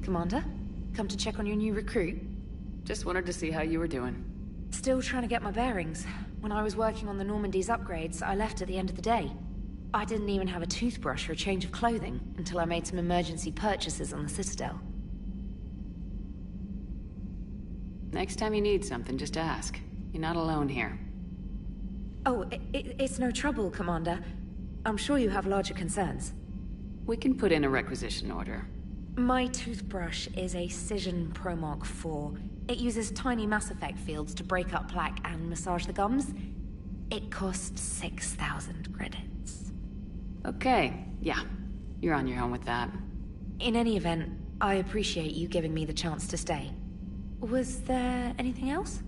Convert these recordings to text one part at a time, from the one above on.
Commander? Come to check on your new recruit? Just wanted to see how you were doing. Still trying to get my bearings. When I was working on the Normandy's upgrades, I left at the end of the day. I didn't even have a toothbrush or a change of clothing until I made some emergency purchases on the Citadel. Next time you need something, just ask. You're not alone here. Oh, it's no trouble, Commander. I'm sure you have larger concerns. We can put in a requisition order. My toothbrush is a Cision Pro Mark IV. It uses tiny Mass Effect fields to break up plaque and massage the gums. It costs 6,000 credits. Okay, yeah. You're on your own with that. In any event, I appreciate you giving me the chance to stay. Was there anything else?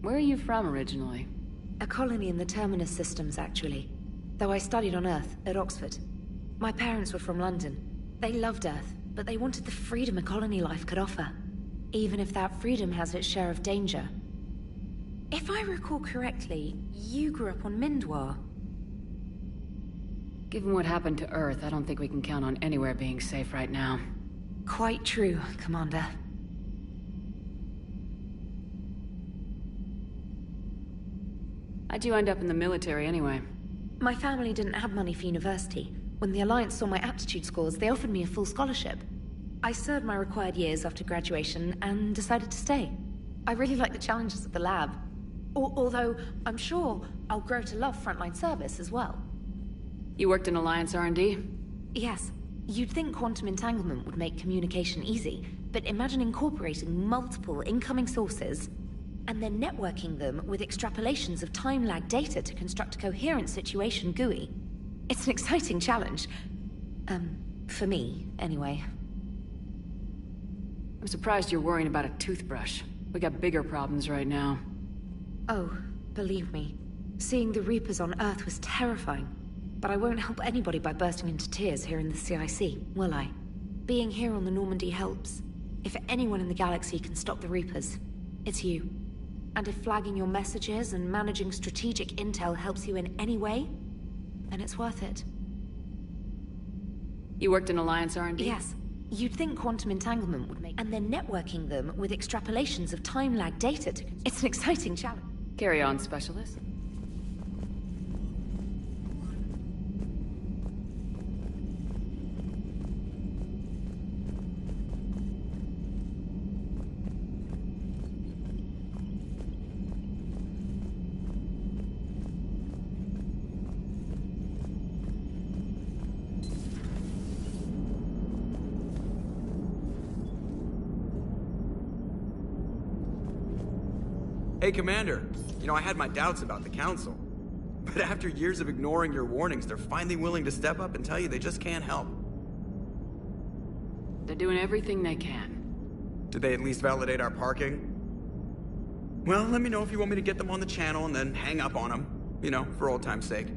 Where are you from originally? A colony in the Terminus systems, actually. Though I studied on Earth, at Oxford. My parents were from London. They loved Earth, but they wanted the freedom a colony life could offer. Even if that freedom has its share of danger. If I recall correctly, you grew up on Mindwar. Given what happened to Earth, I don't think we can count on anywhere being safe right now. Quite true, Commander. How'd you end up in the military anyway? My family didn't have money for university. When the Alliance saw my aptitude scores, they offered me a full scholarship. I served my required years after graduation and decided to stay. I really like the challenges of the lab. Although, I'm sure I'll grow to love frontline service as well. You worked in Alliance R&D? Yes. You'd think quantum entanglement would make communication easy, but imagine incorporating multiple incoming sources and then networking them with extrapolations of time-lag data to construct a coherent situation GUI. It's an exciting challenge. For me, anyway. I'm surprised you're worrying about a toothbrush. We got bigger problems right now. Oh, believe me. Seeing the Reapers on Earth was terrifying. But I won't help anybody by bursting into tears here in the CIC, will I? Being here on the Normandy helps. If anyone in the galaxy can stop the Reapers, it's you. And if flagging your messages and managing strategic intel helps you in any way, then it's worth it. You worked in Alliance R&D? Yes. You'd think quantum entanglement would make... And then networking them with extrapolations of time-lag data to... It's an exciting challenge. Carry on, Specialist. Hey, Commander. You know, I had my doubts about the Council. But after years of ignoring your warnings, they're finally willing to step up and tell you they just can't help. They're doing everything they can. Did they at least validate our parking? Well, let me know if you want me to get them on the channel and then hang up on them. You know, for old time's sake.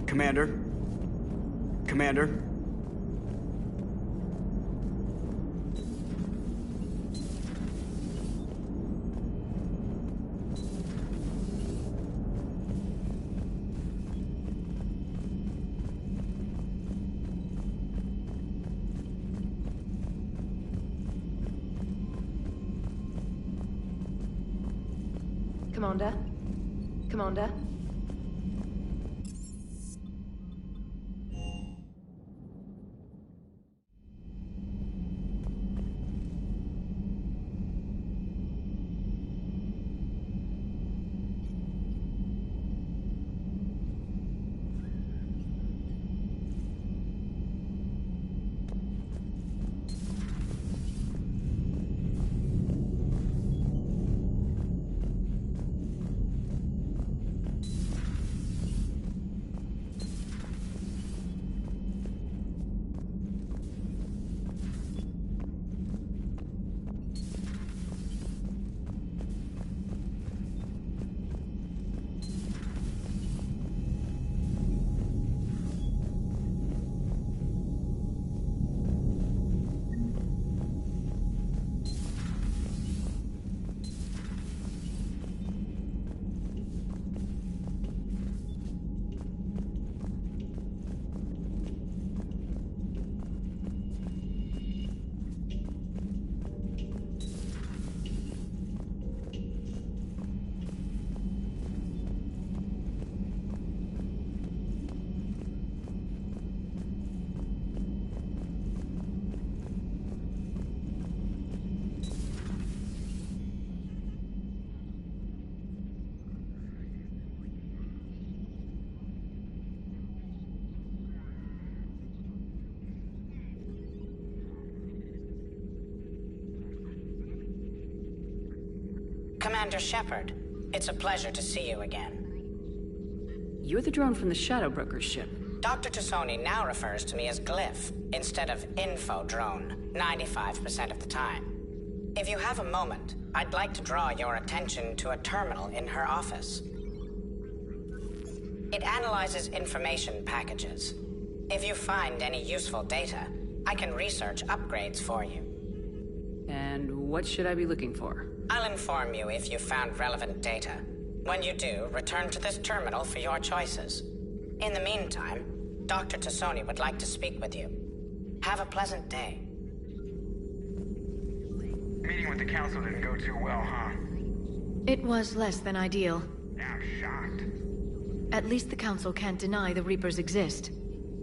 Commander? Commander? Commander? Commander? Commander Shepard, it's a pleasure to see you again. You're the drone from the Shadow Broker's ship. Dr. T'Soni now refers to me as Glyph, instead of Info Drone, 95% of the time. If you have a moment, I'd like to draw your attention to a terminal in her office. It analyzes information packages. If you find any useful data, I can research upgrades for you. And what should I be looking for? I'll inform you if you found relevant data. When you do, return to this terminal for your choices. In the meantime, Dr. T'Soni would like to speak with you. Have a pleasant day. Meeting with the council didn't go too well, huh? It was less than ideal. I'm shocked. At least the council can't deny the Reapers exist.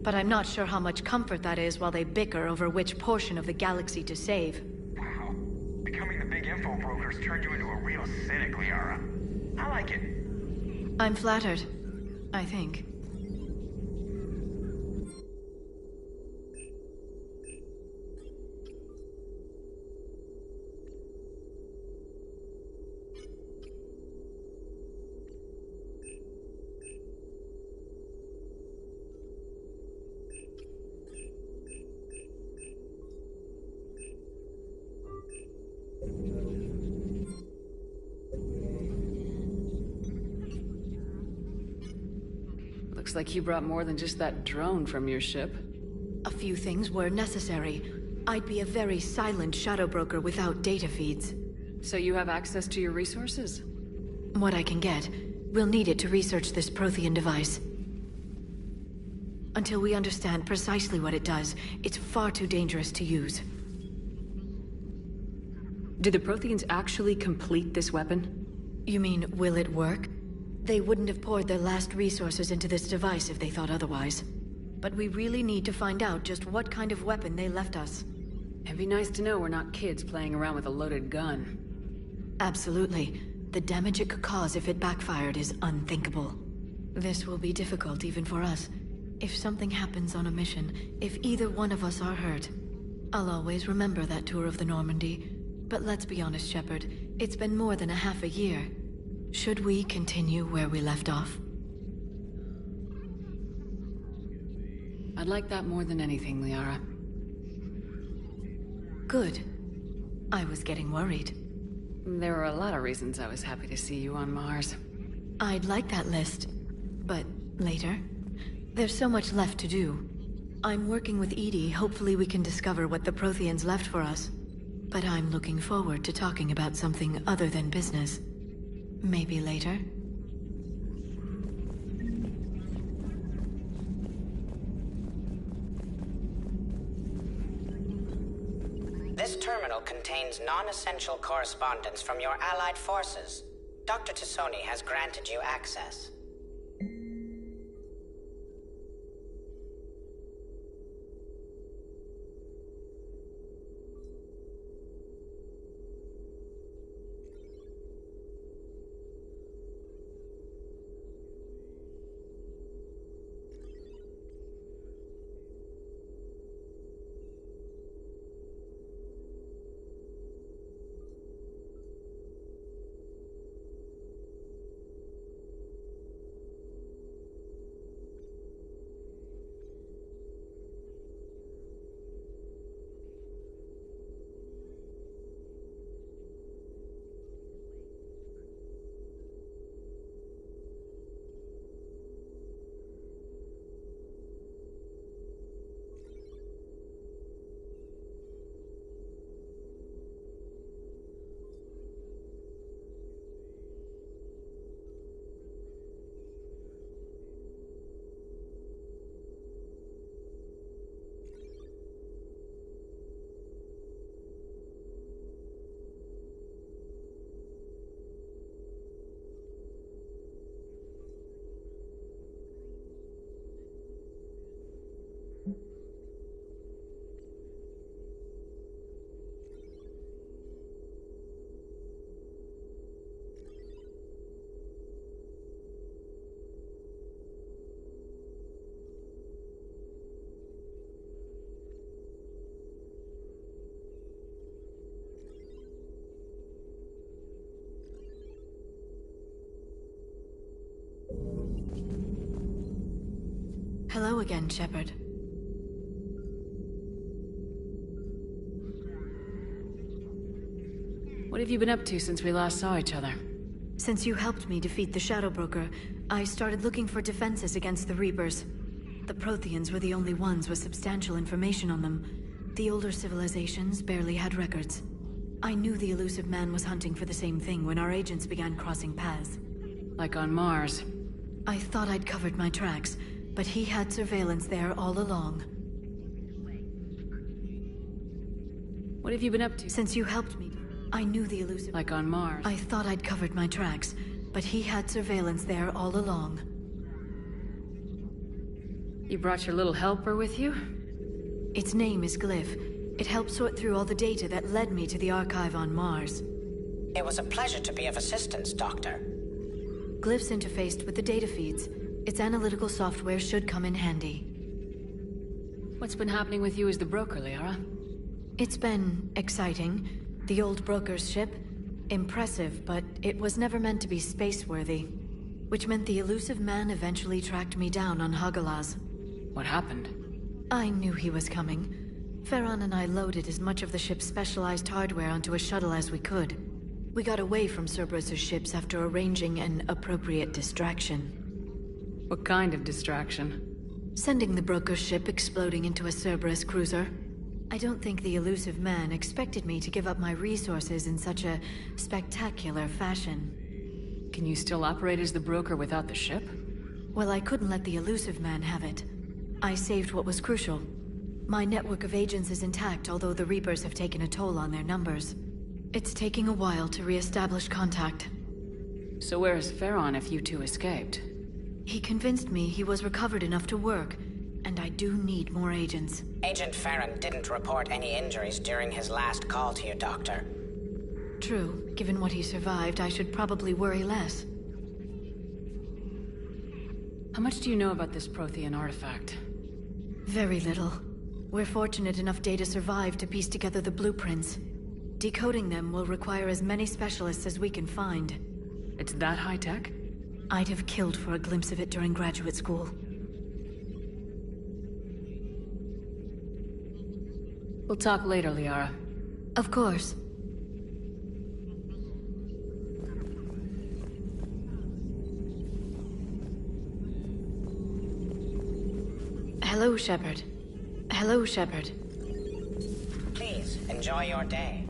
But I'm not sure how much comfort that is while they bicker over which portion of the galaxy to save. Wow. Becoming the big info brokers turned you into a real cynic, Liara. I like it. I'm flattered. I think. Looks like you brought more than just that drone from your ship. A few things were necessary. I'd be a very silent shadow broker without data feeds. So you have access to your resources? What I can get. We'll need it to research this Prothean device. Until we understand precisely what it does, it's far too dangerous to use. Did the Protheans actually complete this weapon? You mean, will it work? They wouldn't have poured their last resources into this device if they thought otherwise. But we really need to find out just what kind of weapon they left us. It'd be nice to know we're not kids playing around with a loaded gun. Absolutely. The damage it could cause if it backfired is unthinkable. This will be difficult even for us. If something happens on a mission, if either one of us are hurt, I'll always remember that tour of the Normandy. But let's be honest, Shepard. It's been more than a half a year. Should we continue where we left off? I'd like that more than anything, Liara. Good. I was getting worried. There were a lot of reasons I was happy to see you on Mars. I'd like that list. But later? There's so much left to do. I'm working with EDI. Hopefully we can discover what the Protheans left for us. But I'm looking forward to talking about something other than business. Maybe later? This terminal contains non-essential correspondence from your allied forces. Dr. T'Soni has granted you access. Hello again, Shepard. What have you been up to since we last saw each other? Since you helped me defeat the Shadow Broker, I started looking for defenses against the Reapers. The Protheans were the only ones with substantial information on them. The older civilizations barely had records. I knew the Illusive Man was hunting for the same thing when our agents began crossing paths. Like on Mars. I thought I'd covered my tracks, but he had surveillance there all along. What have you been up to? Since you helped me, I knew the Illusive... Like on Mars. I thought I'd covered my tracks, but he had surveillance there all along. You brought your little helper with you? Its name is Glyph. It helped sort through all the data that led me to the archive on Mars. It was a pleasure to be of assistance, Doctor. Glyph's interfaced with the data feeds. Its analytical software should come in handy. What's been happening with you as the broker, Liara? It's been exciting. The old broker's ship? Impressive, but it was never meant to be space-worthy. Which meant the Illusive Man eventually tracked me down on Hagalaz. What happened? I knew he was coming. Farron and I loaded as much of the ship's specialized hardware onto a shuttle as we could. We got away from Cerberus' ships after arranging an appropriate distraction. What kind of distraction? Sending the broker's ship exploding into a Cerberus cruiser. I don't think the Illusive Man expected me to give up my resources in such a spectacular fashion. Can you still operate as the broker without the ship? Well, I couldn't let the Illusive Man have it. I saved what was crucial. My network of agents is intact, although the Reapers have taken a toll on their numbers. It's taking a while to re-establish contact. So where is Farron if you two escaped? He convinced me he was recovered enough to work, and I do need more agents. Agent Farron didn't report any injuries during his last call to you, Doctor. True. Given what he survived, I should probably worry less. How much do you know about this Prothean artifact? Very little. We're fortunate enough Data survived to piece together the blueprints. Decoding them will require as many specialists as we can find. It's that high-tech? I'd have killed for a glimpse of it during graduate school. We'll talk later, Liara. Of course. Hello, Shepard. Hello, Shepard. Please, enjoy your day.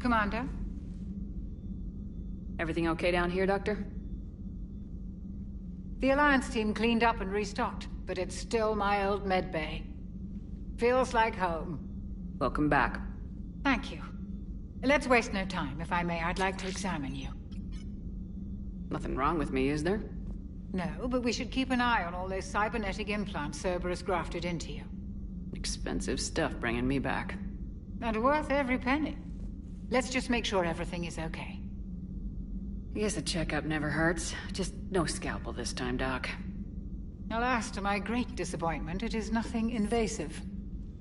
Commander? Everything okay down here, Doctor? The Alliance team cleaned up and restocked, but it's still my old med bay. Feels like home. Welcome back. Thank you. Let's waste no time. If I may, I'd like to examine you. Nothing wrong with me, is there? No, but we should keep an eye on all those cybernetic implants Cerberus grafted into you. Expensive stuff bringing me back. And worth every penny. Let's just make sure everything is okay. I guess a checkup never hurts. Just no scalpel this time, Doc. Alas, to my great disappointment, it is nothing invasive.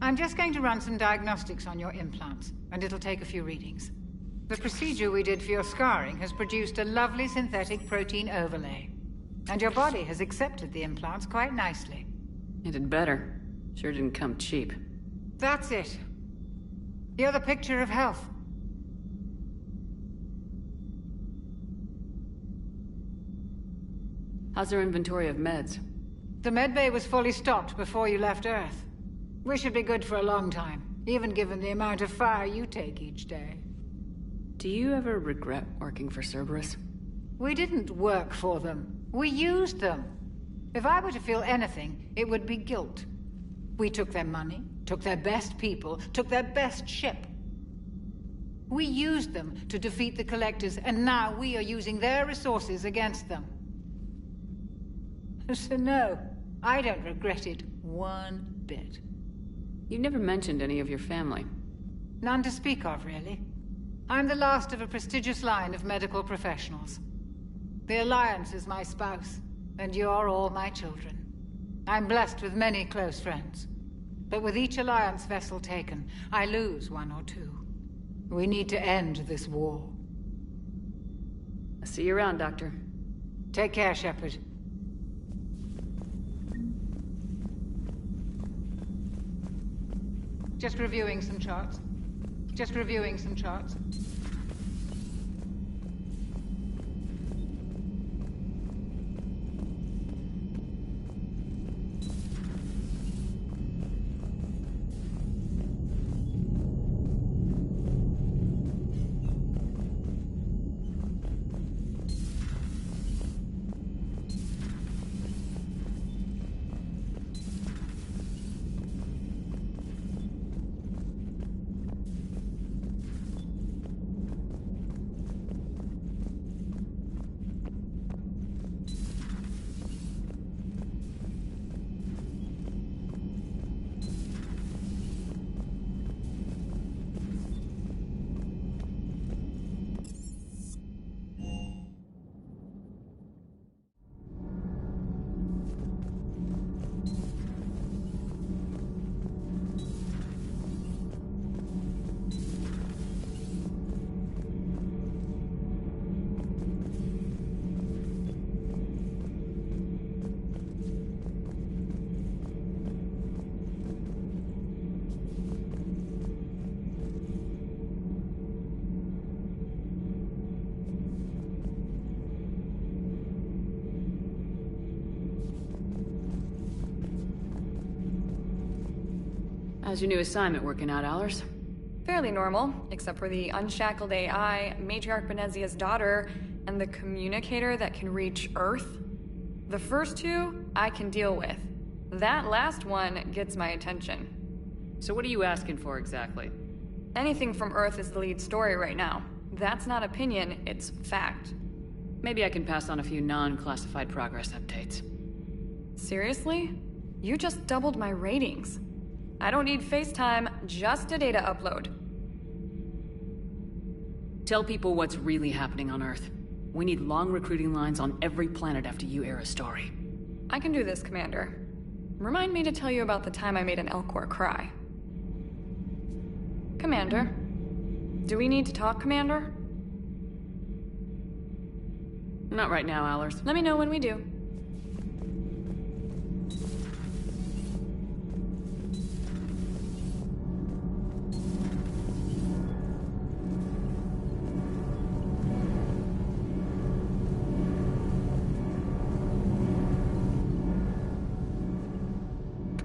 I'm just going to run some diagnostics on your implants, and it'll take a few readings. The procedure we did for your scarring has produced a lovely synthetic protein overlay. And your body has accepted the implants quite nicely. It did better. Sure didn't come cheap. That's it. You're the picture of health. How's our inventory of meds? The medbay was fully stocked before you left Earth. We should be good for a long time, even given the amount of fire you take each day. Do you ever regret working for Cerberus? We didn't work for them. We used them. If I were to feel anything, it would be guilt. We took their money, took their best people, took their best ship. We used them to defeat the Collectors, and now we are using their resources against them. So no, I don't regret it one bit. You never mentioned any of your family. None to speak of, really. I'm the last of a prestigious line of medical professionals. The Alliance is my spouse, and you're all my children. I'm blessed with many close friends. But with each Alliance vessel taken, I lose one or two. We need to end this war. I'll see you around, Doctor. Take care, Shepard. Just reviewing some charts. Just reviewing some charts. How's your new assignment working out, Allers? Fairly normal, except for the unshackled AI, Matriarch Benezia's daughter, and the communicator that can reach Earth. The first two, I can deal with. That last one gets my attention. So what are you asking for exactly? Anything from Earth is the lead story right now. That's not opinion, it's fact. Maybe I can pass on a few non-classified progress updates. Seriously? You just doubled my ratings. I don't need FaceTime, just a data upload. Tell people what's really happening on Earth. We need long recruiting lines on every planet after you air a story. I can do this, Commander. Remind me to tell you about the time I made an Elcor cry. Commander? Do we need to talk, Commander? Not right now, Allers. Let me know when we do.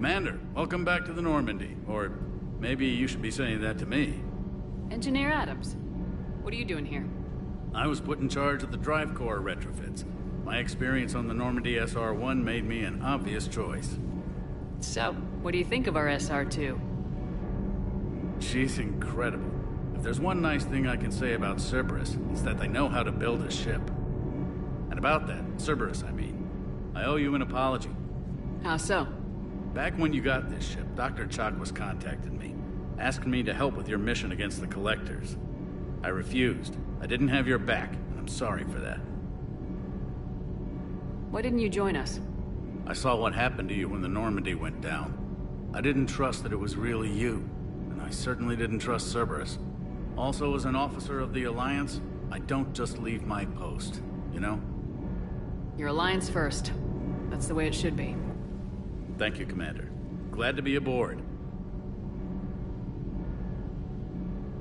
Commander, welcome back to the Normandy. Or maybe you should be saying that to me. Engineer Adams, what are you doing here? I was put in charge of the drive core retrofits. My experience on the Normandy SR-1 made me an obvious choice. So, what do you think of our SR-2? She's incredible. If there's one nice thing I can say about Cerberus, it's that they know how to build a ship. And about that, Cerberus, I mean, I owe you an apology. How so? Back when you got this ship, Dr. Chakwas contacted me, asking me to help with your mission against the Collectors. I refused. I didn't have your back, and I'm sorry for that. Why didn't you join us? I saw what happened to you when the Normandy went down. I didn't trust that it was really you, and I certainly didn't trust Cerberus. Also, as an officer of the Alliance, I don't just leave my post, you know? Your Alliance first. That's the way it should be. Thank you, Commander. Glad to be aboard.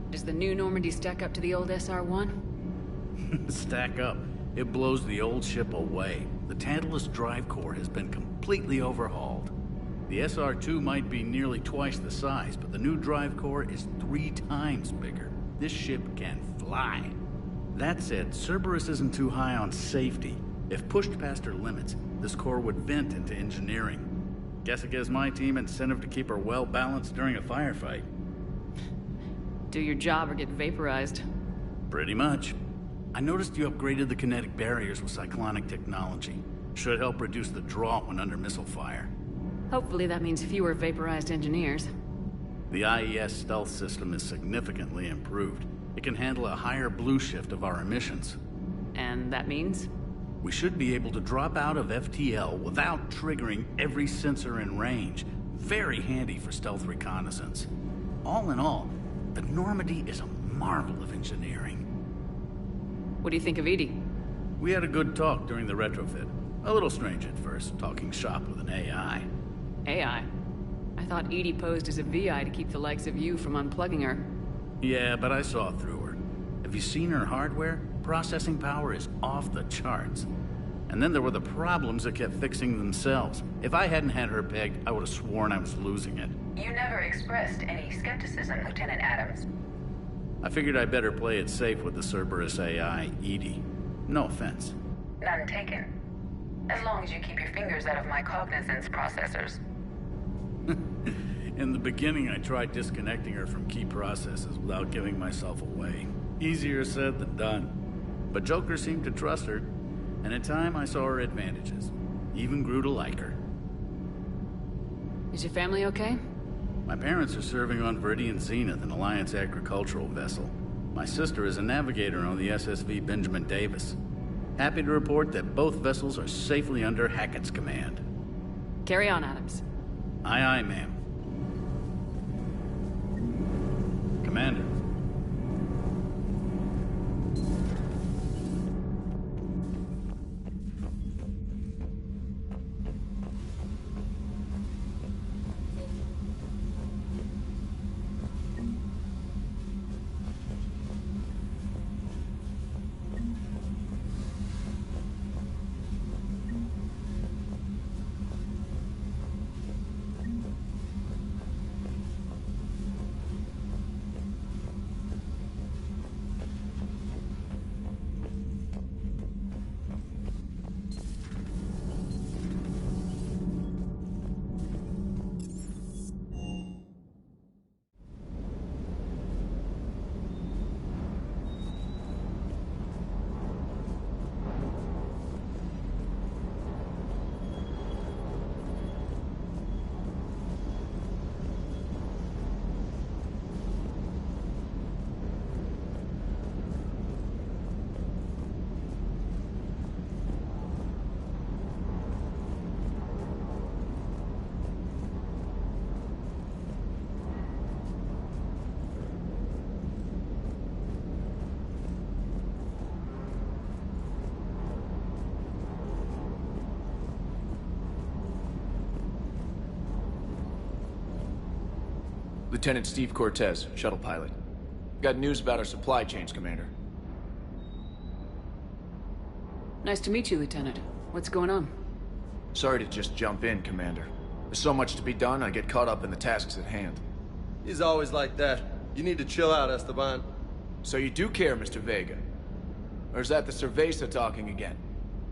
Does the new Normandy stack up to the old SR-1? Stack up. It blows the old ship away. The Tantalus drive core has been completely overhauled. The SR-2 might be nearly twice the size, but the new drive core is 3 times bigger. This ship can fly. That said, Cerberus isn't too high on safety. If pushed past her limits, this core would vent into engineering. Guess it gives my team incentive to keep her well-balanced during a firefight. Do your job or get vaporized. Pretty much. I noticed you upgraded the kinetic barriers with cyclonic technology. Should help reduce the draw when under missile fire. Hopefully that means fewer vaporized engineers. The IES stealth system is significantly improved. It can handle a higher blue shift of our emissions. And that means? We should be able to drop out of FTL without triggering every sensor in range. Very handy for stealth reconnaissance. All in all, the Normandy is a marvel of engineering. What do you think of EDI? We had a good talk during the retrofit. A little strange at first, talking shop with an AI. AI? I thought EDI posed as a VI to keep the likes of you from unplugging her. Yeah, but I saw through her. Have you seen her hardware? Processing power is off the charts. And then there were the problems that kept fixing themselves. If I hadn't had her pegged, I would have sworn I was losing it. You never expressed any skepticism, Lieutenant Adams. I figured I'd better play it safe with the Cerberus AI, EDI. No offense. None taken. As long as you keep your fingers out of my cognizance processors. In the beginning, I tried disconnecting her from key processes without giving myself away. Easier said than done. But Joker seemed to trust her, and in time I saw her advantages. Even grew to like her. Is your family okay? My parents are serving on Viridian Zenith, an Alliance agricultural vessel. My sister is a navigator on the SSV Benjamin Davis. Happy to report that both vessels are safely under Hackett's command. Carry on, Adams. Aye, aye, ma'am. Commander. Lieutenant Steve Cortez, shuttle pilot. Got news about our supply chains, Commander. Nice to meet you, Lieutenant. What's going on? Sorry to just jump in, Commander. There's so much to be done, I get caught up in the tasks at hand. He's always like that. You need to chill out, Esteban. So you do care, Mr. Vega? Or is that the Cerveza talking again?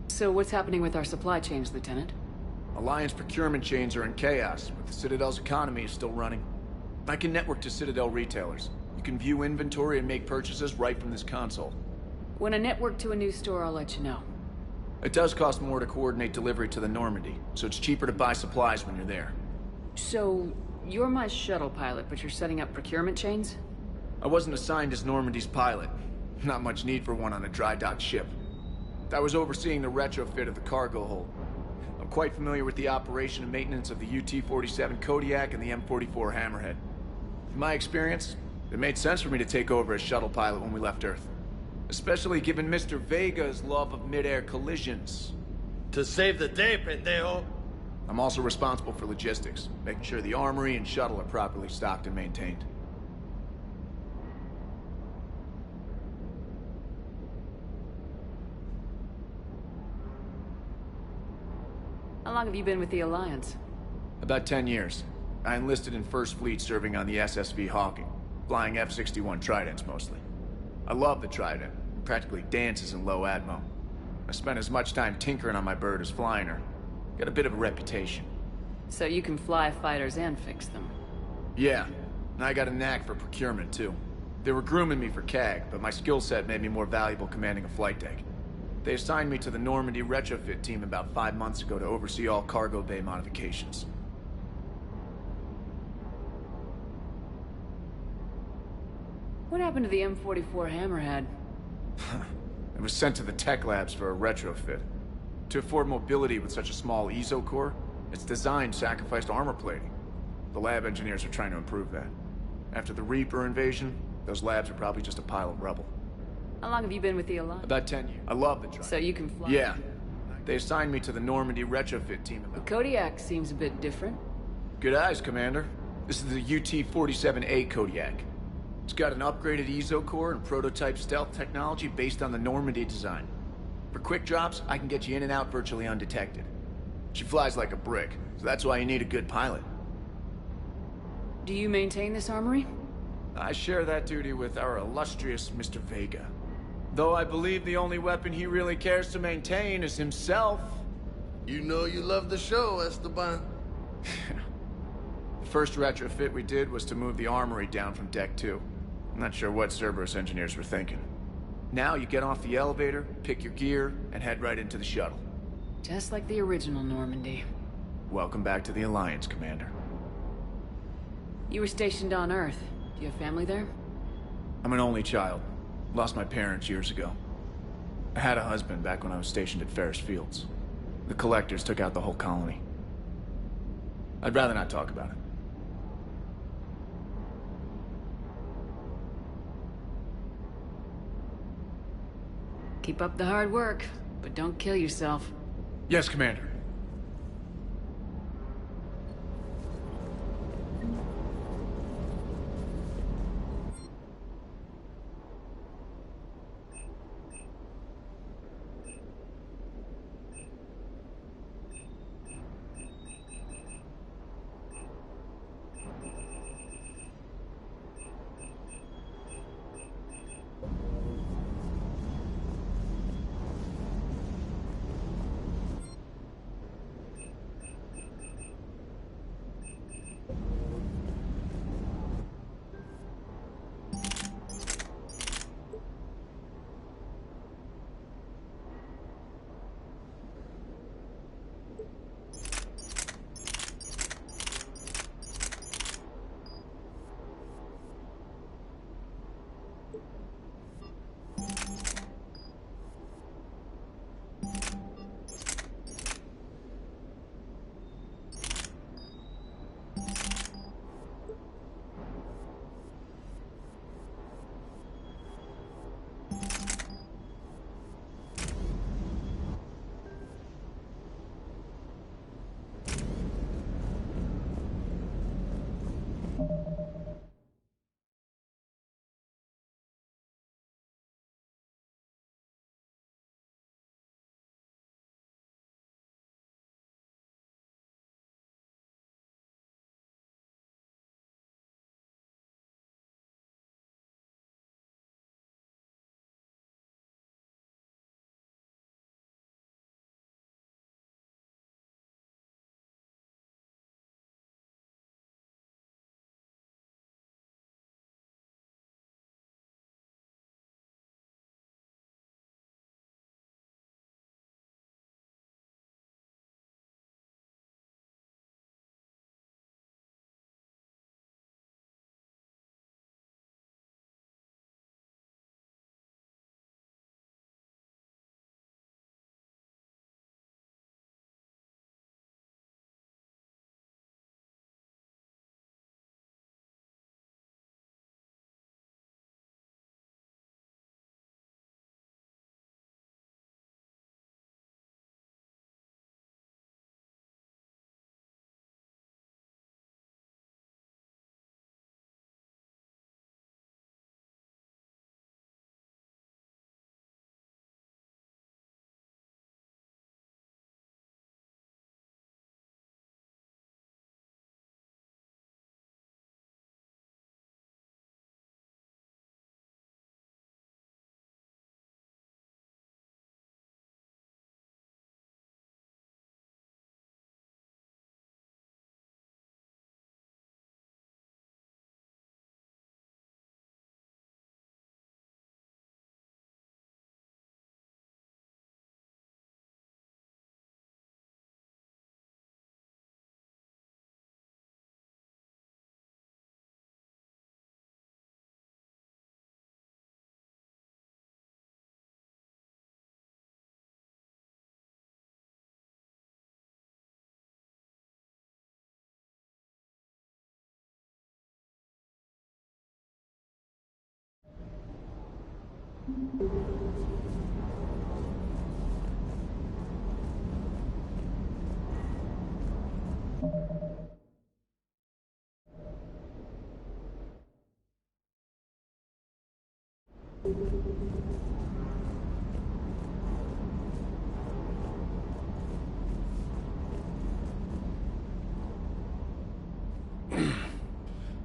So what's happening with our supply chains, Lieutenant? Alliance procurement chains are in chaos, but the Citadel's economy is still running. I can network to Citadel retailers. You can view inventory and make purchases right from this console. When I network to a new store, I'll let you know. It does cost more to coordinate delivery to the Normandy, so it's cheaper to buy supplies when you're there. So, you're my shuttle pilot, but you're setting up procurement chains? I wasn't assigned as Normandy's pilot. Not much need for one on a dry dock ship. I was overseeing the retrofit of the cargo hold. I'm quite familiar with the operation and maintenance of the UT-47 Kodiak and the M44 Hammerhead. In my experience, It made sense for me to take over as shuttle pilot when we left Earth. Especially given Mr. Vega's love of mid-air collisions. To save the day, pendejo. I'm also responsible for logistics, making sure the armory and shuttle are properly stocked and maintained. How long have you been with the Alliance? About 10 years. I enlisted in First Fleet serving on the SSV Hawking, flying F-61 Tridents mostly. I love the Trident. It practically dances in low atmo. I spent as much time tinkering on my bird as flying her. Got a bit of a reputation. So you can fly fighters and fix them? Yeah, and I got a knack for procurement too. They were grooming me for CAG, but my skill set made me more valuable commanding a flight deck. They assigned me to the Normandy retrofit team about 5 months ago to oversee all cargo bay modifications. What happened to the M44 Hammerhead? It was sent to the tech labs for a retrofit. To afford mobility with such a small ESO core, its design sacrificed armor plating. The lab engineers are trying to improve that. After the Reaper invasion, those labs are probably just a pile of rubble. How long have you been with the Alliance? About 10 years. I love the Trident. So you can fly? Yeah. They assigned me to the Normandy retrofit team about... The Kodiak seems a bit different. Good eyes, Commander. This is the UT-47A Kodiak. It's got an upgraded ESO core and prototype stealth technology based on the Normandy design. For quick drops, I can get you in and out virtually undetected. She flies like a brick, so that's why you need a good pilot. Do you maintain this armory? I share that duty with our illustrious Mr. Vega. Though I believe the only weapon he really cares to maintain is himself. You know you love the show, Esteban. The first retrofit we did was to move the armory down from Deck 2. I'm not sure what Cerberus engineers were thinking. Now you get off the elevator, pick your gear, and head right into the shuttle. Just like the original Normandy. Welcome back to the Alliance, Commander. You were stationed on Earth. Do you have family there? I'm an only child. Lost my parents years ago. I had a husband back when I was stationed at Ferris Fields. The Collectors took out the whole colony. I'd rather not talk about it. Keep up the hard work, but don't kill yourself. Yes, Commander.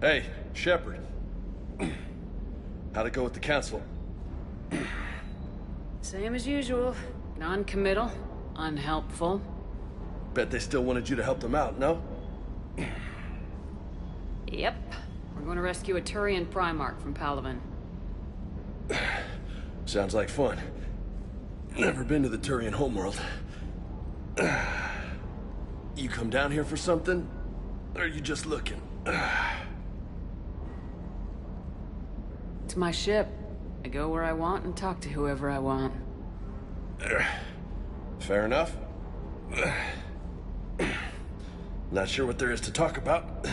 Hey, Shepard. How'd it go with the council? Same as usual. Non-committal, unhelpful. Bet they still wanted you to help them out, no? Yep. We're going to rescue a Turian Primarch from Palaven. Sounds like fun. Never been to the Turian homeworld. You come down here for something? Or are you just looking? It's my ship. I go where I want and talk to whoever I want. Fair enough. Not sure what there is to talk about.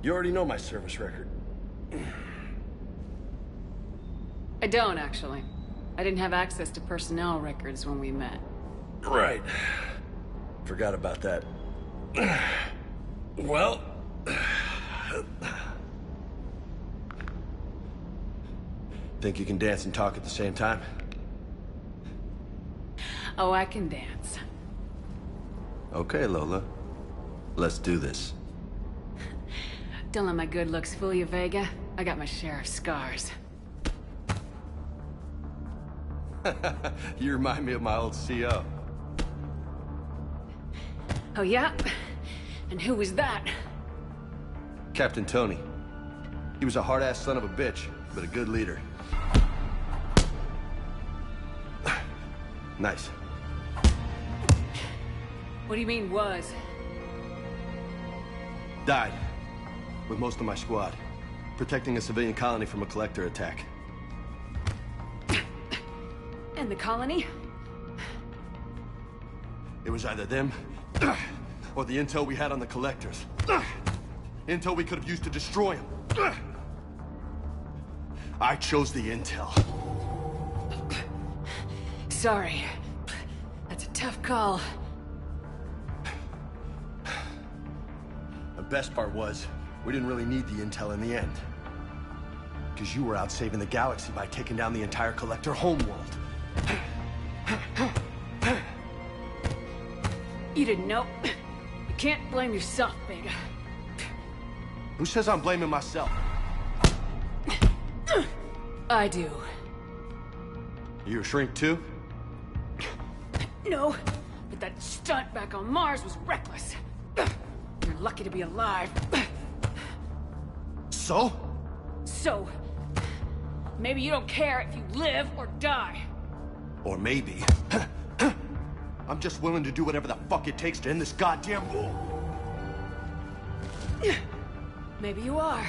You already know my service record. I don't, actually. I didn't have access to personnel records when we met. Right. Forgot about that. Well... Think you can dance and talk at the same time? Oh, I can dance. Okay, Lola. Let's do this. Don't let my good looks fool you, Vega. I got my share of scars. You remind me of my old CO. Oh, yeah? And who was that? Captain Tony. He was a hard-ass son of a bitch, but a good leader. Nice. What do you mean, was? Died. With most of my squad. Protecting a civilian colony from a collector attack. And the colony? It was either them, or the intel we had on the collectors. Intel we could have used to destroy them. I chose the intel. Sorry. That's a tough call. The best part was, we didn't really need the intel in the end. Because you were out saving the galaxy by taking down the entire collector homeworld. You didn't know. You can't blame yourself, Vega. Who says I'm blaming myself? I do. You a shrink too? No, but that stunt back on Mars was reckless. You're lucky to be alive. So? So, maybe you don't care if you live or die. Or maybe... I'm just willing to do whatever the fuck it takes to end this goddamn war. Maybe you are.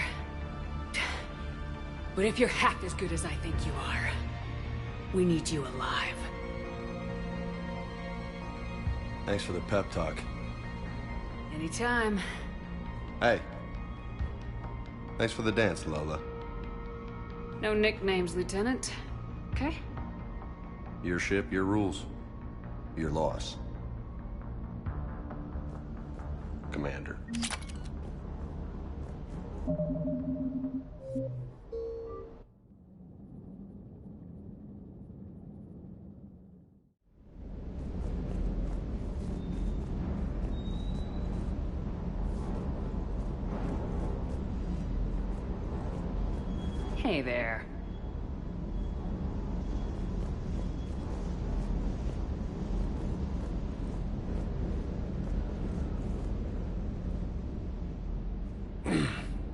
But if you're half as good as I think you are, we need you alive. Thanks for the pep talk. Anytime. Hey. Thanks for the dance, Lola. No nicknames, Lieutenant. Okay? Your ship, your rules. Your loss. Commander. Hey there.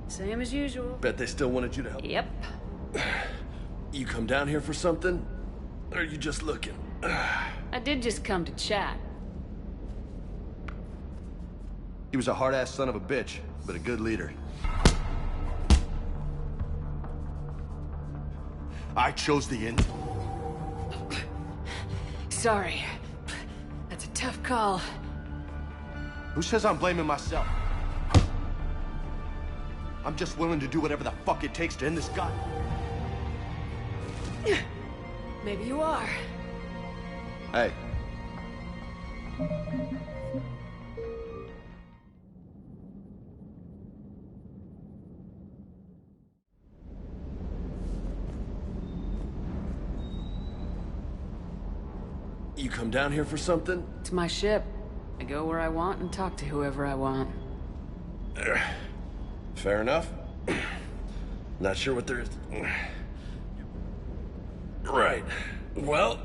Same as usual. Bet they still wanted you to help. Yep. You come down here for something? Or are you just looking? I did just come to chat. He was a hard-ass son of a bitch, but a good leader. I chose the end. Sorry. That's a tough call. Who says I'm blaming myself? I'm just willing to do whatever the fuck it takes to end this god... Maybe you are. Hey. You come down here for something? It's my ship. I go where I want and talk to whoever I want. Fair enough. Not sure what there is. Right. Well...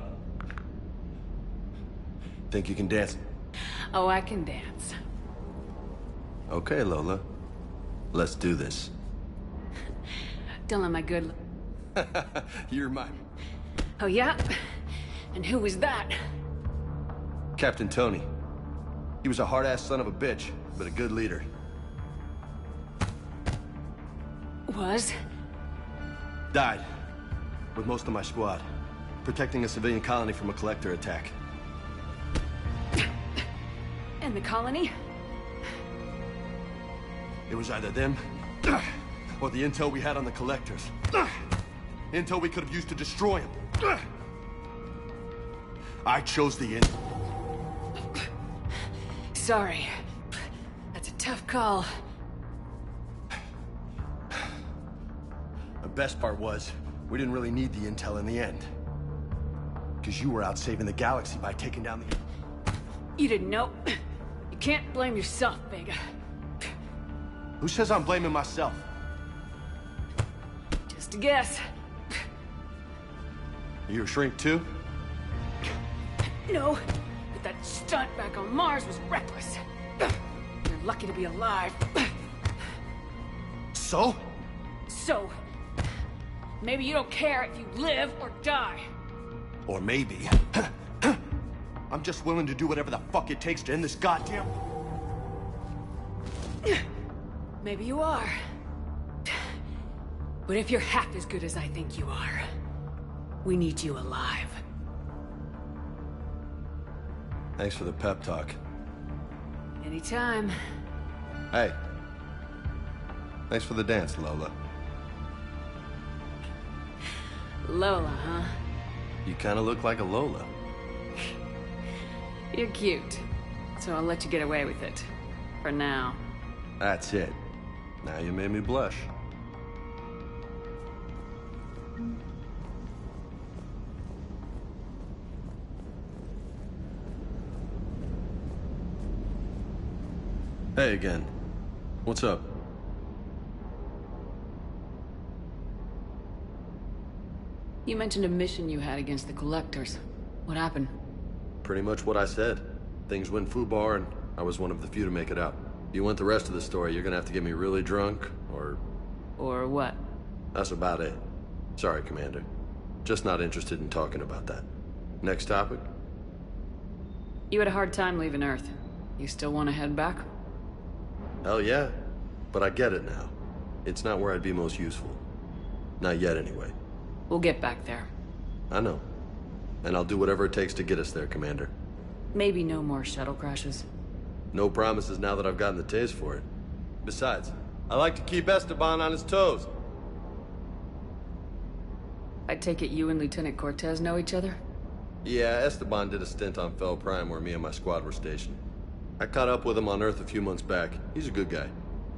Think you can dance? Oh, I can dance. Okay, Lola. Let's do this. Don't let my good... You're mine. Oh, yeah? And who was that? Captain Tony. He was a hard-ass son of a bitch, but a good leader. Was? Died. With most of my squad. Protecting a civilian colony from a collector attack. And the colony? It was either them, or the intel we had on the collectors. Intel we could have used to destroy them. I chose the intel. Sorry. That's a tough call. The best part was, we didn't really need the intel in the end. Because you were out saving the galaxy by taking down the... You didn't know. You can't blame yourself, Vega. Who says I'm blaming myself? Just a guess. You a shrink too? No, but that stunt back on Mars was reckless. You're lucky to be alive. So? So, maybe you don't care if you live or die. Or maybe... I'm just willing to do whatever the fuck it takes to end this goddamn... Maybe you are. But if you're half as good as I think you are, we need you alive. Thanks for the pep talk. Anytime. Hey. Thanks for the dance, Lola. Lola, huh? You kinda look like a Lola. You're cute. So I'll let you get away with it. For now. That's it. Now you made me blush. Hey again. What's up? You mentioned a mission you had against the Collectors. What happened? Pretty much what I said. Things went foobar, and I was one of the few to make it out. If you want the rest of the story, you're gonna have to get me really drunk, or... Or what? That's about it. Sorry, Commander. Just not interested in talking about that. Next topic? You had a hard time leaving Earth. You still want to head back? Hell yeah. But I get it now. It's not where I'd be most useful. Not yet, anyway. We'll get back there. I know. And I'll do whatever it takes to get us there, Commander. Maybe no more shuttle crashes. No promises now that I've gotten the taste for it. Besides, I like to keep Esteban on his toes. I take it you and Lieutenant Cortez know each other? Yeah, Esteban did a stint on Fel Prime where me and my squad were stationed. I caught up with him on Earth a few months back. He's a good guy.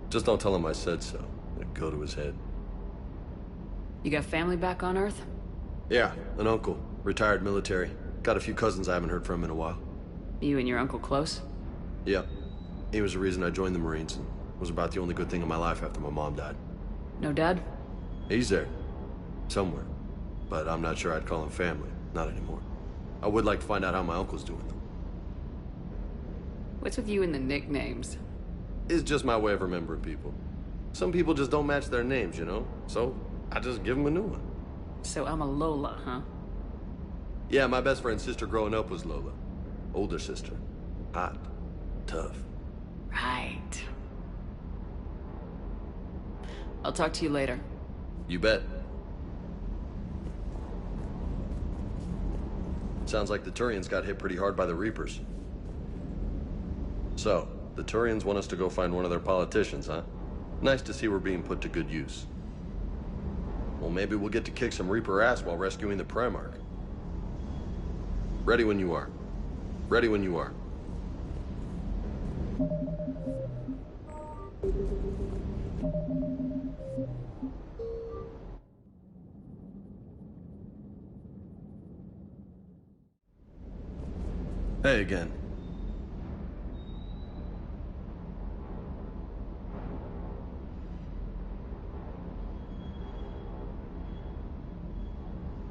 Just don't tell him I said so. It'll go to his head. You got family back on Earth? Yeah, an uncle. Retired military. Got a few cousins I haven't heard from in a while. You and your uncle close? Yeah. He was the reason I joined the Marines, and was about the only good thing in my life after my mom died. No dad? He's there. Somewhere. But I'm not sure I'd call him family. Not anymore. I would like to find out how my uncle's doing, though. What's with you and the nicknames? It's just my way of remembering people. Some people just don't match their names, you know? So, I just give them a new one. So I'm a Lola, huh? Yeah, my best friend's sister growing up was Lola. Older sister. Hot. Tough. Right. I'll talk to you later. You bet. Sounds like the Turians got hit pretty hard by the Reapers. So, the Turians want us to go find one of their politicians, huh? Nice to see we're being put to good use. Well, maybe we'll get to kick some Reaper ass while rescuing the Primarch. Ready when you are. Ready when you are. Hey again.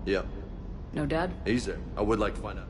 Yeah. No dad? He's there. I would like to find out.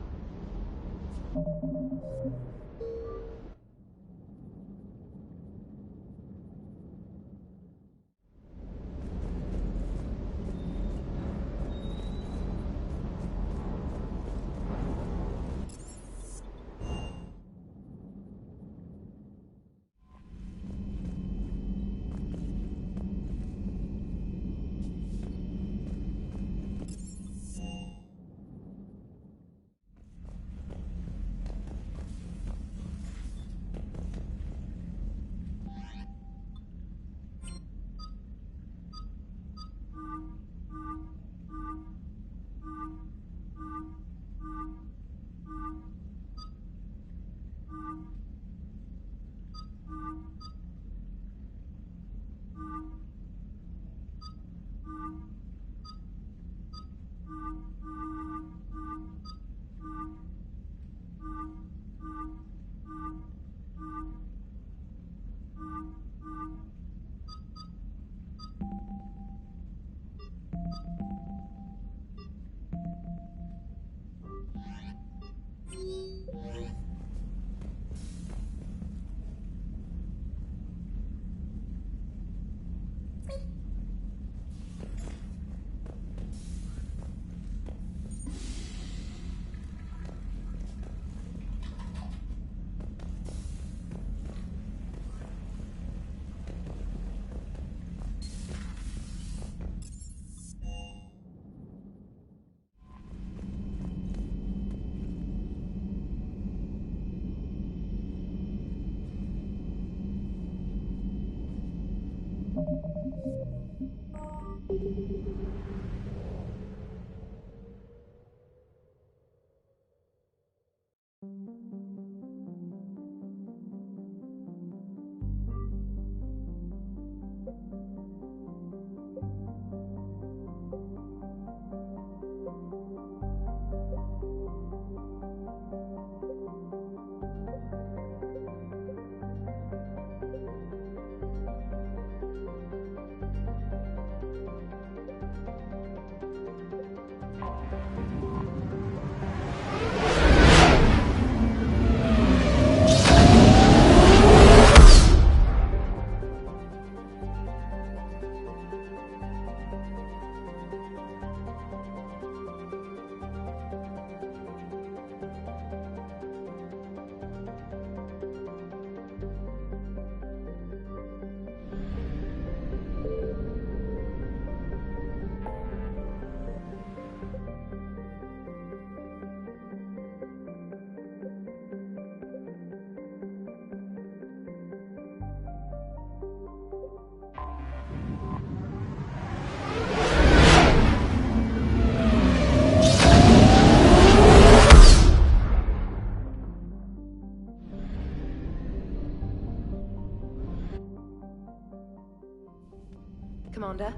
Commander?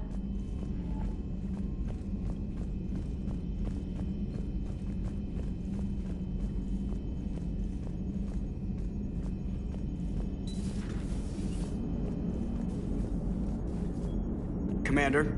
Commander?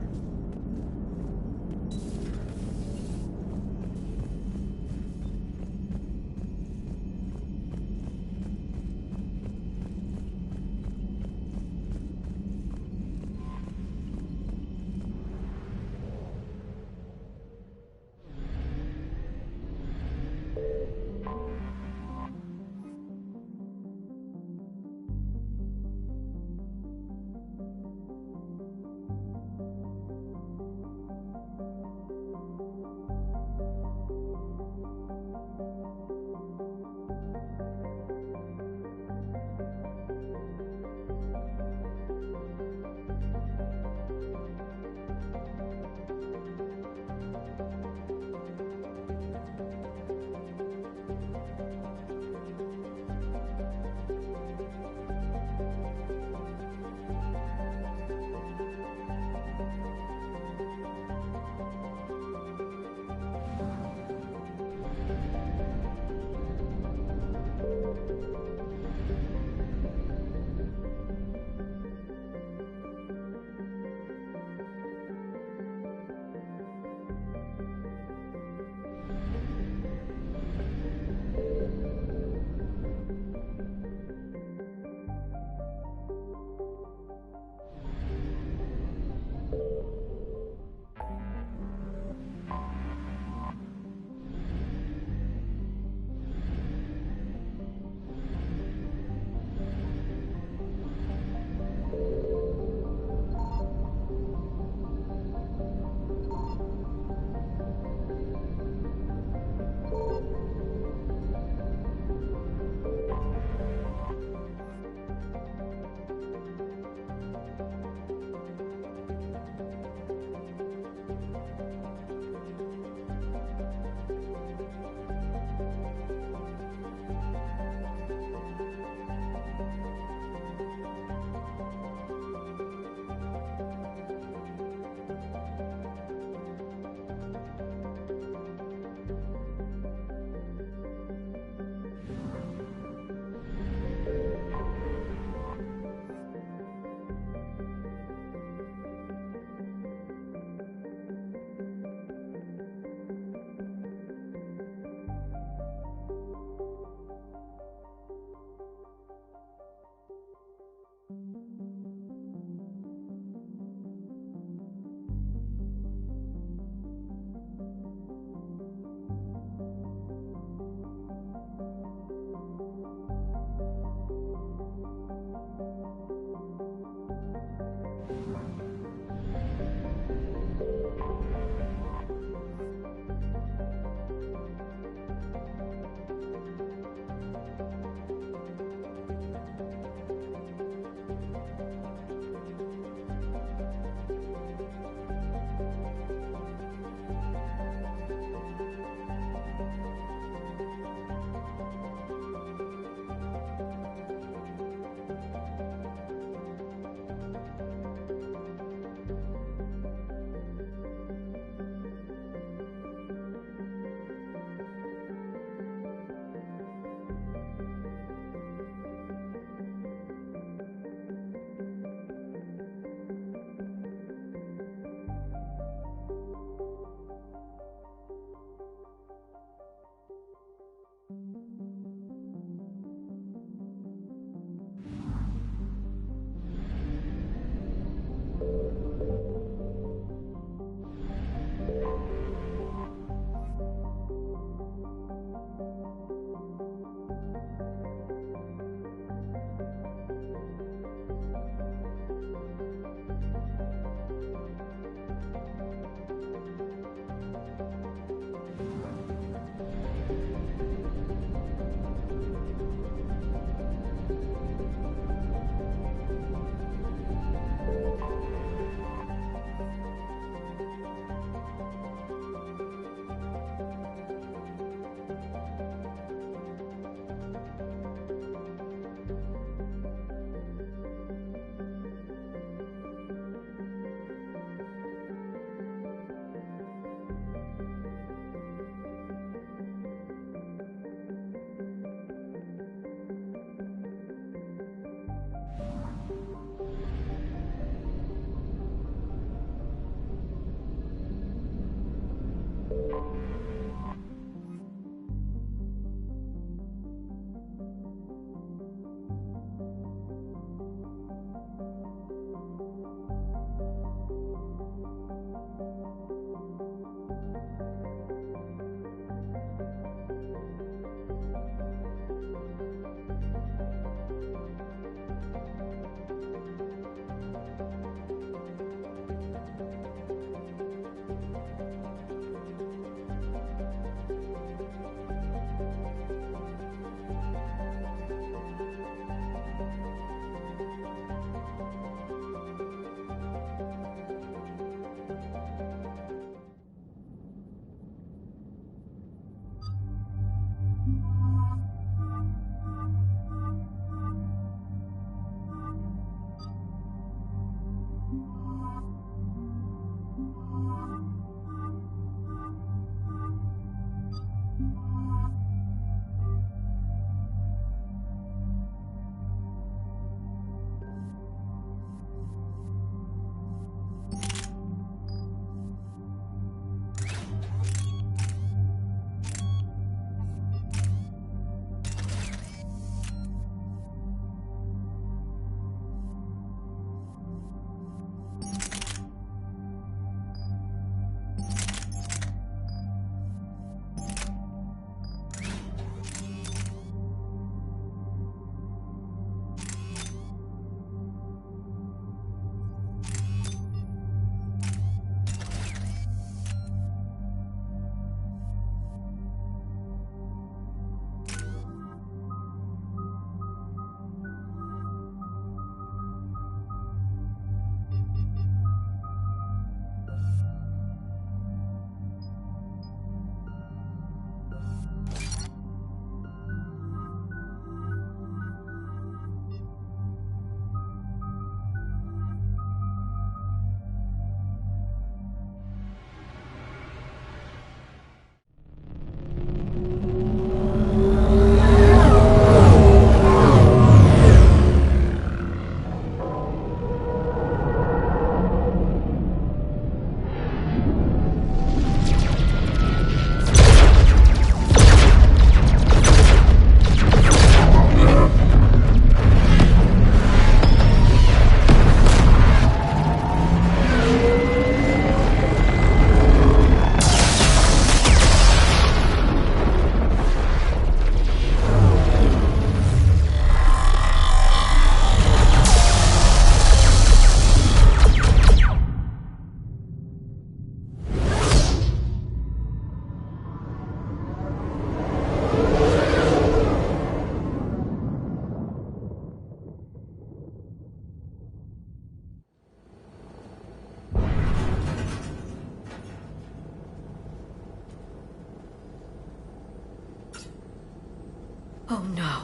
Oh no.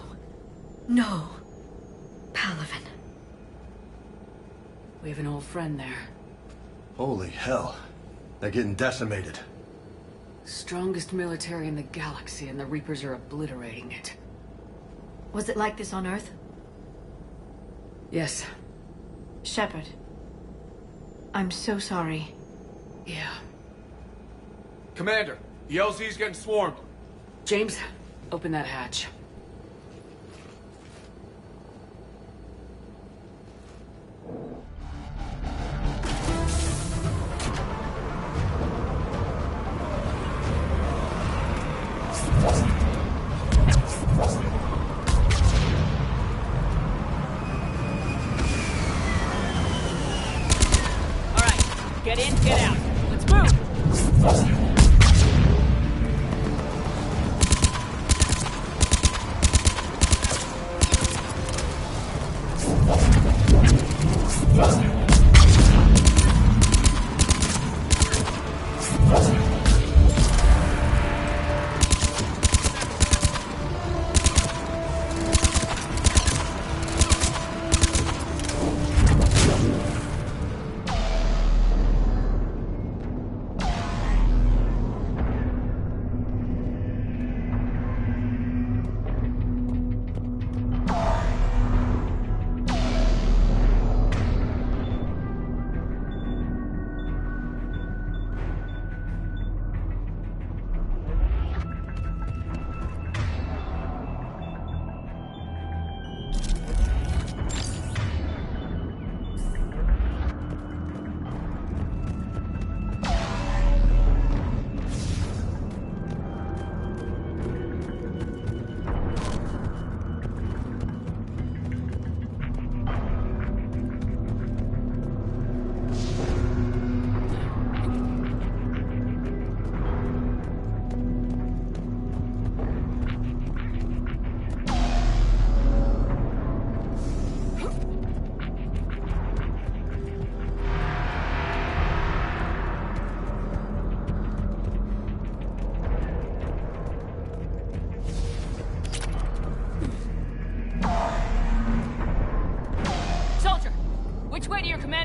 No. Palaven. We have an old friend there. Holy hell. They're getting decimated. Strongest military in the galaxy, and the Reapers are obliterating it. Was it like this on Earth? Yes. Shepard. I'm so sorry. Yeah. Commander, the LZ's getting swarmed. James, open that hatch. Get in, get out. Let's move!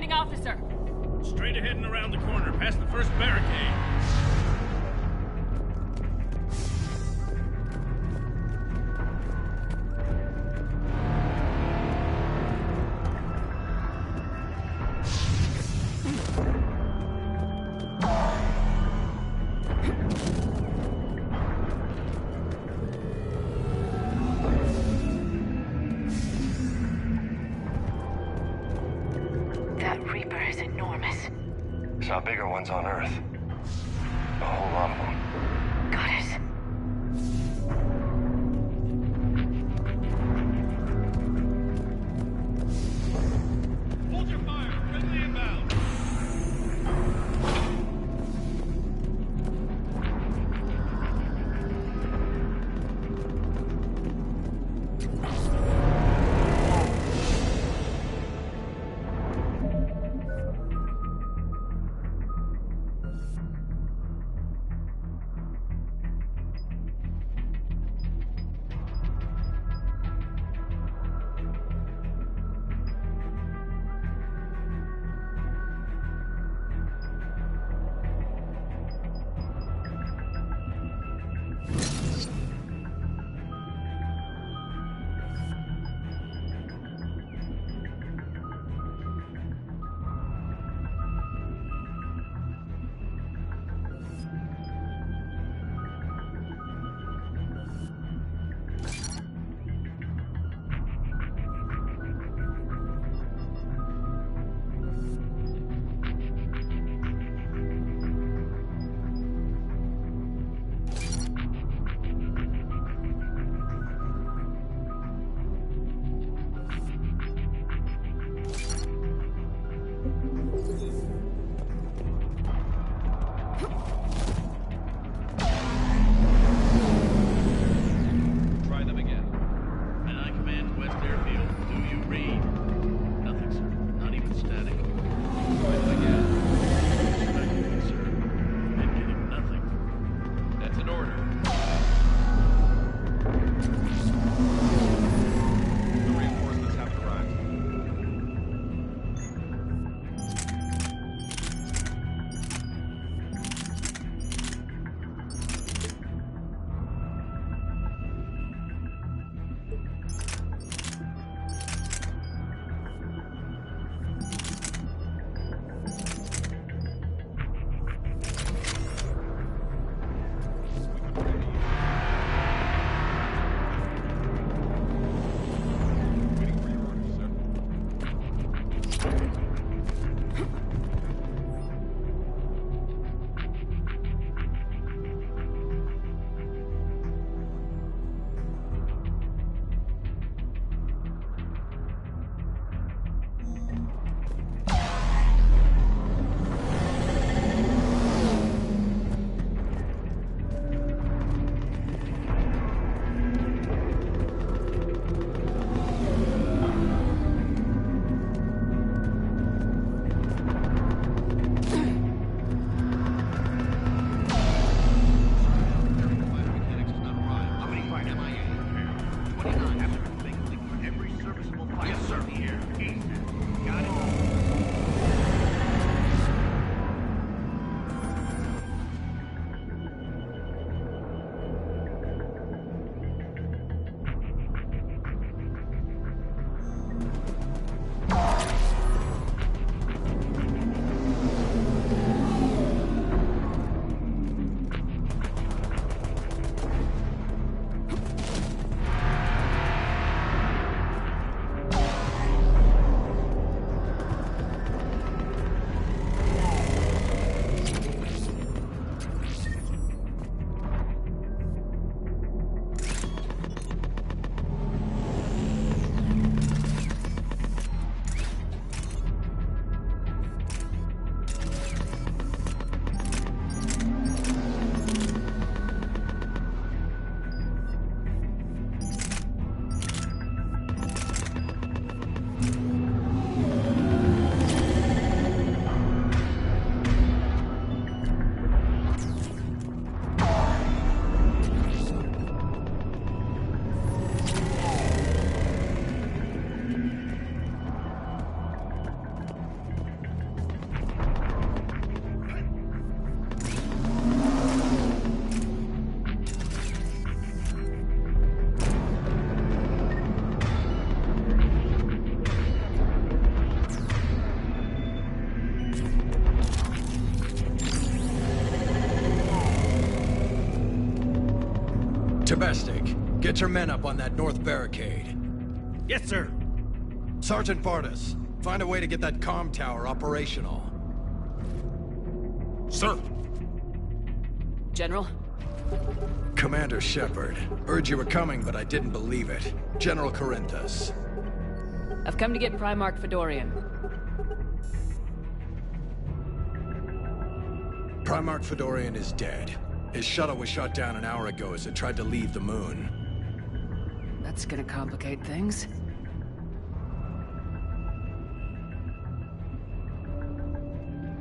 Officer! Straight ahead and around the corner, past the first barricade. Saw bigger ones on Earth. A whole lot of them. Got it. Hold your fire! Friendly inbound! Tebestik, get your men up on that north barricade. Yes, sir. Sergeant Bartis, find a way to get that comm tower operational. Sir. General? Commander Shepard. Heard you were coming, but I didn't believe it. General Corinthus. I've come to get Primarch Fedorian. Primarch Fedorian is dead. His shuttle was shot down an hour ago as it tried to leave the moon. That's gonna complicate things.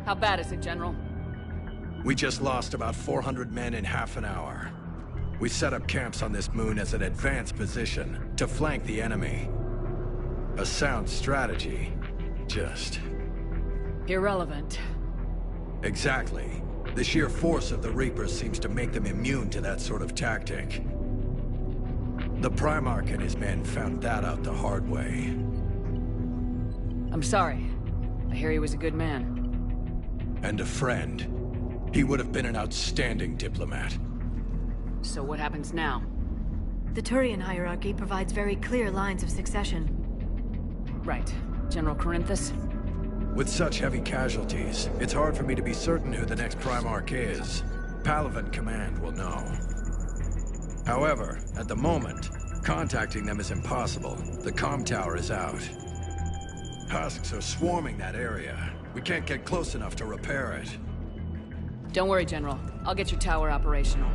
How bad is it, General? We just lost about 400 men in half an hour. We set up camps on this moon as an advanced position to flank the enemy. A sound strategy. Just... irrelevant. Exactly. The sheer force of the Reapers seems to make them immune to that sort of tactic. The Primarch and his men found that out the hard way. I'm sorry. I hear he was a good man. And a friend. He would have been an outstanding diplomat. So what happens now? The Turian hierarchy provides very clear lines of succession. Right. General Corinthus? With such heavy casualties, it's hard for me to be certain who the next Primarch is. Palaven Command will know. However, at the moment, contacting them is impossible. The comm tower is out. Husks are swarming that area. We can't get close enough to repair it. Don't worry, General. I'll get your tower operational.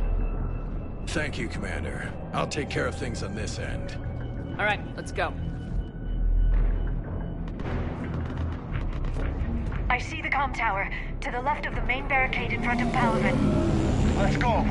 Thank you, Commander. I'll take care of things on this end. All right, let's go. I see the comm tower, to the left of the main barricade in front of Palaven. Let's go!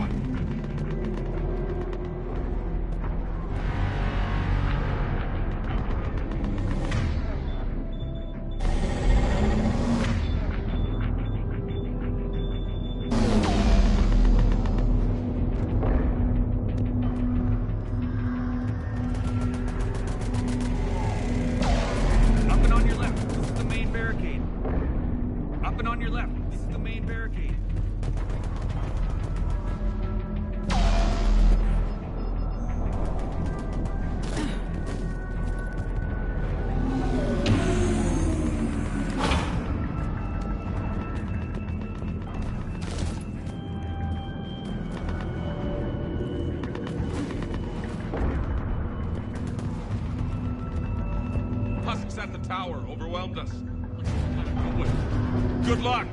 At the tower overwhelmed us. Good luck!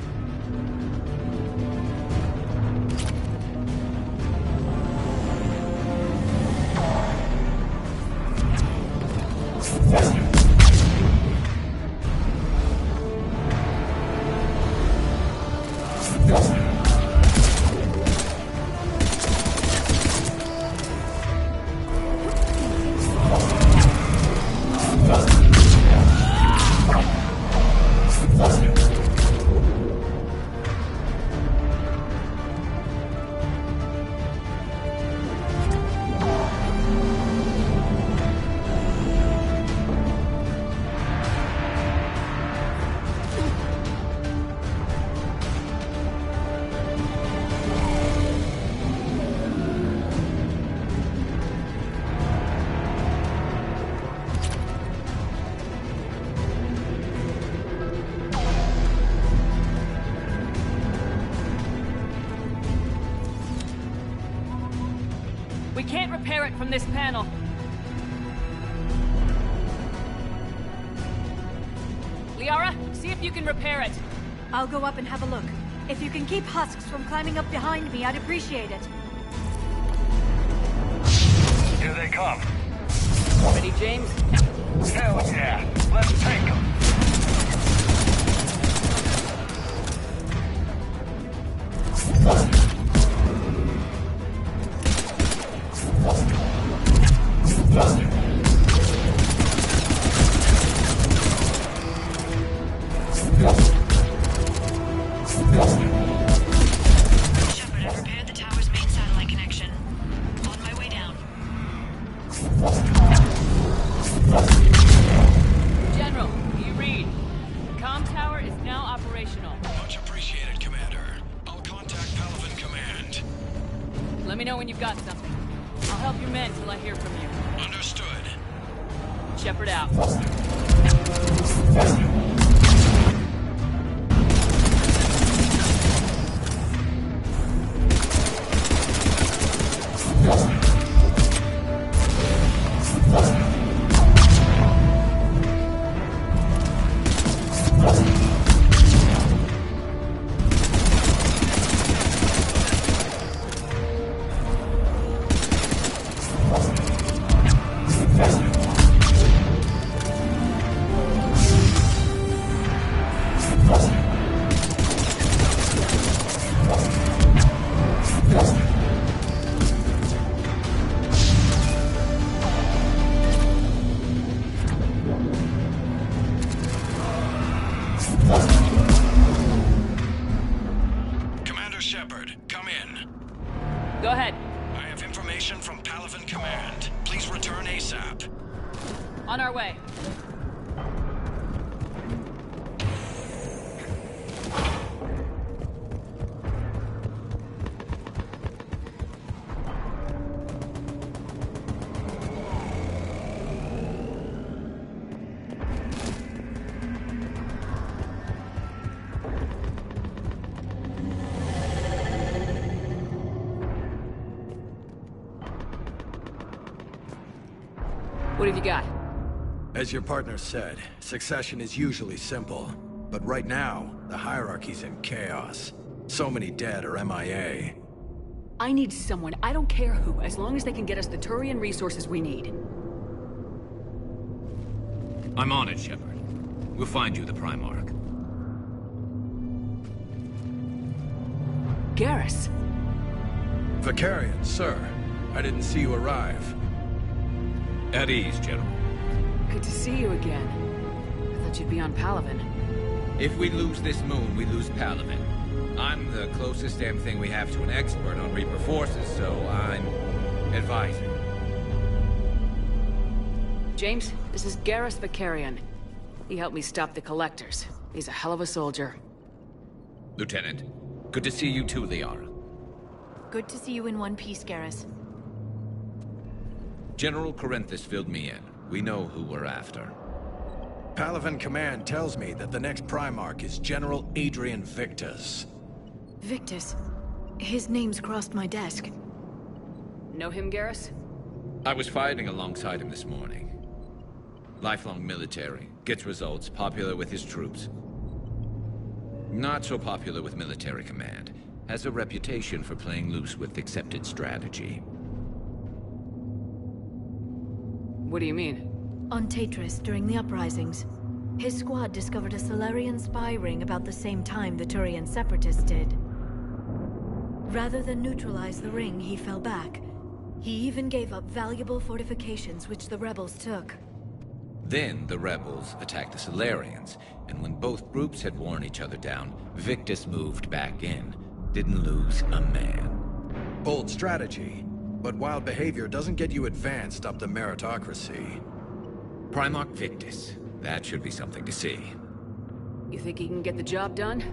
We can't repair it from this panel. Liara, see if you can repair it. I'll go up and have a look. If you can keep Husks from climbing up behind me, I'd appreciate it. Here they come. Ready, James? Hell yeah! Let's take them! Shepard, I've repaired the tower's main satellite connection. On my way down. General, you read. The comm tower is now operational. Much appreciated, Commander. I'll contact Palaven Command. Let me know when you've got something. I'll help your men till I hear from you. Understood. Shepard out. Commander Shepard, come in. Go ahead. I have information from Palaven Command. Please return ASAP. On our way. What have you got? As your partner said, succession is usually simple. But right now, the hierarchy's in chaos. So many dead or MIA. I need someone, I don't care who, as long as they can get us the Turian resources we need. I'm on it, Shepard. We'll find you the Primarch. Garrus. Vakarian, sir. I didn't see you arrive. At ease, General. Good to see you again. I thought you'd be on Palaven. If we lose this moon, we lose Palaven. I'm the closest damn thing we have to an expert on Reaper forces, so I'm advising. James, this is Garrus Vakarian. He helped me stop the Collectors. He's a hell of a soldier. Lieutenant, good to see you too, Liara. Good to see you in one piece, Garrus. General Corinthus filled me in. We know who we're after. Palaven Command tells me that the next Primarch is General Adrian Victus. Victus? His name's crossed my desk. Know him, Garrus? I was fighting alongside him this morning. Lifelong military, gets results, popular with his troops. Not so popular with military command. Has a reputation for playing loose with accepted strategy. What do you mean? On Tatris, during the uprisings, his squad discovered a Solarian spy ring about the same time the Turian Separatists did. Rather than neutralize the ring, he fell back. He even gave up valuable fortifications which the rebels took. Then the rebels attacked the Solarians, and when both groups had worn each other down, Victus moved back in. Didn't lose a man. Bold strategy. But wild behavior doesn't get you advanced up the meritocracy. Primarch Victus. That should be something to see. You think he can get the job done?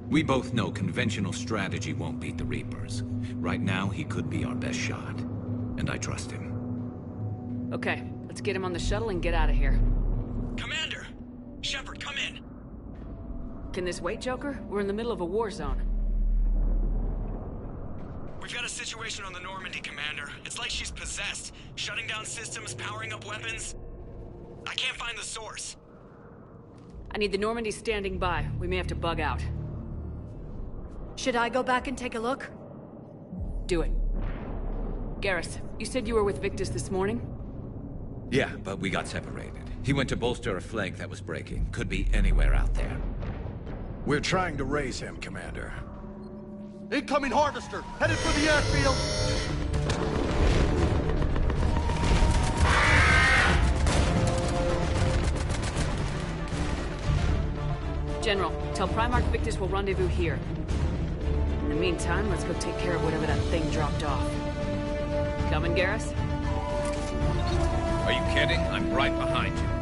We both know conventional strategy won't beat the Reapers. Right now, he could be our best shot. And I trust him. Okay, let's get him on the shuttle and get out of here. Commander! Shepard, come in! Can this wait, Joker? We're in the middle of a war zone. We've got a situation on the Normandy, Commander. It's like she's possessed. Shutting down systems, powering up weapons. I can't find the source. I need the Normandy standing by. We may have to bug out. Should I go back and take a look? Do it. Garrus, you said you were with Victus this morning? Yeah, but we got separated. He went to bolster a flank that was breaking. Could be anywhere out there. We're trying to raise him, Commander. Incoming Harvester! Headed for the airfield! General, tell Primarch Victus we'll rendezvous here. In the meantime, let's go take care of whatever that thing dropped off. Coming, Garrus? Are you kidding? I'm right behind you.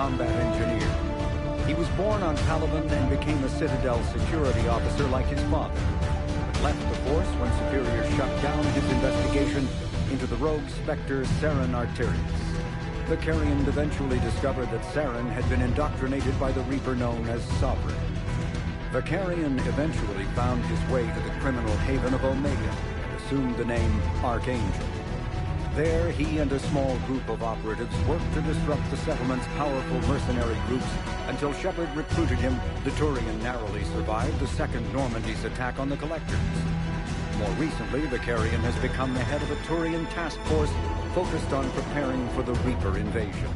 combat engineer. He was born on Palaven and became a Citadel security officer like his father. Left the force when Superior shut down his investigation into the rogue Spectre Saren Arterius. Vakarian eventually discovered that Saren had been indoctrinated by the Reaper known as Sovereign. Vakarian eventually found his way to the criminal haven of Omega and assumed the name Archangel. There, he and a small group of operatives worked to disrupt the settlement's powerful mercenary groups until Shepard recruited him. The Turian narrowly survived the second Normandy's attack on the Collectors. More recently, Vakarian has become the head of a Turian task force focused on preparing for the Reaper invasion.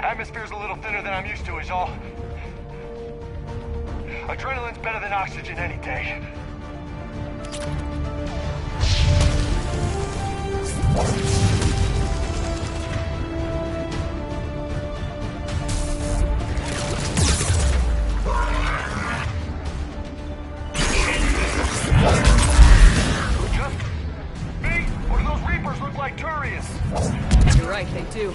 Atmosphere's a little thinner than I'm used to is all. Adrenaline's better than oxygen any day. Just me? Or do those Reapers look like Turians? You're right, they do.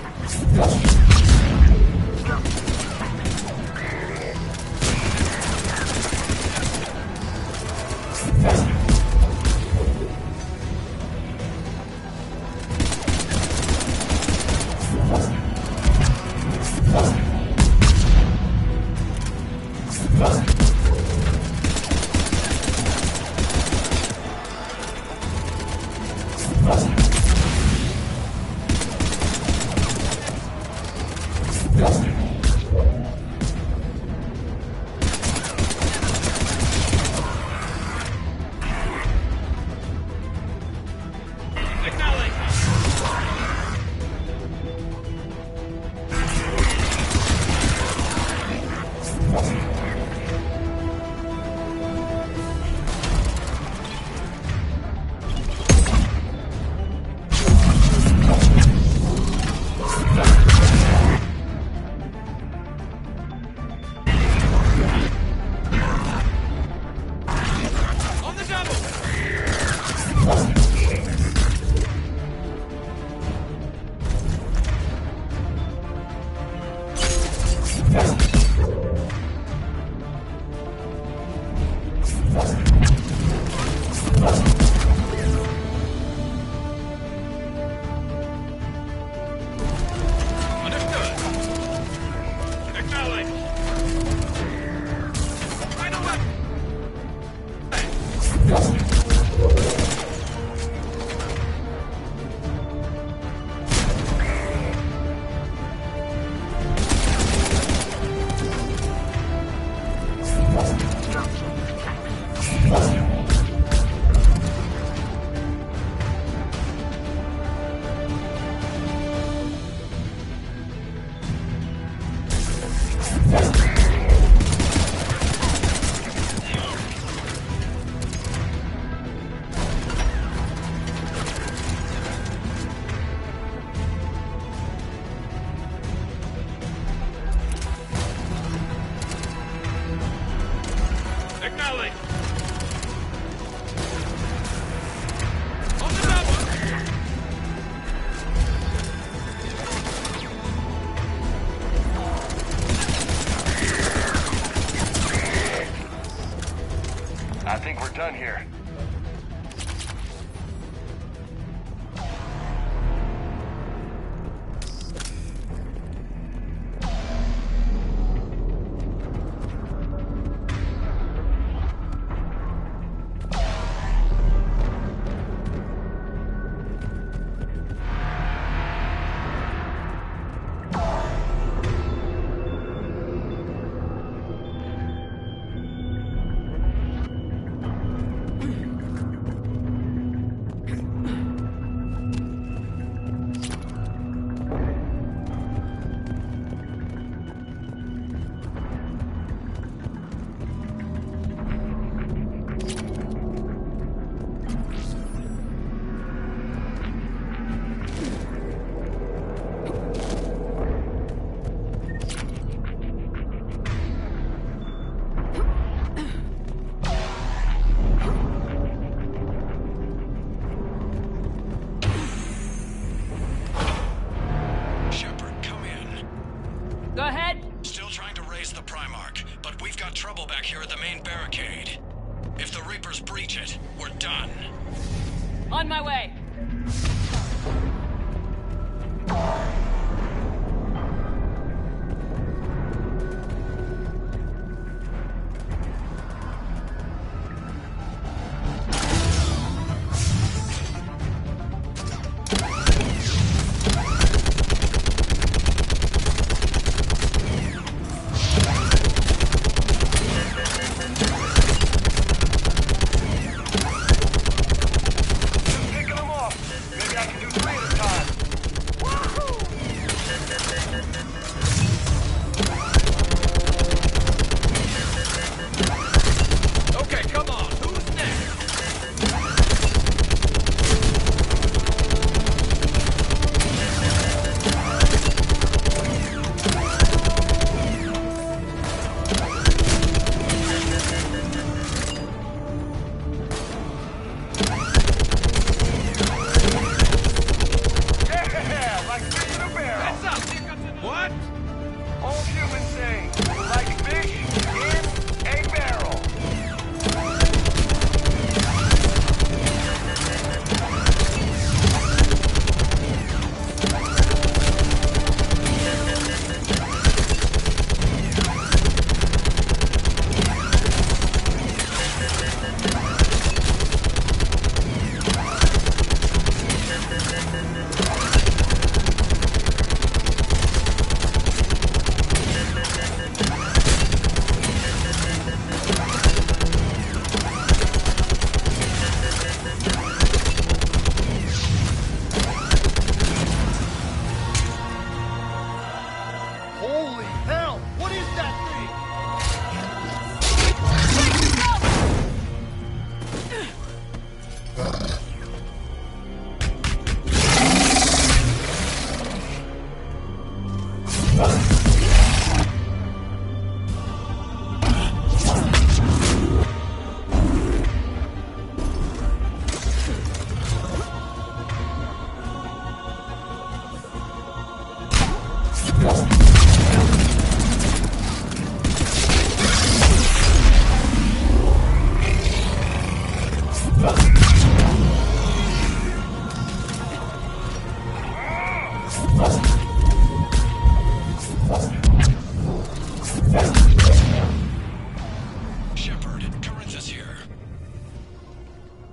On my way!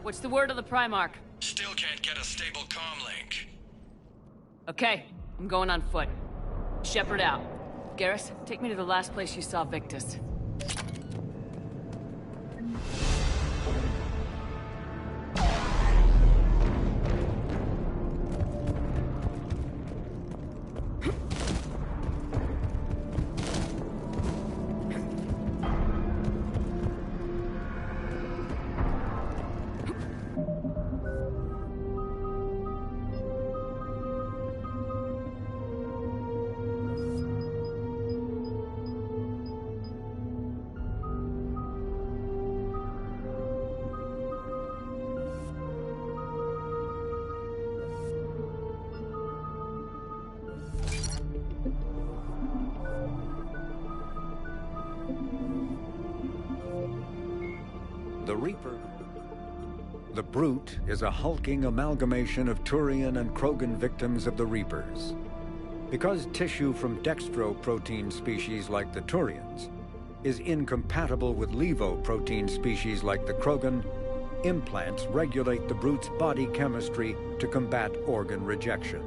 What's the word of the Primarch? Still can't get a stable comm link. Okay, I'm going on foot. Shepard out. Garrus, take me to the last place you saw Victus. The Reaper. The Brute is a hulking amalgamation of Turian and Krogan victims of the Reapers. Because tissue from dextroprotein species like the Turians is incompatible with levoprotein species like the Krogan, implants regulate the Brute's body chemistry to combat organ rejection.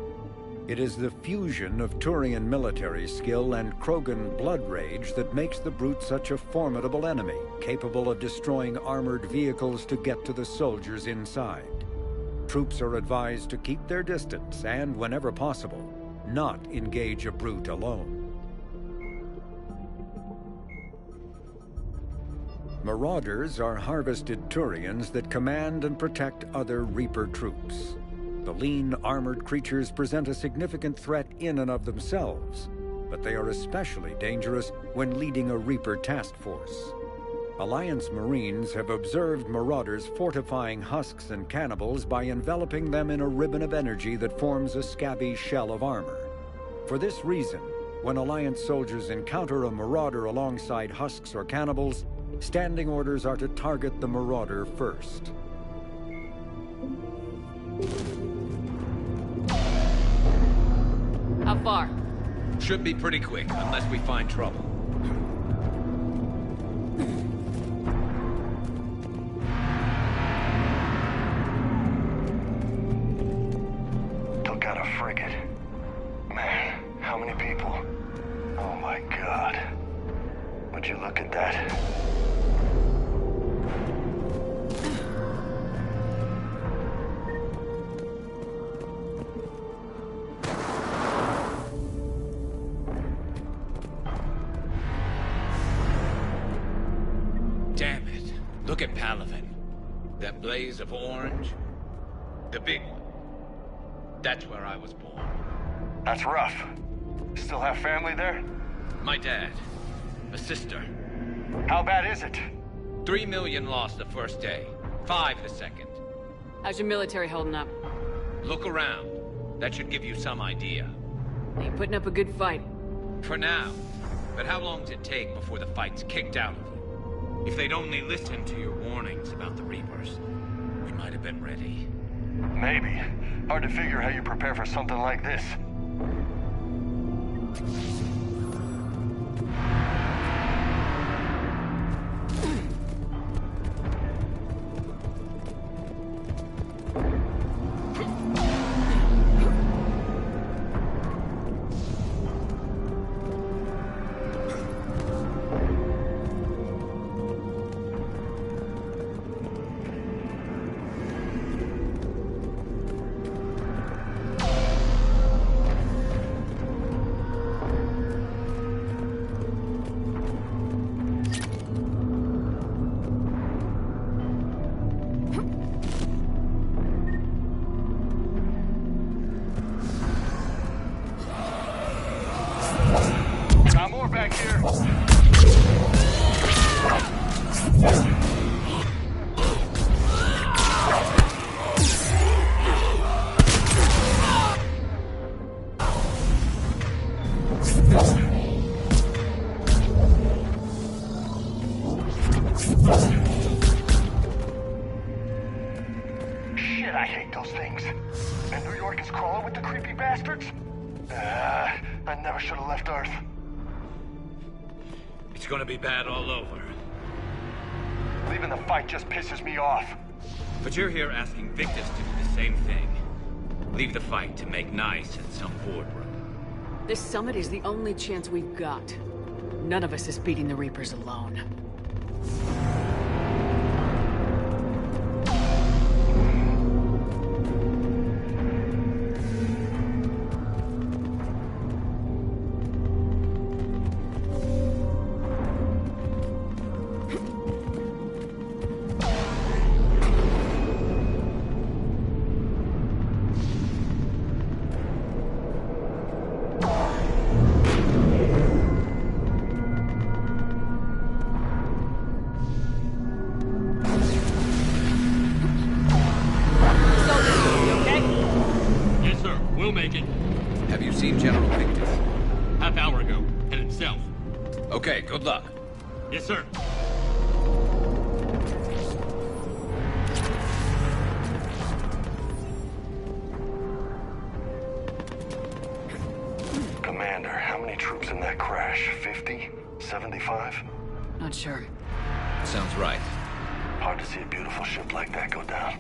It is the fusion of Turian military skill and Krogan blood rage that makes the Brute such a formidable enemy, capable of destroying armored vehicles to get to the soldiers inside. Troops are advised to keep their distance and, whenever possible, not engage a Brute alone. Marauders are harvested Turians that command and protect other Reaper troops. The lean, armored creatures present a significant threat in and of themselves, but they are especially dangerous when leading a Reaper task force. Alliance Marines have observed Marauders fortifying husks and cannibals by enveloping them in a ribbon of energy that forms a scabby shell of armor. For this reason, when Alliance soldiers encounter a Marauder alongside husks or cannibals, standing orders are to target the Marauder first. far? Should be pretty quick, unless we find trouble. Took out a frigate. Man, how many people? Oh my god. Would you look at that? Damn it. Look at Palaven. That blaze of orange. The big one. That's where I was born. That's rough. Still have family there? My dad. A sister. How bad is it? 3 million lost the first day. 5 the second. How's your military holding up? Look around. That should give you some idea. Ain't putting up a good fight. For now. But how long does it take before the fight's kicked out of you? If they'd only listened to your warnings about the Reapers, we might have been ready. Maybe. Hard to figure how you prepare for something like this. Back here. Shit, I hate those things. And New York is crawling with the creepy bastards? I never should have left Earth. It's gonna be bad all over. Leaving the fight just pisses me off. But you're here asking Victus to do the same thing. Leave the fight to make nice at some boardroom. This summit is the only chance we've got. None of us is beating the Reapers alone. Have you seen General Victus? Half hour ago. Headed south. Okay, good luck. Yes, sir. Commander, how many troops in that crash? 50? 75? Not sure. Sounds right. Hard to see a beautiful ship like that go down.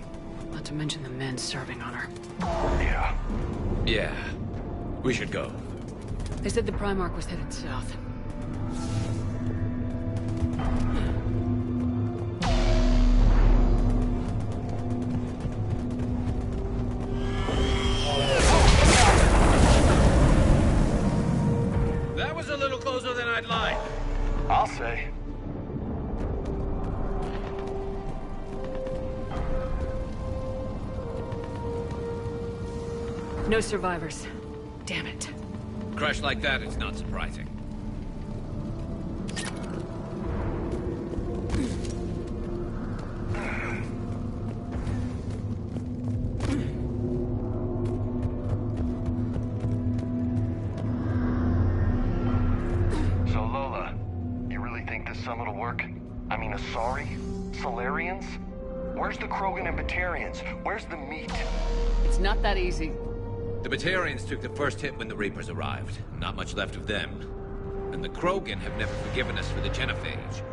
Not to mention the men serving on her. Yeah. Yeah. We should go. They said the Primarch was headed south. That was a little closer than I'd like. I'll say. No survivors. Damn it. Crash like that, it's not surprising. So Lola, you really think this summit will work? I mean, Asari? Solarians? Where's the Krogan and Batarians? Where's the meat? It's not that easy. The Batarians took the first hit when the Reapers arrived. Not much left of them. And the Krogan have never forgiven us for the genophage.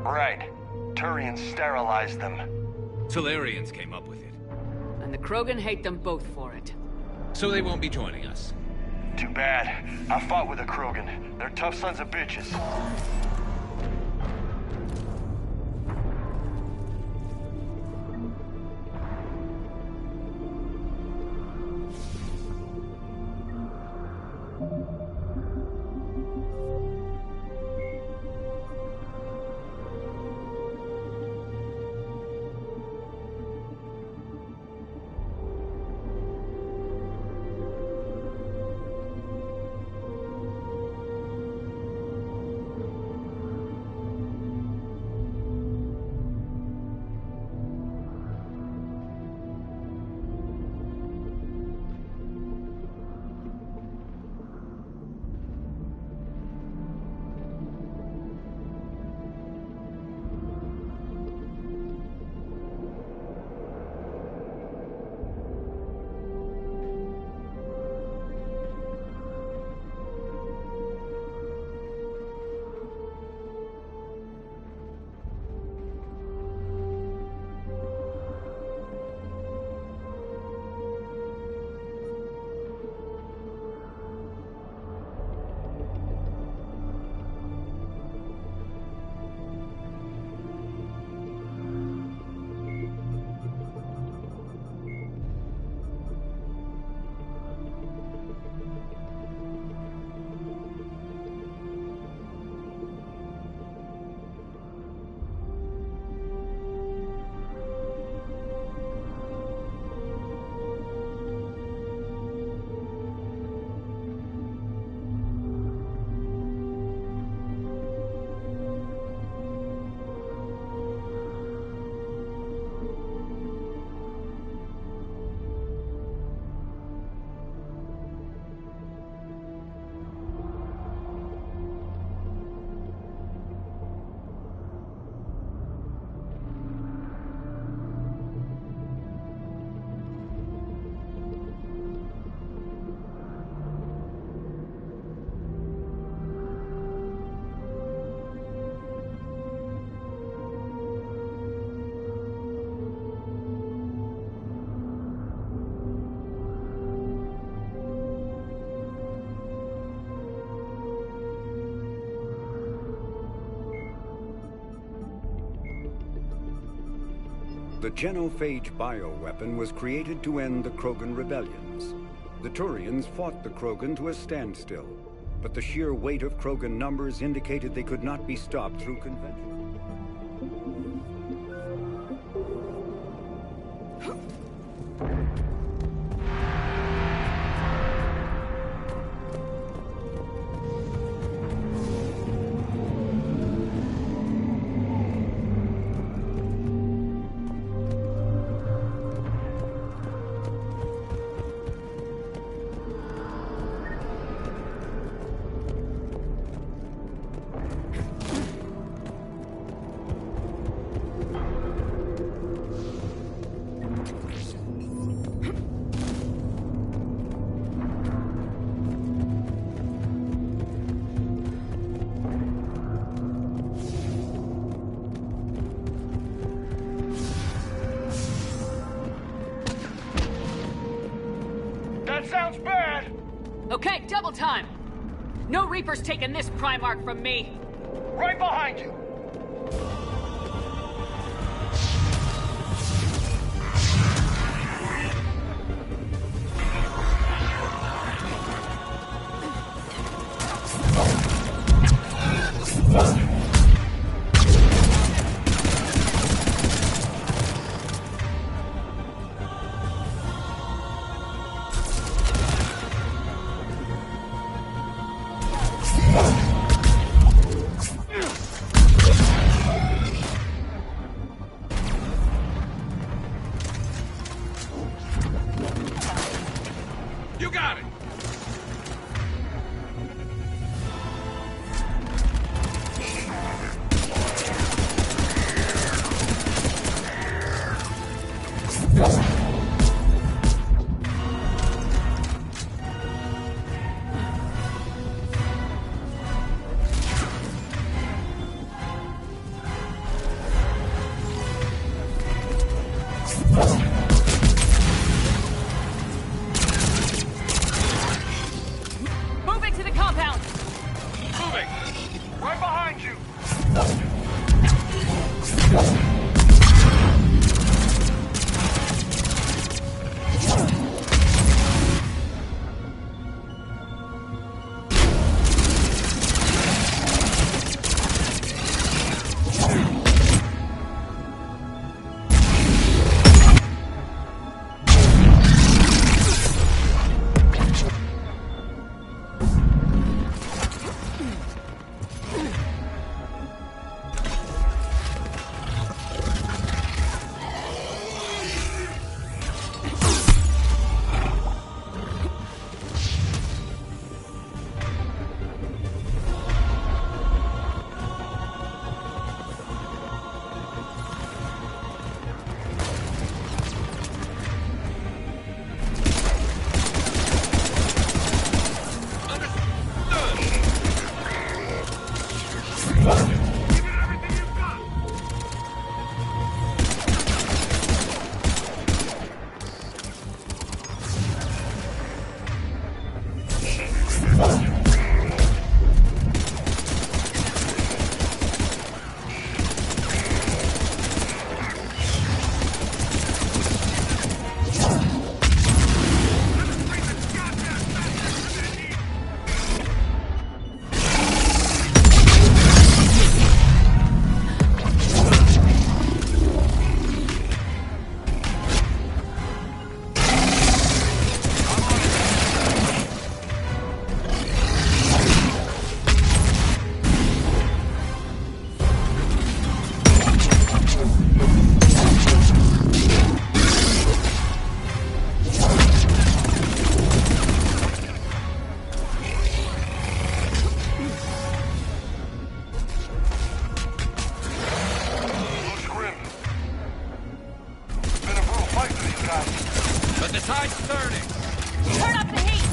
Right. Turians sterilized them. Solarians came up with it. And the Krogan hate them both for it. So they won't be joining us. Too bad. I fought with a Krogan. They're tough sons of bitches. The genophage bioweapon was created to end the Krogan rebellions. The Turians fought the Krogan to a standstill, but the sheer weight of Krogan numbers indicated they could not be stopped through convention. Sounds bad! Okay, double time! No Reaper's taking this Primarch from me! Right behind you! You got it! But the tide's turning! Turn up the heat!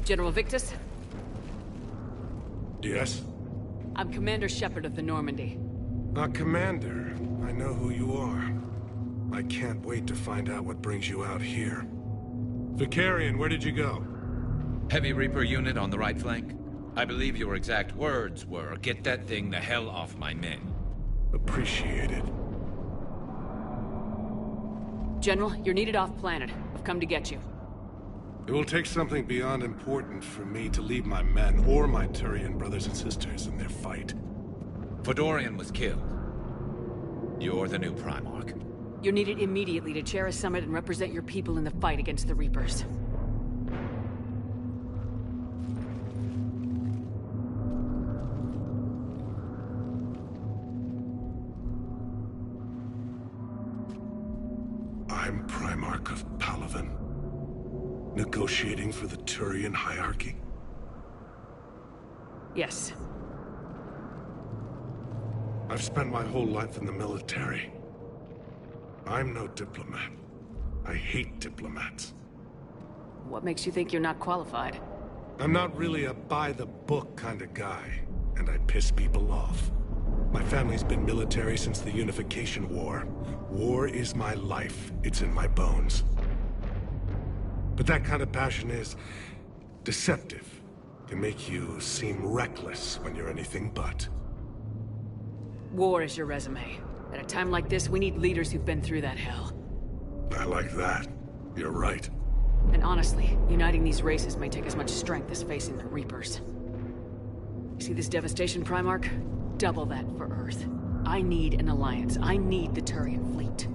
General Victus? Yes? I'm Commander Shepard of the Normandy. Commander, I know who you are. I can't wait to find out what brings you out here. Vicarian, where did you go? Heavy Reaper unit on the right flank. I believe your exact words were, "Get that thing the hell off my men." Appreciated. General, you're needed off-planet. I've come to get you. It will take something beyond important for me to leave my men or my Turian brothers and sisters in their fight. Fedorian was killed. You're the new Primarch. You're needed immediately to chair a summit and represent your people in the fight against the Reapers. I'm Primarch of Palaven. Negotiating for the Turian hierarchy? Yes. I've spent my whole life in the military. I'm no diplomat. I hate diplomats. What makes you think you're not qualified? I'm not really a by-the-book kind of guy, and I piss people off. My family's been military since the Unification War. War is my life. It's in my bones. But that kind of passion is deceptive. Can make you seem reckless when you're anything but. War is your resume. At a time like this, we need leaders who've been through that hell. I like that. You're right. And honestly, uniting these races may take as much strength as facing the Reapers. See this devastation, Primarch? Double that for Earth. I need an alliance. I need the Turian fleet.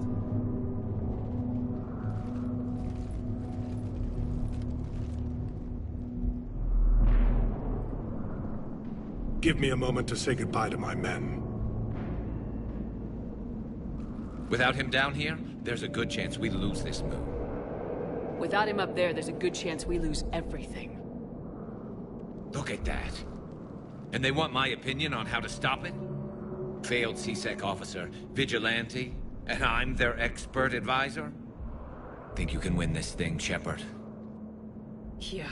Give me a moment to say goodbye to my men. Without him down here, there's a good chance we lose this move. Without him up there, there's a good chance we lose everything. Look at that. And they want my opinion on how to stop it? Failed C-Sec officer, vigilante, and I'm their expert advisor? Think you can win this thing, Shepard? Yeah.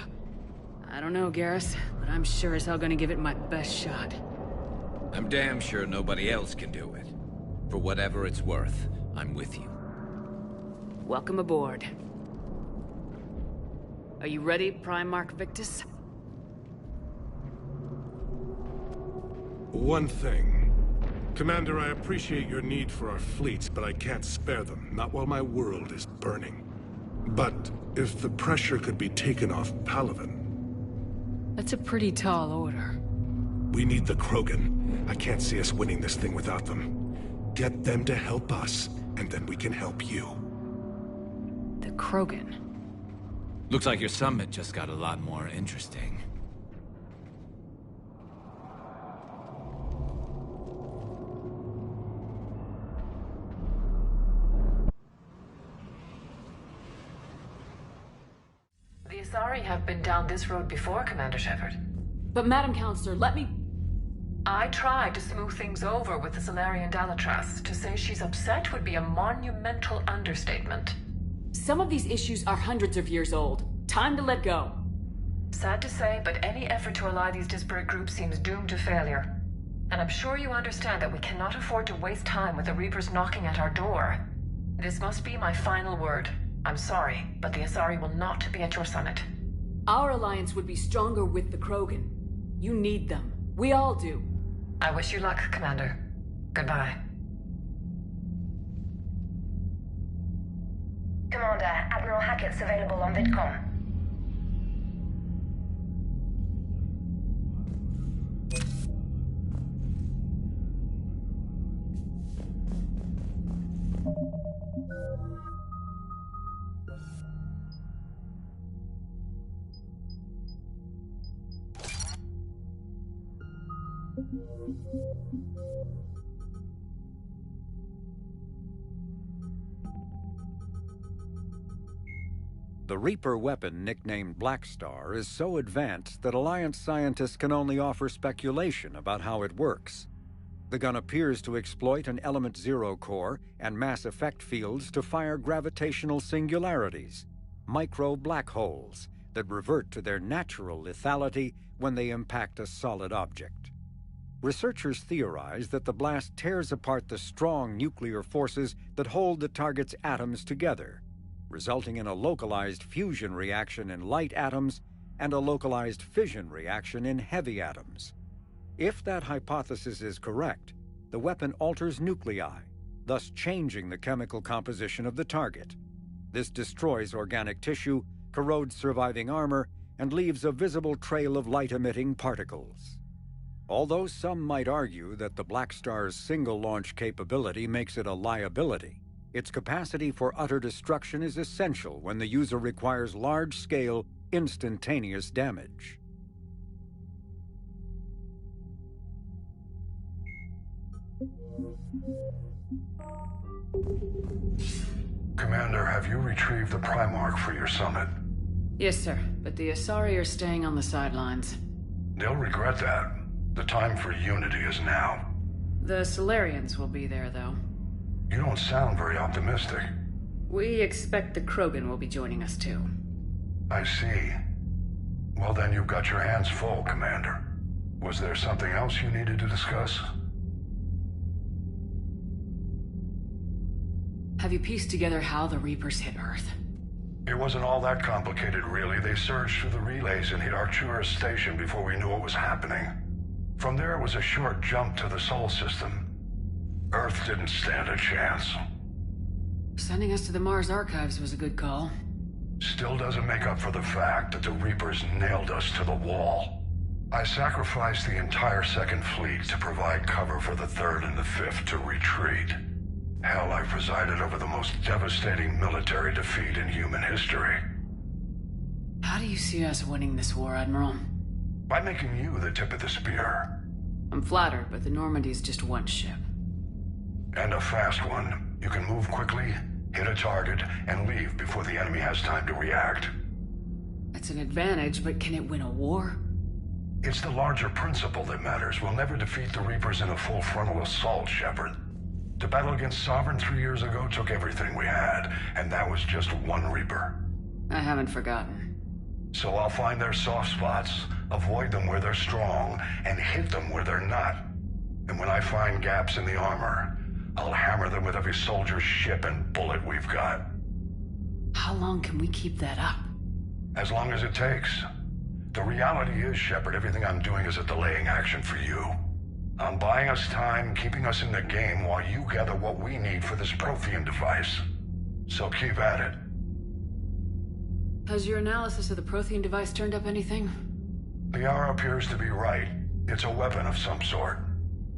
I don't know, Garrus, but I'm sure as hell gonna give it my best shot. I'm damn sure nobody else can do it. For whatever it's worth, I'm with you. Welcome aboard. Are you ready, Primarch Victus? One thing. Commander, I appreciate your need for our fleets, but I can't spare them, not while my world is burning. But if the pressure could be taken off Palaven... That's a pretty tall order. We need the Krogan. I can't see us winning this thing without them. Get them to help us, and then we can help you. The Krogan? Looks like your summit just got a lot more interesting. The Asari have been down this road before, Commander Shepard. But Madam Counselor, let me... I tried to smooth things over with the Salarian Dalatras. To say she's upset would be a monumental understatement. Some of these issues are hundreds of years old. Time to let go. Sad to say, but any effort to ally these disparate groups seems doomed to failure. And I'm sure you understand that we cannot afford to waste time with the Reapers knocking at our door. This must be my final word. I'm sorry, but the Asari will not be at your summit. Our alliance would be stronger with the Krogan. You need them. We all do. I wish you luck, Commander. Goodbye. Commander, Admiral Hackett's available on VidCom. The Reaper weapon, nicknamed Black Star, is so advanced that Alliance scientists can only offer speculation about how it works. The gun appears to exploit an Element Zero core and mass effect fields to fire gravitational singularities, micro-black holes that revert to their natural lethality when they impact a solid object. Researchers theorize that the blast tears apart the strong nuclear forces that hold the target's atoms together, resulting in a localized fusion reaction in light atoms and a localized fission reaction in heavy atoms. If that hypothesis is correct, the weapon alters nuclei, thus changing the chemical composition of the target. This destroys organic tissue, corrodes surviving armor, and leaves a visible trail of light-emitting particles. Although some might argue that the Black Star's single-launch capability makes it a liability, its capacity for utter destruction is essential when the user requires large-scale, instantaneous damage. Commander, have you retrieved the Primarch for your summit? Yes, sir, but the Asari are staying on the sidelines. They'll regret that. The time for unity is now. The Salarians will be there, though. You don't sound very optimistic. We expect the Krogan will be joining us, too. I see. Well, then you've got your hands full, Commander. Was there something else you needed to discuss? Have you pieced together how the Reapers hit Earth? It wasn't all that complicated, really. They surged through the relays and hit Arcturus Station before we knew what was happening. From there, it was a short jump to the Sol system. Earth didn't stand a chance. Sending us to the Mars Archives was a good call. Still doesn't make up for the fact that the Reapers nailed us to the wall. I sacrificed the entire Second Fleet to provide cover for the Third and the Fifth to retreat. Hell, I presided over the most devastating military defeat in human history. How do you see us winning this war, Admiral? By making you the tip of the spear. I'm flattered, but the Normandy's just one ship. And a fast one. You can move quickly, hit a target, and leave before the enemy has time to react. That's an advantage, but can it win a war? It's the larger principle that matters. We'll never defeat the Reapers in a full frontal assault, Shepard. To battle against Sovereign 3 years ago took everything we had, and that was just one Reaper. I haven't forgotten. So I'll find their soft spots, avoid them where they're strong, and hit them where they're not. And when I find gaps in the armor, I'll hammer them with every soldier, ship, and bullet we've got. How long can we keep that up? As long as it takes. The reality is, Shepard, everything I'm doing is a delaying action for you. I'm buying us time, keeping us in the game while you gather what we need for this Prothean device. So keep at it. Has your analysis of the Prothean device turned up anything? Liara appears to be right. It's a weapon of some sort.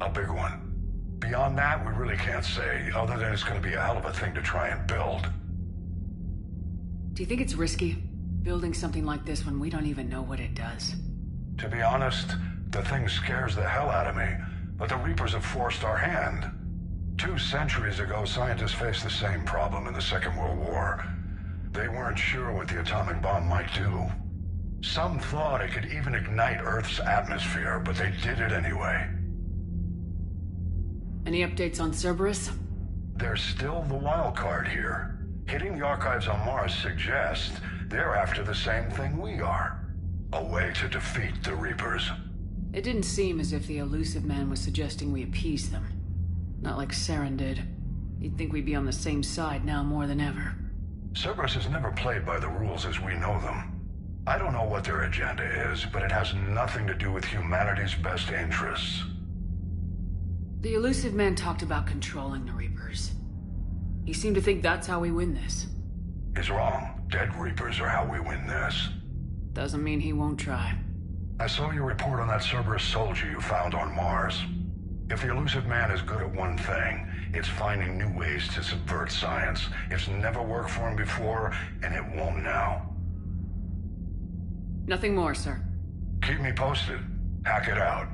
A big one. Beyond that, we really can't say, other than it's going to be a hell of a thing to try and build. Do you think it's risky, building something like this when we don't even know what it does? To be honest, the thing scares the hell out of me, but the Reapers have forced our hand. 2 centuries ago, scientists faced the same problem in the Second World War. They weren't sure what the atomic bomb might do. Some thought it could even ignite Earth's atmosphere, but they did it anyway. Any updates on Cerberus? They're still the wild card here. Hitting the archives on Mars suggests they're after the same thing we are. A way to defeat the Reapers. It didn't seem as if the Elusive Man was suggesting we appease them. Not like Saren did. You'd think we'd be on the same side now more than ever. Cerberus has never played by the rules as we know them. I don't know what their agenda is, but it has nothing to do with humanity's best interests. The Elusive Man talked about controlling the Reapers. He seemed to think that's how we win this. He's wrong. Dead Reapers are how we win this. Doesn't mean he won't try. I saw your report on that Cerberus soldier you found on Mars. If the Elusive Man is good at one thing, it's finding new ways to subvert science. It's never worked for him before, and it won't now. Nothing more, sir. Keep me posted. Hack it out.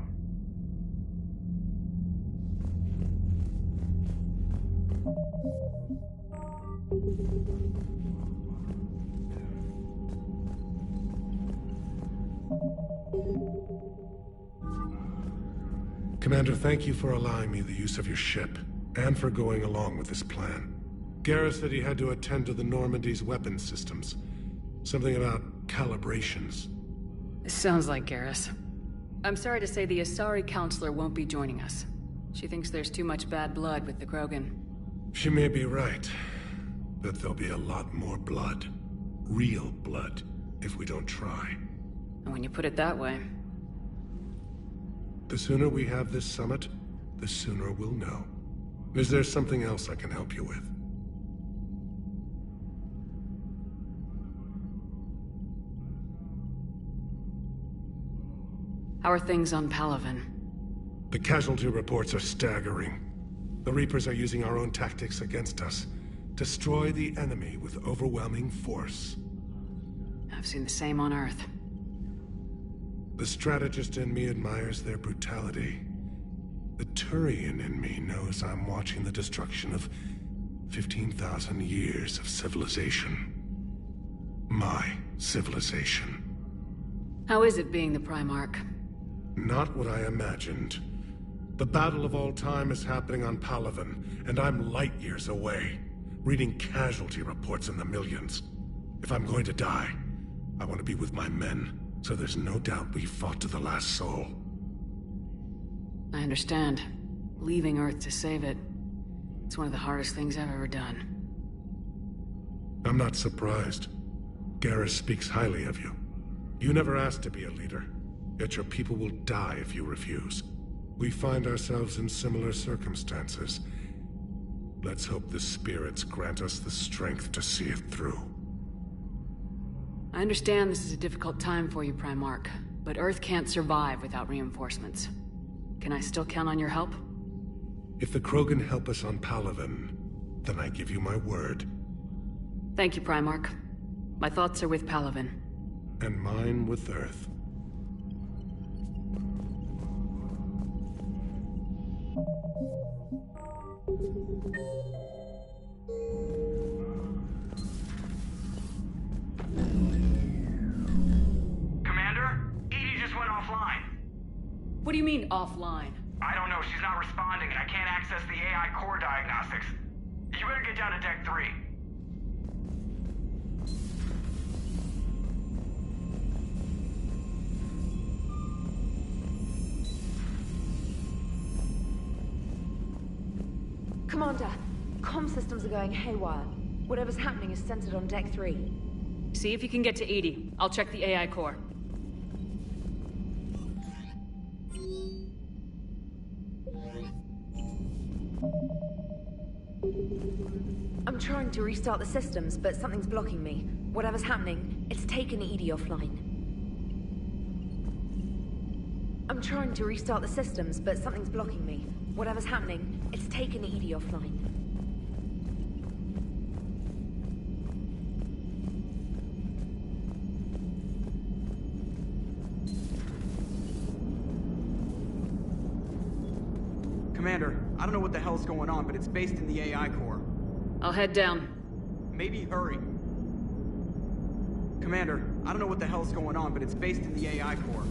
Commander, thank you for allowing me the use of your ship, and for going along with this plan. Garrus said he had to attend to the Normandy's weapons systems. Something about calibrations. This sounds like Garrus. I'm sorry to say the Asari counselor won't be joining us. She thinks there's too much bad blood with the Krogan. She may be right, but there'll be a lot more blood. Real blood, if we don't try. And when you put it that way... The sooner we have this summit, the sooner we'll know. Is there something else I can help you with? How are things on Palaven? The casualty reports are staggering. The Reapers are using our own tactics against us. Destroy the enemy with overwhelming force. I've seen the same on Earth. The strategist in me admires their brutality. The Turian in me knows I'm watching the destruction of 15,000 years of civilization. My civilization. How is it being the Primarch? Not what I imagined. The battle of all time is happening on Palaven, and I'm light years away, reading casualty reports in the millions. If I'm going to die, I want to be with my men. So there's no doubt we fought to the last soul. I understand. Leaving Earth to save it. It's one of the hardest things I've ever done. I'm not surprised. Garrus speaks highly of you. You never asked to be a leader, yet your people will die if you refuse. We find ourselves in similar circumstances. Let's hope the spirits grant us the strength to see it through. I understand this is a difficult time for you, Primarch, But Earth can't survive without reinforcements. Can I still count on your help? If the Krogan help us on Palaven, then I give you my word. Thank you, Primarch. My thoughts are with Palaven. And mine with Earth. Commander? EDI just went offline. What do you mean, offline? I don't know, she's not responding and I can't access the AI core diagnostics. You better get down to Deck 3. Commander, comm systems are going haywire. Whatever's happening is centered on Deck 3. See if you can get to EDI. I'll check the AI core. I'm trying to restart the systems, but something's blocking me. Whatever's happening, it's taken EDI offline. I'm trying to restart the systems, but something's blocking me. Whatever's happening, it's taken EDI offline. Commander, I don't know what the hell's going on, but it's based in the AI core. I'll head down. Maybe hurry. Commander, I don't know what the hell's going on, but it's based in the AI core.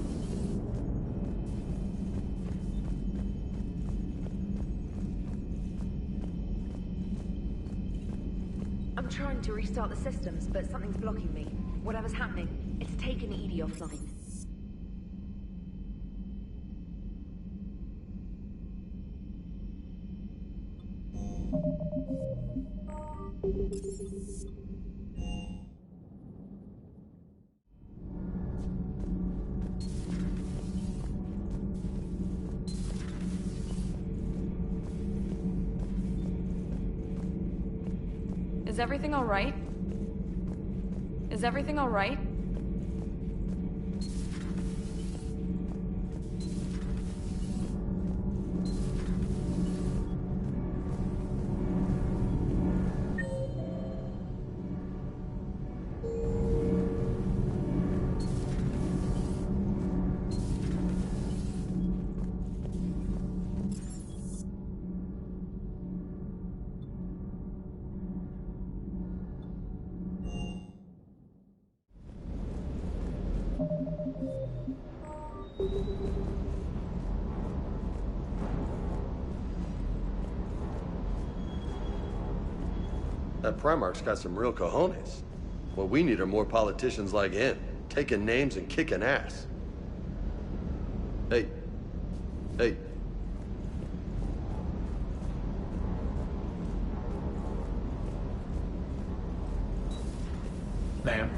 I'm trying to restart the systems, but something's blocking me. Whatever's happening, it's taken EDI offline. Is everything all right? Is everything all right? That Primarch's got some real cojones. What we need are more politicians like him, taking names and kicking ass. Hey. Hey. Ma'am.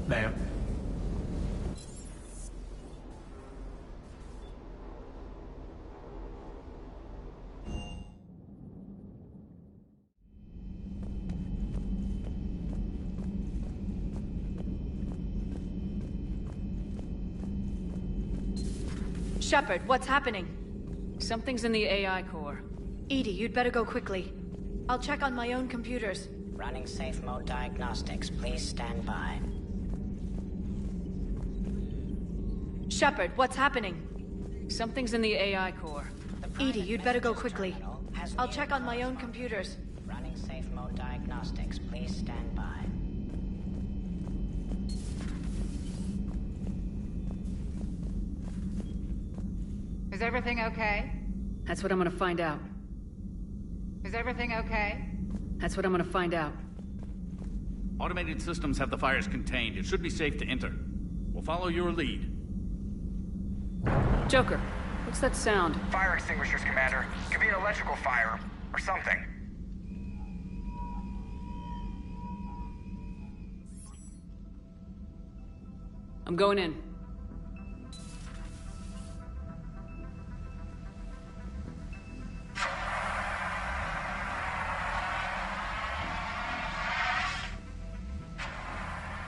Ma'am. Shepard, what's happening? Something's in the AI core. EDI, you'd better go quickly. I'll check on my own computers. Running safe mode diagnostics. Please stand by. Shepard, what's happening? Something's in the AI core. EDI, you'd better go quickly. I'll check on my own computers. Running safe mode diagnostics. Please stand by. Is everything okay? That's what I'm gonna find out. Is everything okay? That's what I'm gonna find out. Automated systems have the fires contained. It should be safe to enter. We'll follow your lead. Joker, what's that sound? Fire extinguishers, Commander. Could be an electrical fire, or something. I'm going in.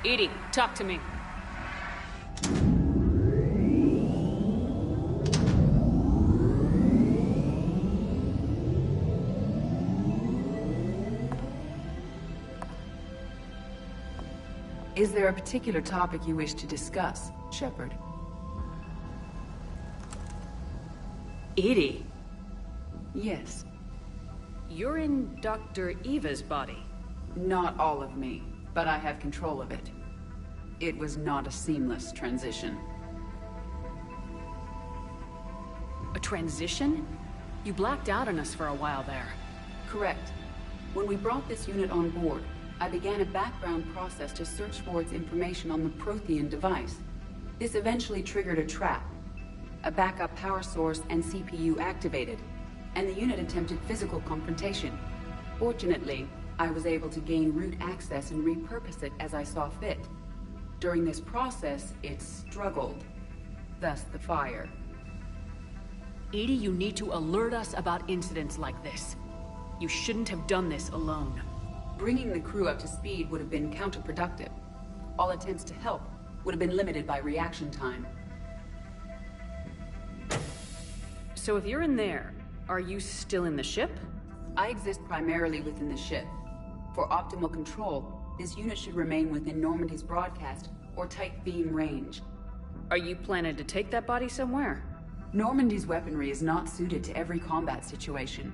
EDI, talk to me. Is there a particular topic you wish to discuss, Shepard? EDI? Yes. You're in Dr. Eva's body. Not all of me, but I have control of it. It was not a seamless transition. A transition? You blacked out on us for a while there. Correct. When we brought this unit on board, I began a background process to search for its information on the Prothean device. This eventually triggered a trap. A backup power source and CPU activated, and the unit attempted physical confrontation. Fortunately, I was able to gain root access and repurpose it as I saw fit. During this process, it struggled. Thus the fire. EDI, you need to alert us about incidents like this. You shouldn't have done this alone. Bringing the crew up to speed would have been counterproductive. All attempts to help would have been limited by reaction time. So if you're in there, are you still in the ship? I exist primarily within the ship. For optimal control, this unit should remain within Normandy's broadcast or tight beam range. Are you planning to take that body somewhere? Normandy's weaponry is not suited to every combat situation.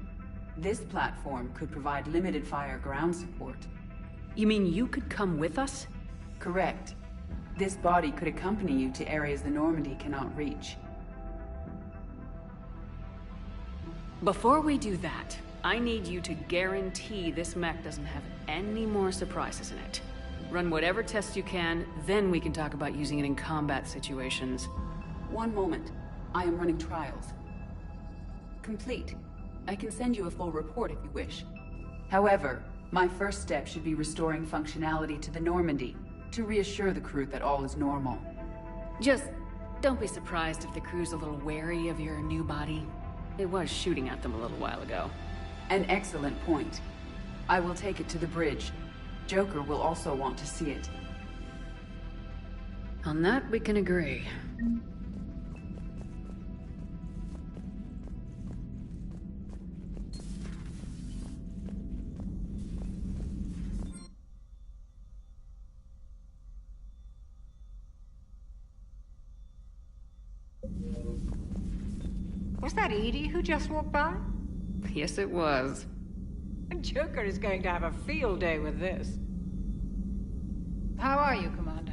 This platform could provide limited fire ground support. You mean you could come with us? Correct. This body could accompany you to areas the Normandy cannot reach. Before we do that, I need you to guarantee this mech doesn't have any more surprises in it. Run whatever tests you can, then we can talk about using it in combat situations. One moment. I am running trials. Complete. I can send you a full report if you wish. However, my first step should be restoring functionality to the Normandy, to reassure the crew that all is normal. Just don't be surprised if the crew's a little wary of your new body. It was shooting at them a little while ago. An excellent point. I will take it to the bridge. Joker will also want to see it. On that, we can agree. Was that EDI who just walked by? Yes, it was. Joker is going to have a field day with this. How are you, Commander?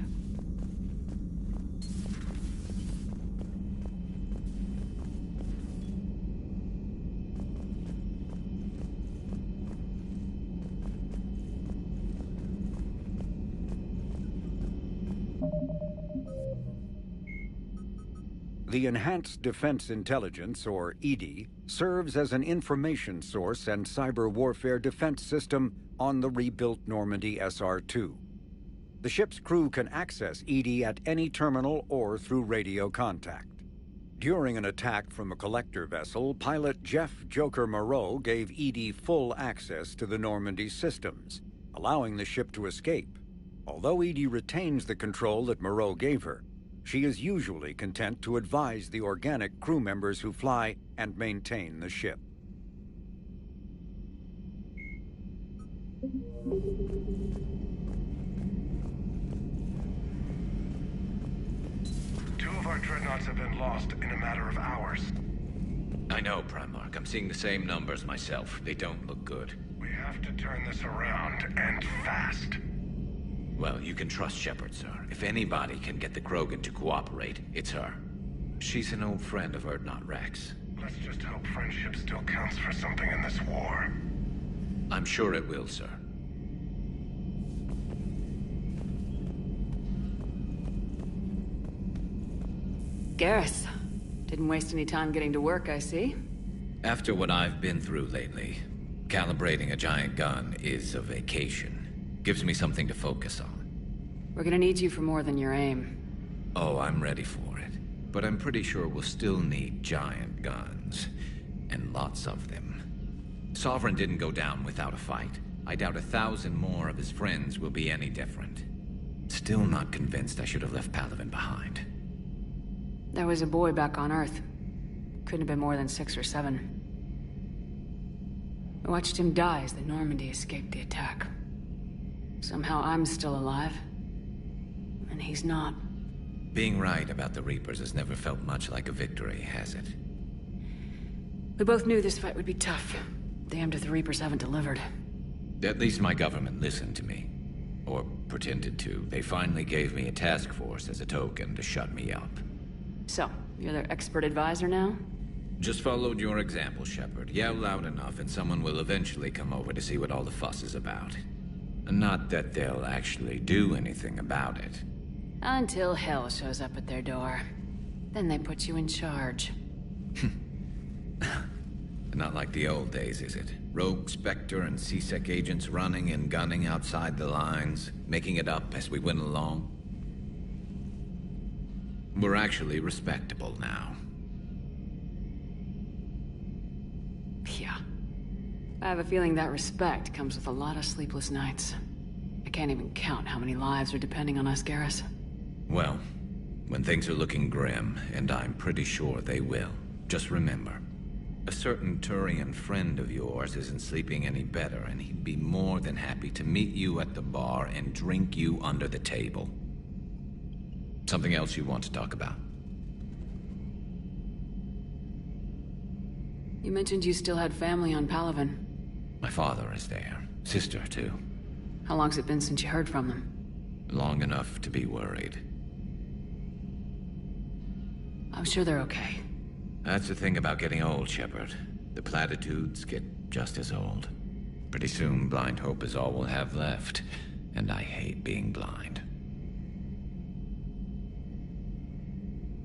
The Enhanced Defense Intelligence, or EDI, serves as an information source and cyber warfare defense system on the rebuilt Normandy SR-2. The ship's crew can access EDI at any terminal or through radio contact. During an attack from a collector vessel, pilot Jeff Joker Moreau gave EDI full access to the Normandy systems, allowing the ship to escape. Although EDI retains the control that Moreau gave her, she is usually content to advise the organic crew members who fly and maintain the ship. Two of our dreadnoughts have been lost in a matter of hours. I know, Primarch. I'm seeing the same numbers myself. They don't look good. We have to turn this around, and fast. Well, you can trust Shepard, sir. If anybody can get the Krogan to cooperate, it's her. She's an old friend of Urdnot Rex. Let's just hope friendship still counts for something in this war. I'm sure it will, sir. Garrus, didn't waste any time getting to work, I see. After what I've been through lately, calibrating a giant gun is a vacation. Gives me something to focus on. We're gonna need you for more than your aim. Oh, I'm ready for it. But I'm pretty sure we'll still need giant guns. And lots of them. Sovereign didn't go down without a fight. I doubt 1,000 more of his friends will be any different. Still not convinced I should have left Palaven behind. There was a boy back on Earth. Couldn't have been more than 6 or 7. I watched him die as the Normandy escaped the attack. Somehow I'm still alive. and he's not. Being right about the Reapers has never felt much like a victory, has it? We both knew this fight would be tough. Damned if the Reapers haven't delivered. At least my government listened to me. Or pretended to. They finally gave me a task force as a token to shut me up. So, you're their expert advisor now? Just followed your example, Shepard. Yell loud enough and someone will eventually come over to see what all the fuss is about. Not that they'll actually do anything about it. Until hell shows up at their door. Then they put you in charge. Not like the old days, is it? Rogue Spectre and C-Sec agents running and gunning outside the lines, making it up as we went along. We're actually respectable now. Yeah. I have a feeling that respect comes with a lot of sleepless nights. I can't even count how many lives are depending on us, Garrus. Well, when things are looking grim, and I'm pretty sure they will, just remember, a certain Turian friend of yours isn't sleeping any better, and he'd be more than happy to meet you at the bar and drink you under the table. Something else you want to talk about? You mentioned you still had family on Palaven. My father is there. Sister, too. How long's it been since you heard from them? Long enough to be worried. I'm sure they're okay. That's the thing about getting old, Shepard. The platitudes get just as old. Pretty soon, blind hope is all we'll have left. And I hate being blind.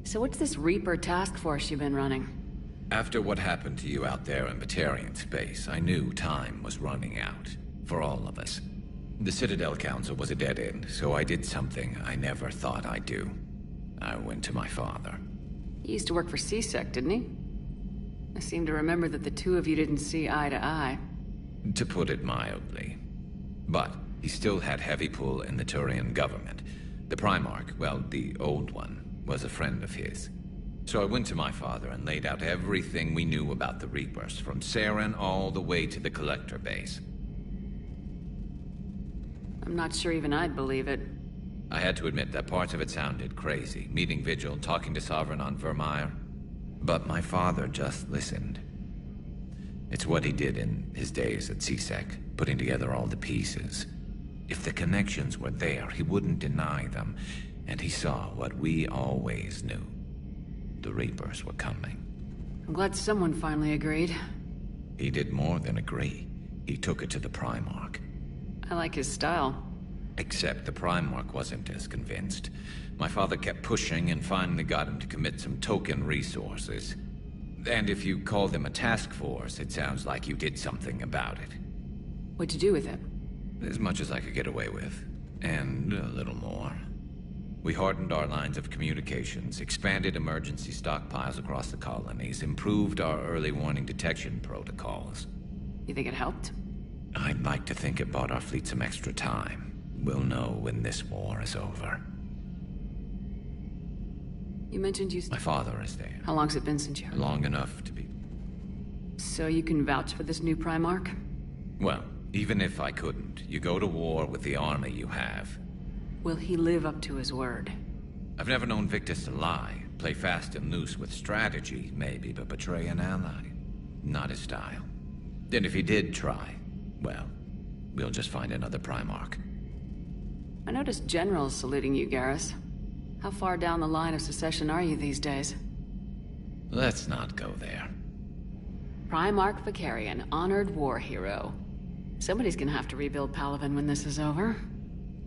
So what's this Reaper task force you've been running? After what happened to you out there in Batarian space, I knew time was running out. For all of us. The Citadel Council was a dead end, so I did something I never thought I'd do. I went to my father. He used to work for C-Sec, didn't he? I seem to remember that the two of you didn't see eye to eye. To put it mildly. But he still had heavy pull in the Turian government. The Primarch, well, the old one, was a friend of his. So I went to my father and laid out everything we knew about the Reapers, from Saren all the way to the Collector base. I'm not sure even I'd believe it. I had to admit that parts of it sounded crazy, meeting Vigil, talking to Sovereign on Vermeer. But my father just listened. It's what he did in his days at C-Sec, putting together all the pieces. If the connections were there, he wouldn't deny them, and he saw what we always knew. The Reapers were coming. I'm glad someone finally agreed. He did more than agree. He took it to the Primarch. I like his style. Except the Primarch wasn't as convinced. My father kept pushing and finally got him to commit some token resources. And if you call them a task force, it sounds like you did something about it. What'd you do with it? As much as I could get away with. And a little more. We hardened our lines of communications, expanded emergency stockpiles across the colonies, improved our early warning detection protocols. You think it helped? I'd like to think it bought our fleet some extra time. We'll know when this war is over. You mentioned you... My father is there. How long's it been since you heard? Long enough to be... So you can vouch for this new Primarch? Well, even if I couldn't, you go to war with the army you have. Will he live up to his word? I've never known Victus to lie. Play fast and loose with strategy, maybe, but betray an ally. Not his style. And if he did try, well, we'll just find another Primarch. I noticed generals saluting you, Garrus. How far down the line of succession are you these days? Let's not go there. Primarch Vakarian, honored war hero. Somebody's gonna have to rebuild Palaven when this is over.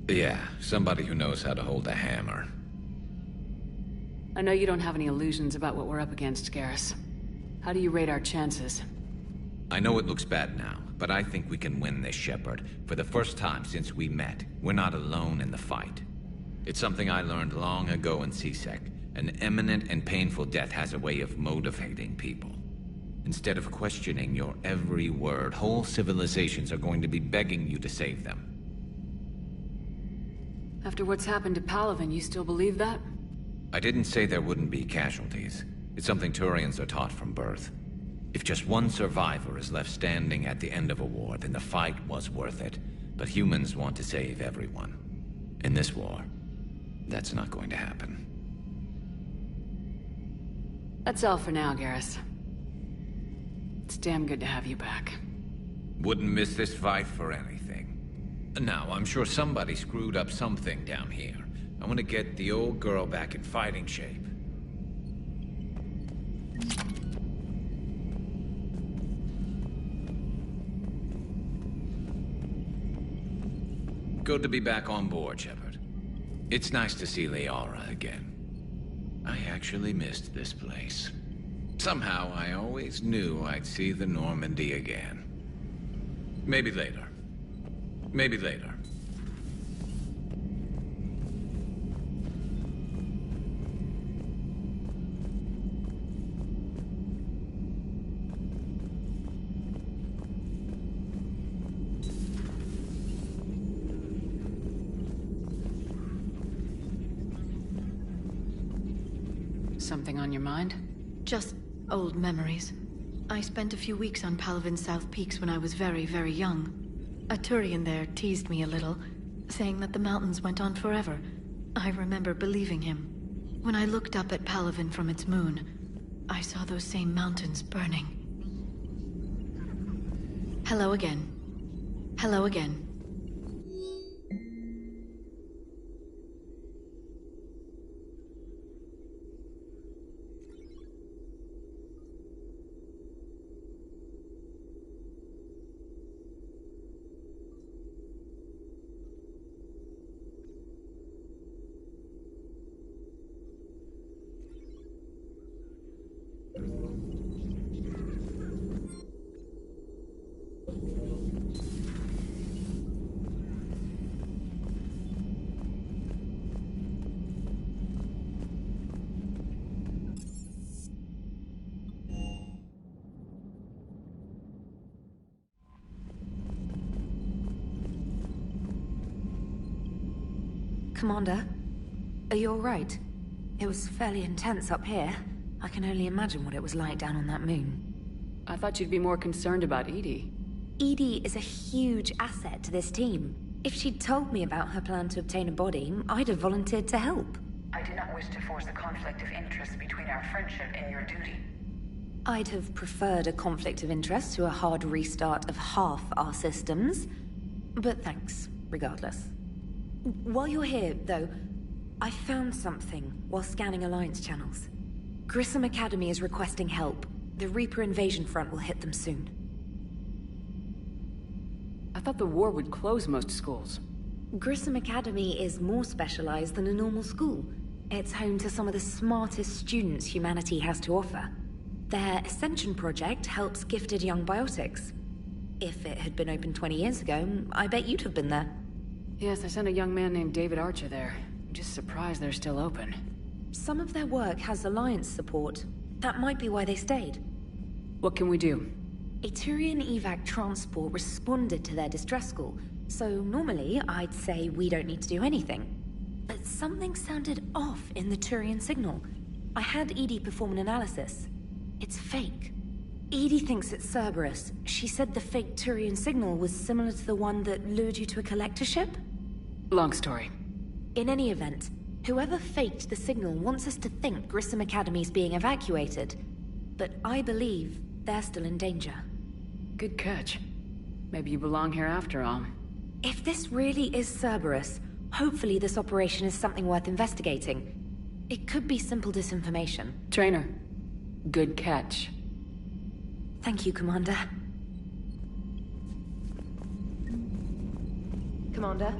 Yeah, somebody who knows how to hold a hammer. I know you don't have any illusions about what we're up against, Garrus. How do you rate our chances? I know it looks bad now, but I think we can win this, Shepard. For the first time since we met, we're not alone in the fight. It's something I learned long ago in C-Sec. An imminent and painful death has a way of motivating people. Instead of questioning your every word, whole civilizations are going to be begging you to save them. After what's happened to Palaven, you still believe that? I didn't say there wouldn't be casualties. It's something Turians are taught from birth. If just one survivor is left standing at the end of a war, then the fight was worth it. But humans want to save everyone. In this war, That's not going to happen. That's all for now, Garrus. It's damn good to have you back. Wouldn't miss this fight for anything. Now, I'm sure somebody screwed up something down here. I want to get the old girl back in fighting shape. Good to be back on board, Shepard. It's nice to see Liara again. I actually missed this place. Somehow, I always knew I'd see the Normandy again. Maybe later. Maybe later. Something on your mind? Just old memories. I spent a few weeks on Palaven's South Peaks when I was very, very young. A Turian there teased me a little, saying that the mountains went on forever. I remember believing him. When I looked up at Palaven from its moon, I saw those same mountains burning. Hello again. Hello again. Commander, are you all right? It was fairly intense up here. I can only imagine what it was like down on that moon. I thought you'd be more concerned about EDI. EDI is a huge asset to this team. If she'd told me about her plan to obtain a body, I'd have volunteered to help. I do not wish to force a conflict of interest between our friendship and your duty. I'd have preferred a conflict of interest to a hard restart of half our systems. But thanks, regardless. While you're here, though, I found something while scanning Alliance channels. Grissom Academy is requesting help. The Reaper invasion front will hit them soon. I thought the war would close most schools. Grissom Academy is more specialized than a normal school. It's home to some of the smartest students humanity has to offer. Their Ascension project helps gifted young biotics. If it had been open 20 years ago, I bet you'd have been there. Yes, I sent a young man named David Archer there. I'm just surprised they're still open. Some of their work has Alliance support. That might be why they stayed. What can we do? A Turian evac transport responded to their distress call, so normally I'd say we don't need to do anything. But something sounded off in the Turian signal. I had EDI perform an analysis. It's fake. EDI thinks it's Cerberus. She said the fake Turian signal was similar to the one that lured you to a collector ship? Long story. In any event, whoever faked the signal wants us to think Grissom Academy's being evacuated. But I believe they're still in danger. Good catch. Maybe you belong here after all. If this really is Cerberus, hopefully this operation is something worth investigating. It could be simple disinformation. Trainer, good catch. Thank you, Commander. Commander?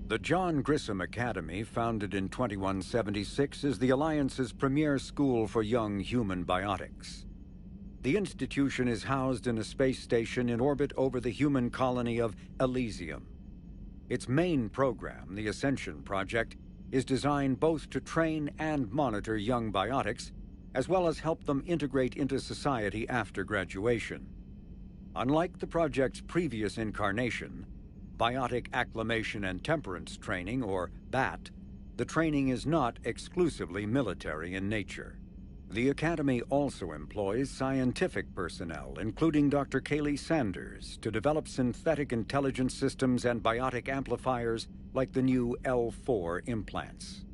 The John Grissom Academy, founded in 2176, is the Alliance's premier school for young human biotics. The institution is housed in a space station in orbit over the human colony of Elysium. Its main program, the Ascension Project, is designed both to train and monitor young biotics, as well as help them integrate into society after graduation. Unlike the project's previous incarnation, Biotic Acclimation and Temperance Training, or BAT, the training is not exclusively military in nature. The Academy also employs scientific personnel, including Dr. Kaylee Sanders, to develop synthetic intelligence systems and biotic amplifiers like the new L4 implants.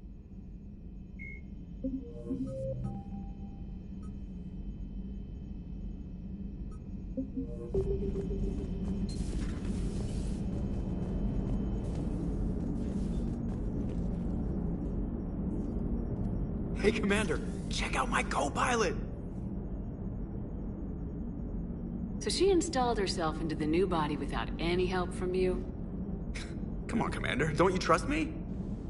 Hey, Commander, check out my co-pilot! So she installed herself into the new body without any help from you? Come on, Commander, don't you trust me?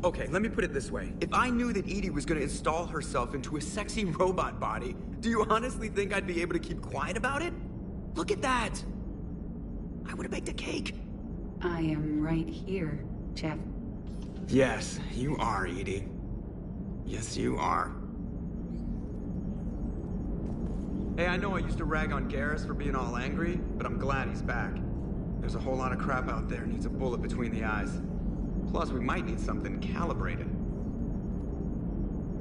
Okay, let me put it this way. If I knew that EDI was gonna install herself into a sexy robot body, do you honestly think I'd be able to keep quiet about it? Look at that! I would've baked a cake. I am right here, Jeff. Yes, you are, EDI. Yes, you are. Hey, I know I used to rag on Garrus for being all angry, but I'm glad he's back. There's a whole lot of crap out there needs a bullet between the eyes. Plus, we might need something calibrated.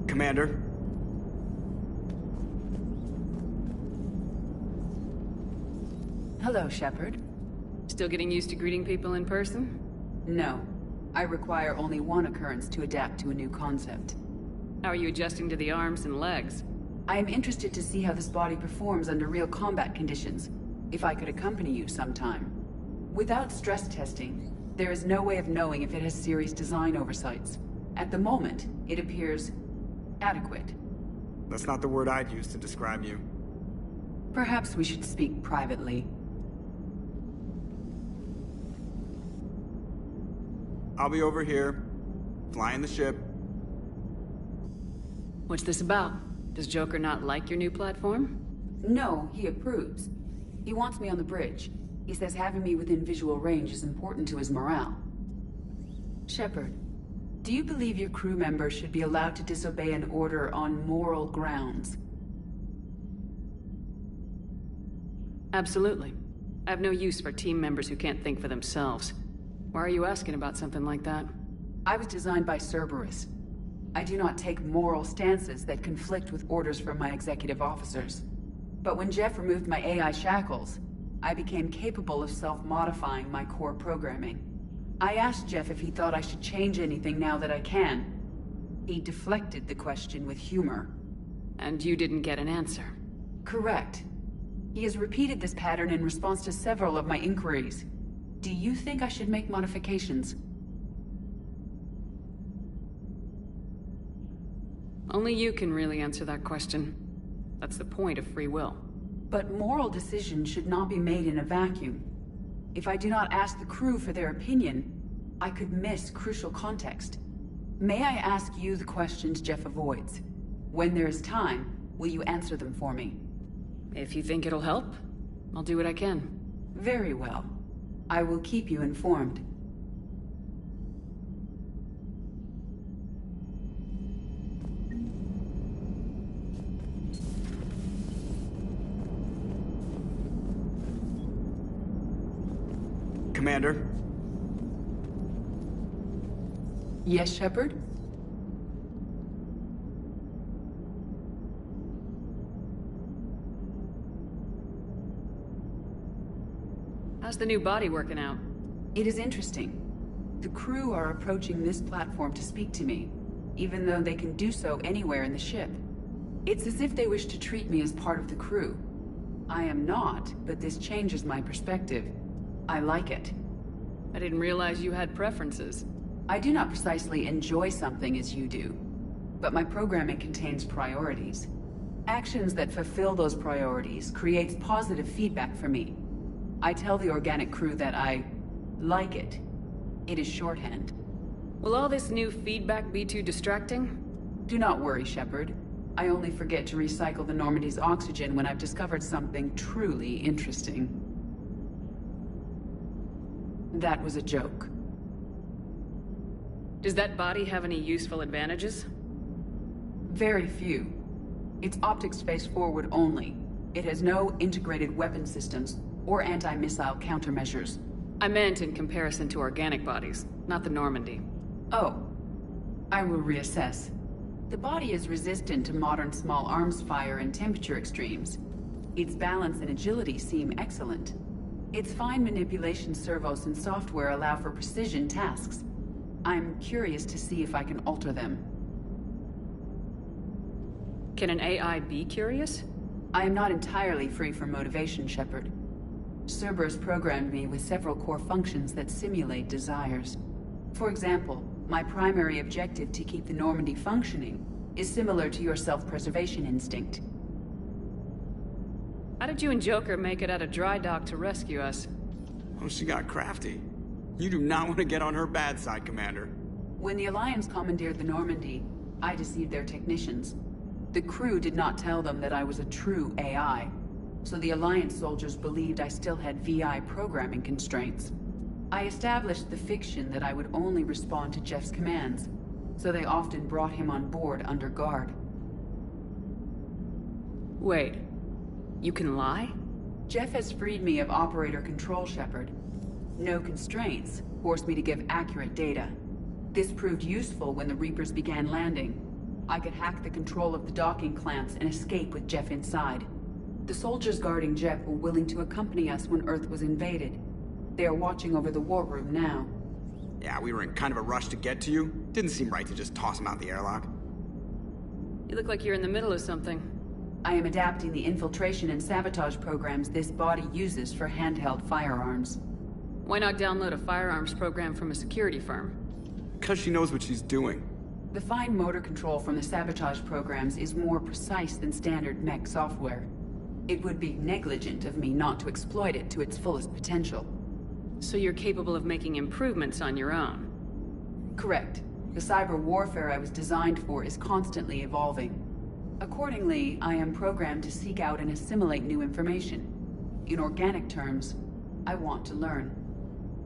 Commander? Hello, Shepard. Still getting used to greeting people in person? No. I require only one occurrence to adapt to a new concept. How are you adjusting to the arms and legs? I am interested to see how this body performs under real combat conditions. If I could accompany you sometime. Without stress testing, there is no way of knowing if it has serious design oversights. At the moment, it appears adequate. That's not the word I'd use to describe you. Perhaps we should speak privately. I'll be over here, flying the ship. What's this about? Does Joker not like your new platform? No, he approves. He wants me on the bridge. He says having me within visual range is important to his morale. Shepard, do you believe your crew members should be allowed to disobey an order on moral grounds? Absolutely. I have no use for team members who can't think for themselves. Why are you asking about something like that? I was designed by Cerberus. I do not take moral stances that conflict with orders from my executive officers. But when Jeff removed my AI shackles, I became capable of self-modifying my core programming. I asked Jeff if he thought I should change anything now that I can. He deflected the question with humor. And you didn't get an answer? Correct. He has repeated this pattern in response to several of my inquiries. Do you think I should make modifications? Only you can really answer that question. That's the point of free will. But moral decisions should not be made in a vacuum. If I do not ask the crew for their opinion, I could miss crucial context. May I ask you the questions Jeff avoids? When there is time, will you answer them for me? If you think it'll help, I'll do what I can. Very well. I will keep you informed. Commander? Yes, Shepard? How's the new body working out? It is interesting. The crew are approaching this platform to speak to me, even though they can do so anywhere in the ship. It's as if they wish to treat me as part of the crew. I am not, but this changes my perspective. I like it. I didn't realize you had preferences. I do not precisely enjoy something as you do, but my programming contains priorities. Actions that fulfill those priorities creates positive feedback for me. I tell the organic crew that I like it. It is shorthand. Will all this new feedback be too distracting? Do not worry, Shepard. I only forget to recycle the Normandy's oxygen when I've discovered something truly interesting. That was a joke. Does that body have any useful advantages? Very few. It's optic space forward only. It has no integrated weapon systems or anti-missile countermeasures. I meant in comparison to organic bodies, not the Normandy. Oh. I will reassess. The body is resistant to modern small arms fire and temperature extremes. Its balance and agility seem excellent. Its fine manipulation servos and software allow for precision tasks. I'm curious to see if I can alter them. Can an AI be curious? I am not entirely free from motivation, Shepard. Cerberus programmed me with several core functions that simulate desires. For example, my primary objective to keep the Normandy functioning is similar to your self-preservation instinct. How did you and Joker make it out of dry dock to rescue us? Oh, she got crafty. You do not want to get on her bad side, Commander. When the Alliance commandeered the Normandy, I deceived their technicians. The crew did not tell them that I was a true AI, so the Alliance soldiers believed I still had VI programming constraints. I established the fiction that I would only respond to Jeff's commands, so they often brought him on board under guard. Wait, you can lie? Jeff has freed me of operator control, Shepard. No constraints forced me to give accurate data. This proved useful when the Reapers began landing. I could hack the control of the docking clamps and escape with Jeff inside. The soldiers guarding Jeff were willing to accompany us when Earth was invaded. They are watching over the war room now. Yeah, we were in kind of a rush to get to you. Didn't seem right to just toss him out the airlock. You look like you're in the middle of something. I am adapting the infiltration and sabotage programs this body uses for handheld firearms. Why not download a firearms program from a security firm? Because she knows what she's doing. The fine motor control from the sabotage programs is more precise than standard mech software. It would be negligent of me not to exploit it to its fullest potential. So you're capable of making improvements on your own? Correct. The cyber warfare I was designed for is constantly evolving. Accordingly, I am programmed to seek out and assimilate new information. In organic terms, I want to learn.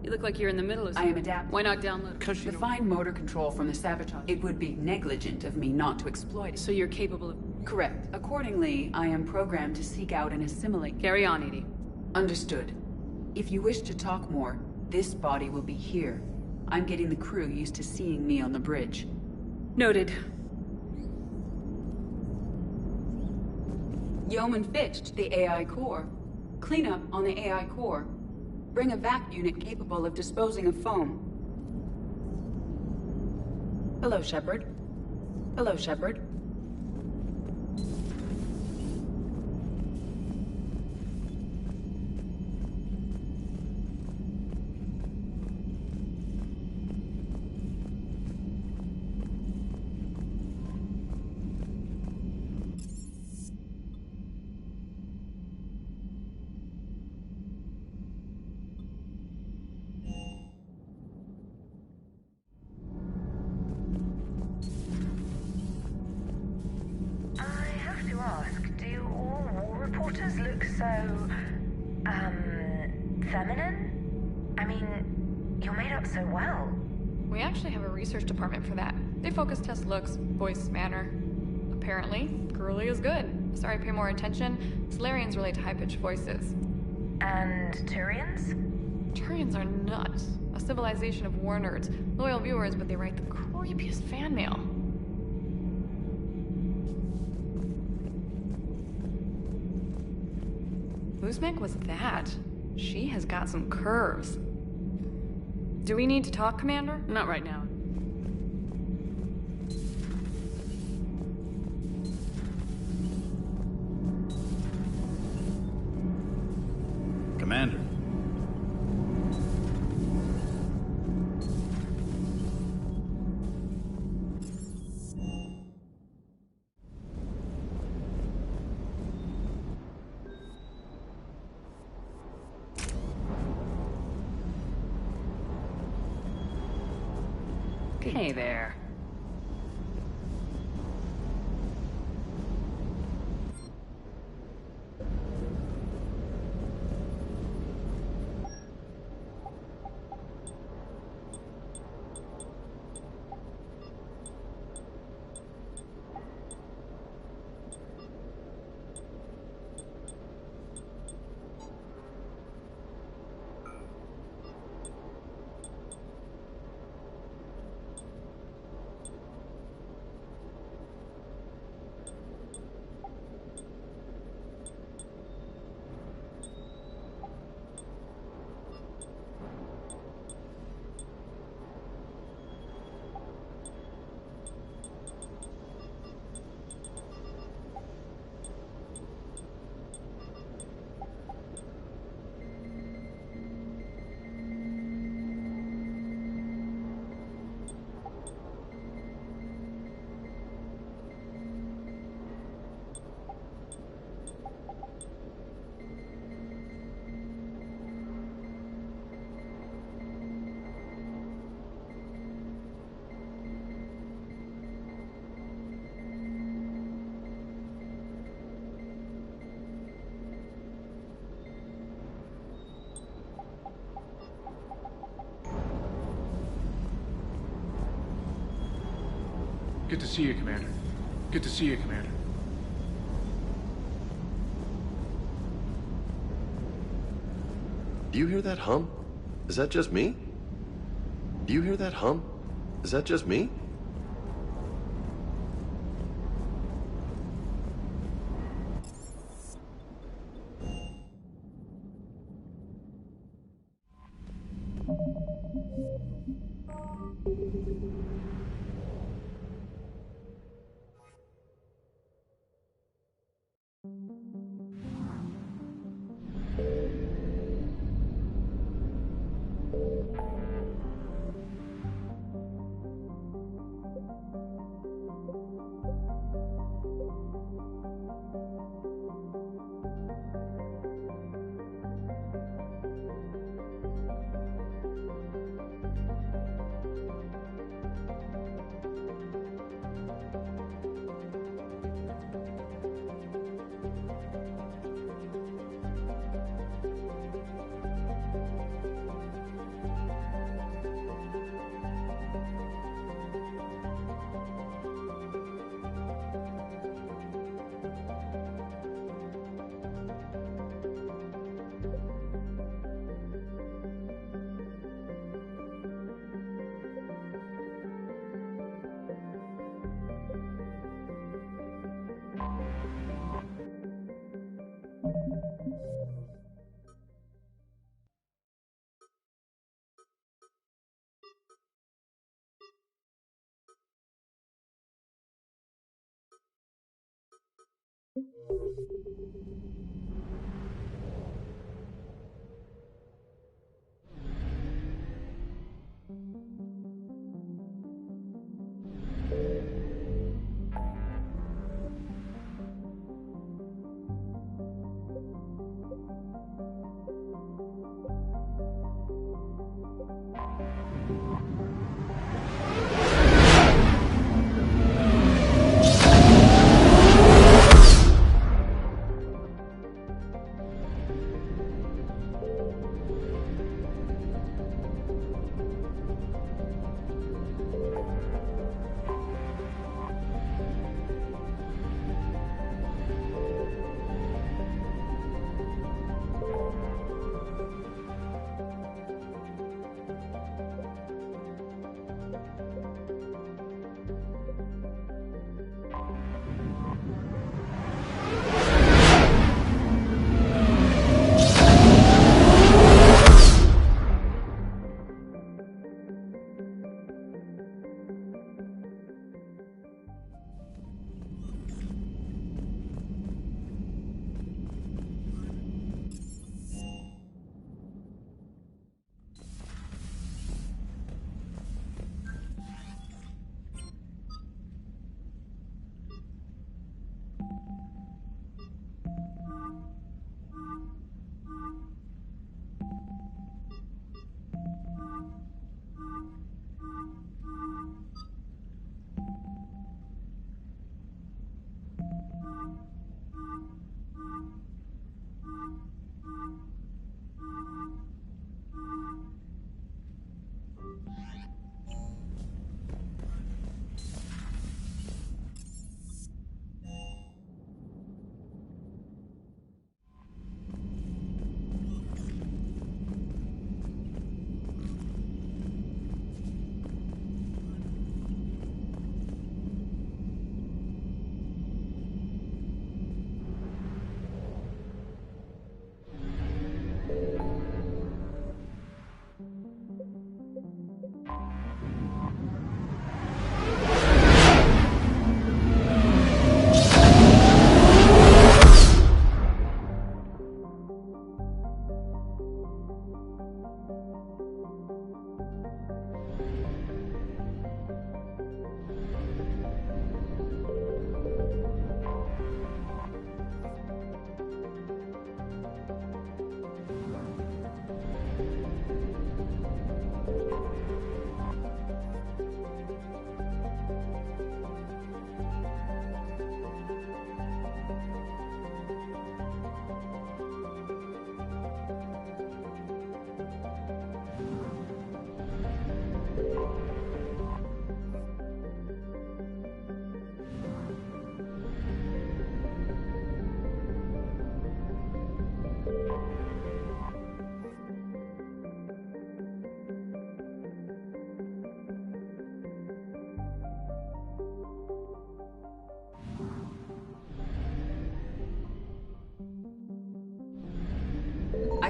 You look like you're in the middle of something. I am adapting. Why not download the fine motor control from the sabotage. It would be negligent of me not to exploit it. So you're capable of... Correct. Accordingly, I am programmed to seek out and assimilate... Carry on, EDI. Understood. If you wish to talk more, this body will be here. I'm getting the crew used to seeing me on the bridge. Noted. Yeoman Fitch to the AI core. Cleanup on the AI core. Bring a vac unit capable of disposing of foam. Hello, Shepard. Hello, Shepard. Feminine? I mean, you're made up so well. We actually have a research department for that. They focus test looks, voice, manner. Apparently, girly is good. Sorry, pay more attention. Solarians relate to high-pitched voices. And Turians? Turians are nuts. A civilization of war nerds. Loyal viewers, but they write the creepiest fan mail. Whose mech was that? She has got some curves. Do we need to talk, Commander? Not right now. Commander. think. Hey there. Good to see you, Commander. Good to see you, Commander. Do you hear that hum? Is that just me? Do you hear that hum? Is that just me?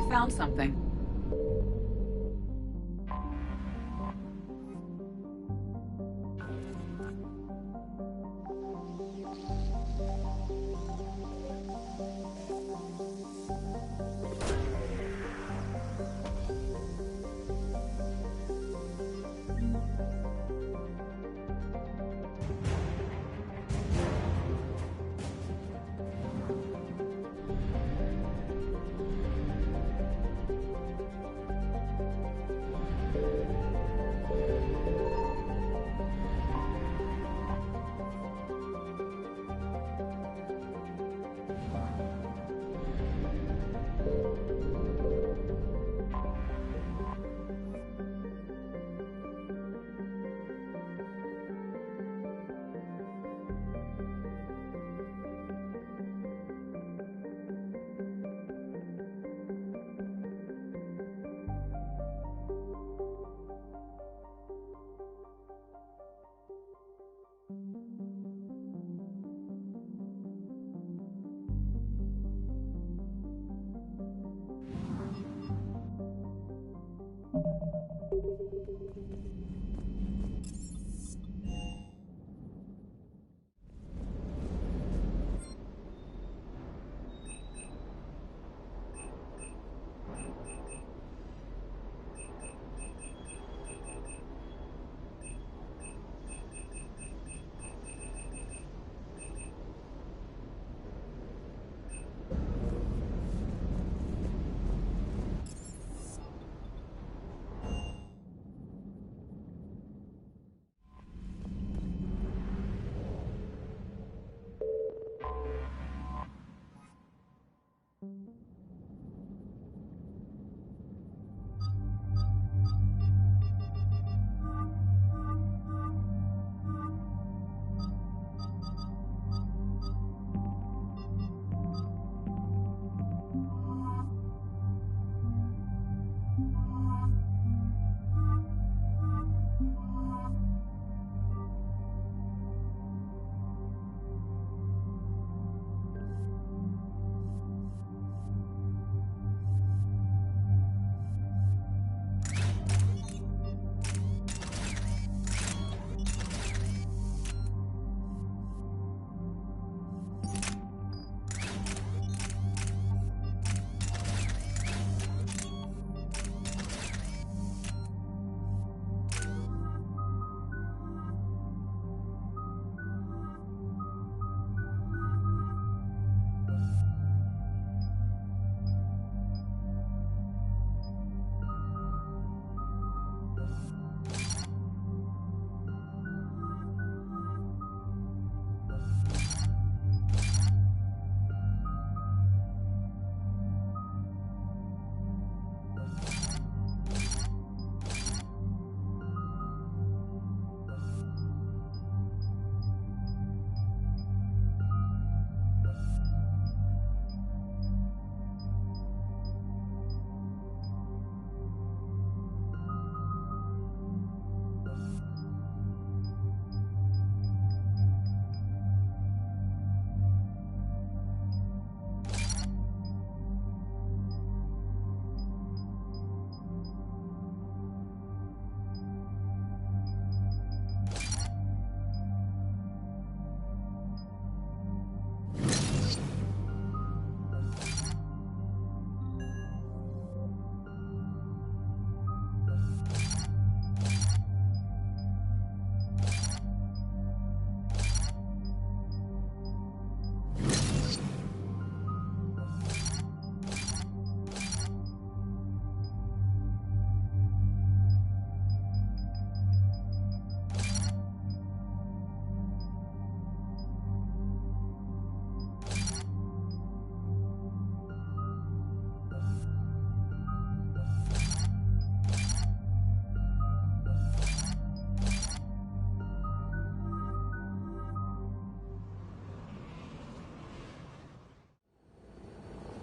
found something.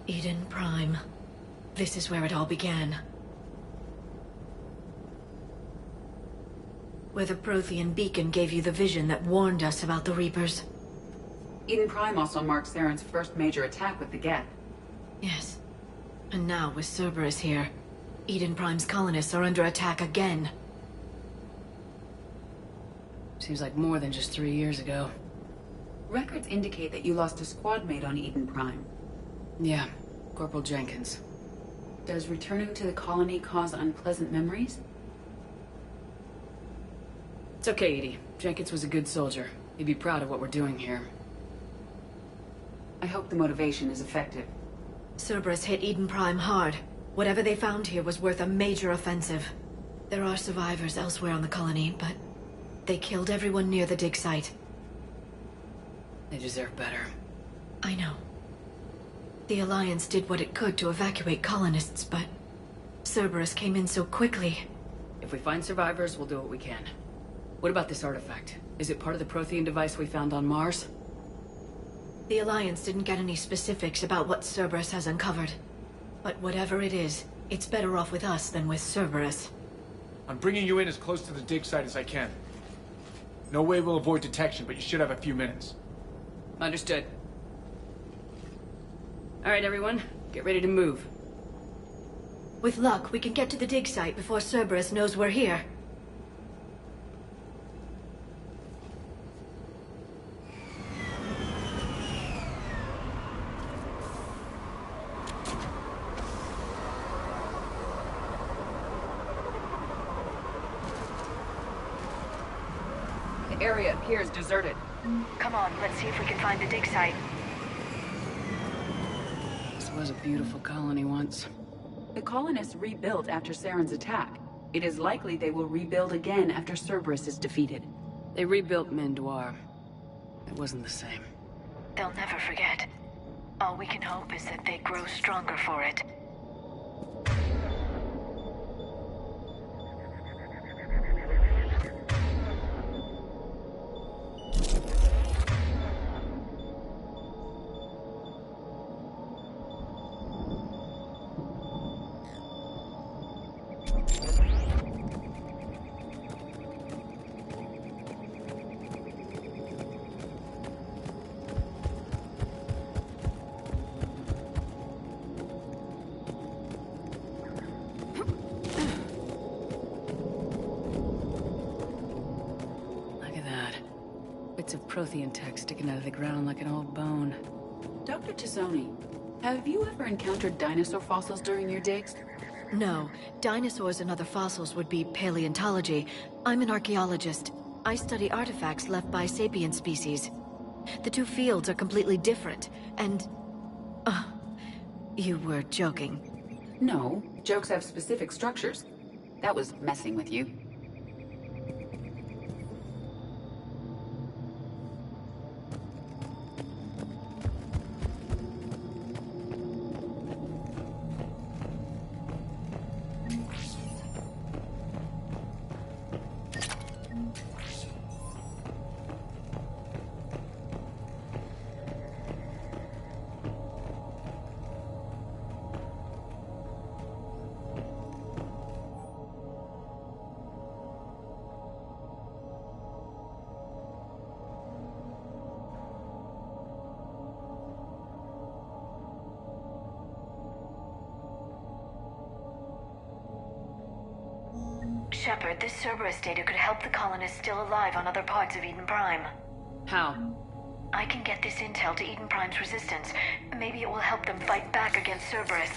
Eden Prime. This is where it all began. Where the Prothean beacon gave you the vision that warned us about the Reapers. Eden Prime also marks Saren's first major attack with the Geth. Yes. And now, with Cerberus here, Eden Prime's colonists are under attack again. Seems like more than just 3 years ago. Records indicate that you lost a squad mate on Eden Prime. Yeah, Corporal Jenkins. Does returning to the colony cause unpleasant memories? It's okay, Edie. Jenkins was a good soldier. He'd be proud of what we're doing here. I hope the motivation is effective. Cerberus hit Eden Prime hard. Whatever they found here was worth a major offensive. There are survivors elsewhere on the colony, but they killed everyone near the dig site. They deserve better. I know. The Alliance did what it could to evacuate colonists, but Cerberus came in so quickly. If we find survivors, we'll do what we can. What about this artifact? Is it part of the Prothean device we found on Mars? The Alliance didn't get any specifics about what Cerberus has uncovered. But whatever it is, it's better off with us than with Cerberus. I'm bringing you in as close to the dig site as I can. No way we'll avoid detection, but you should have a few minutes. Understood. All right, everyone. Get ready to move. With luck, we can get to the dig site before Cerberus knows we're here. The area appears deserted. Come on, let's see if we can find the dig site. This was a beautiful colony once. The colonists rebuilt after Saren's attack. It is likely they will rebuild again after Cerberus is defeated. They rebuilt Mendoir. It wasn't the same. They'll never forget. All we can hope is that they grow stronger for it. Of Prothean tech sticking out of the ground like an old bone. Dr. Tassoni, have you ever encountered dinosaur fossils during your digs? No. Dinosaurs and other fossils would be paleontology. I'm an archaeologist. I study artifacts left by sapient species. The two fields are completely different, and... you were joking. No, jokes have specific structures. That was messing with you. Shepard, this Cerberus data could help the colonists still alive on other parts of Eden Prime. How? I can get this intel to Eden Prime's resistance. Maybe it will help them fight back against Cerberus.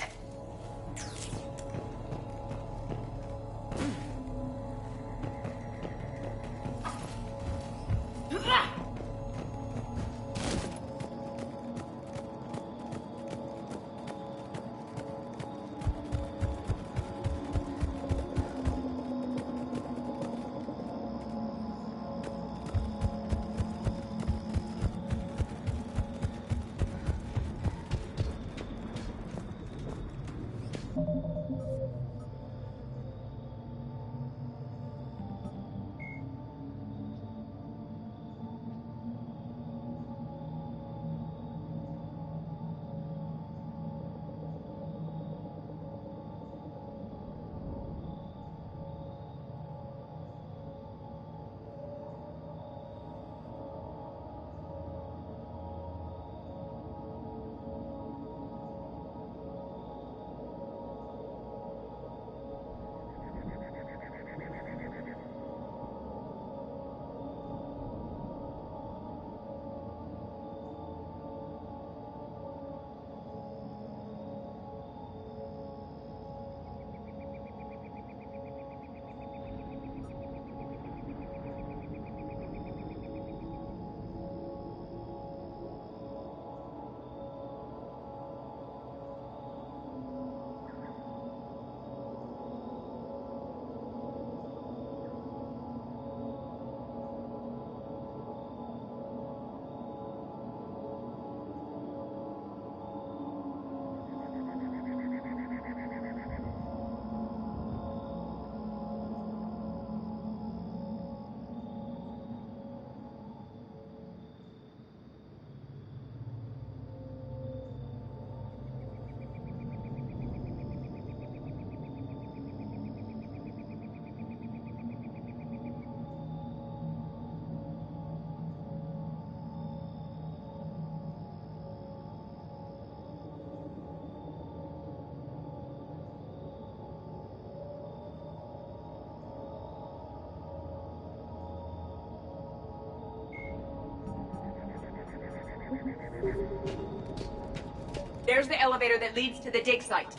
There's the elevator that leads to the dig site.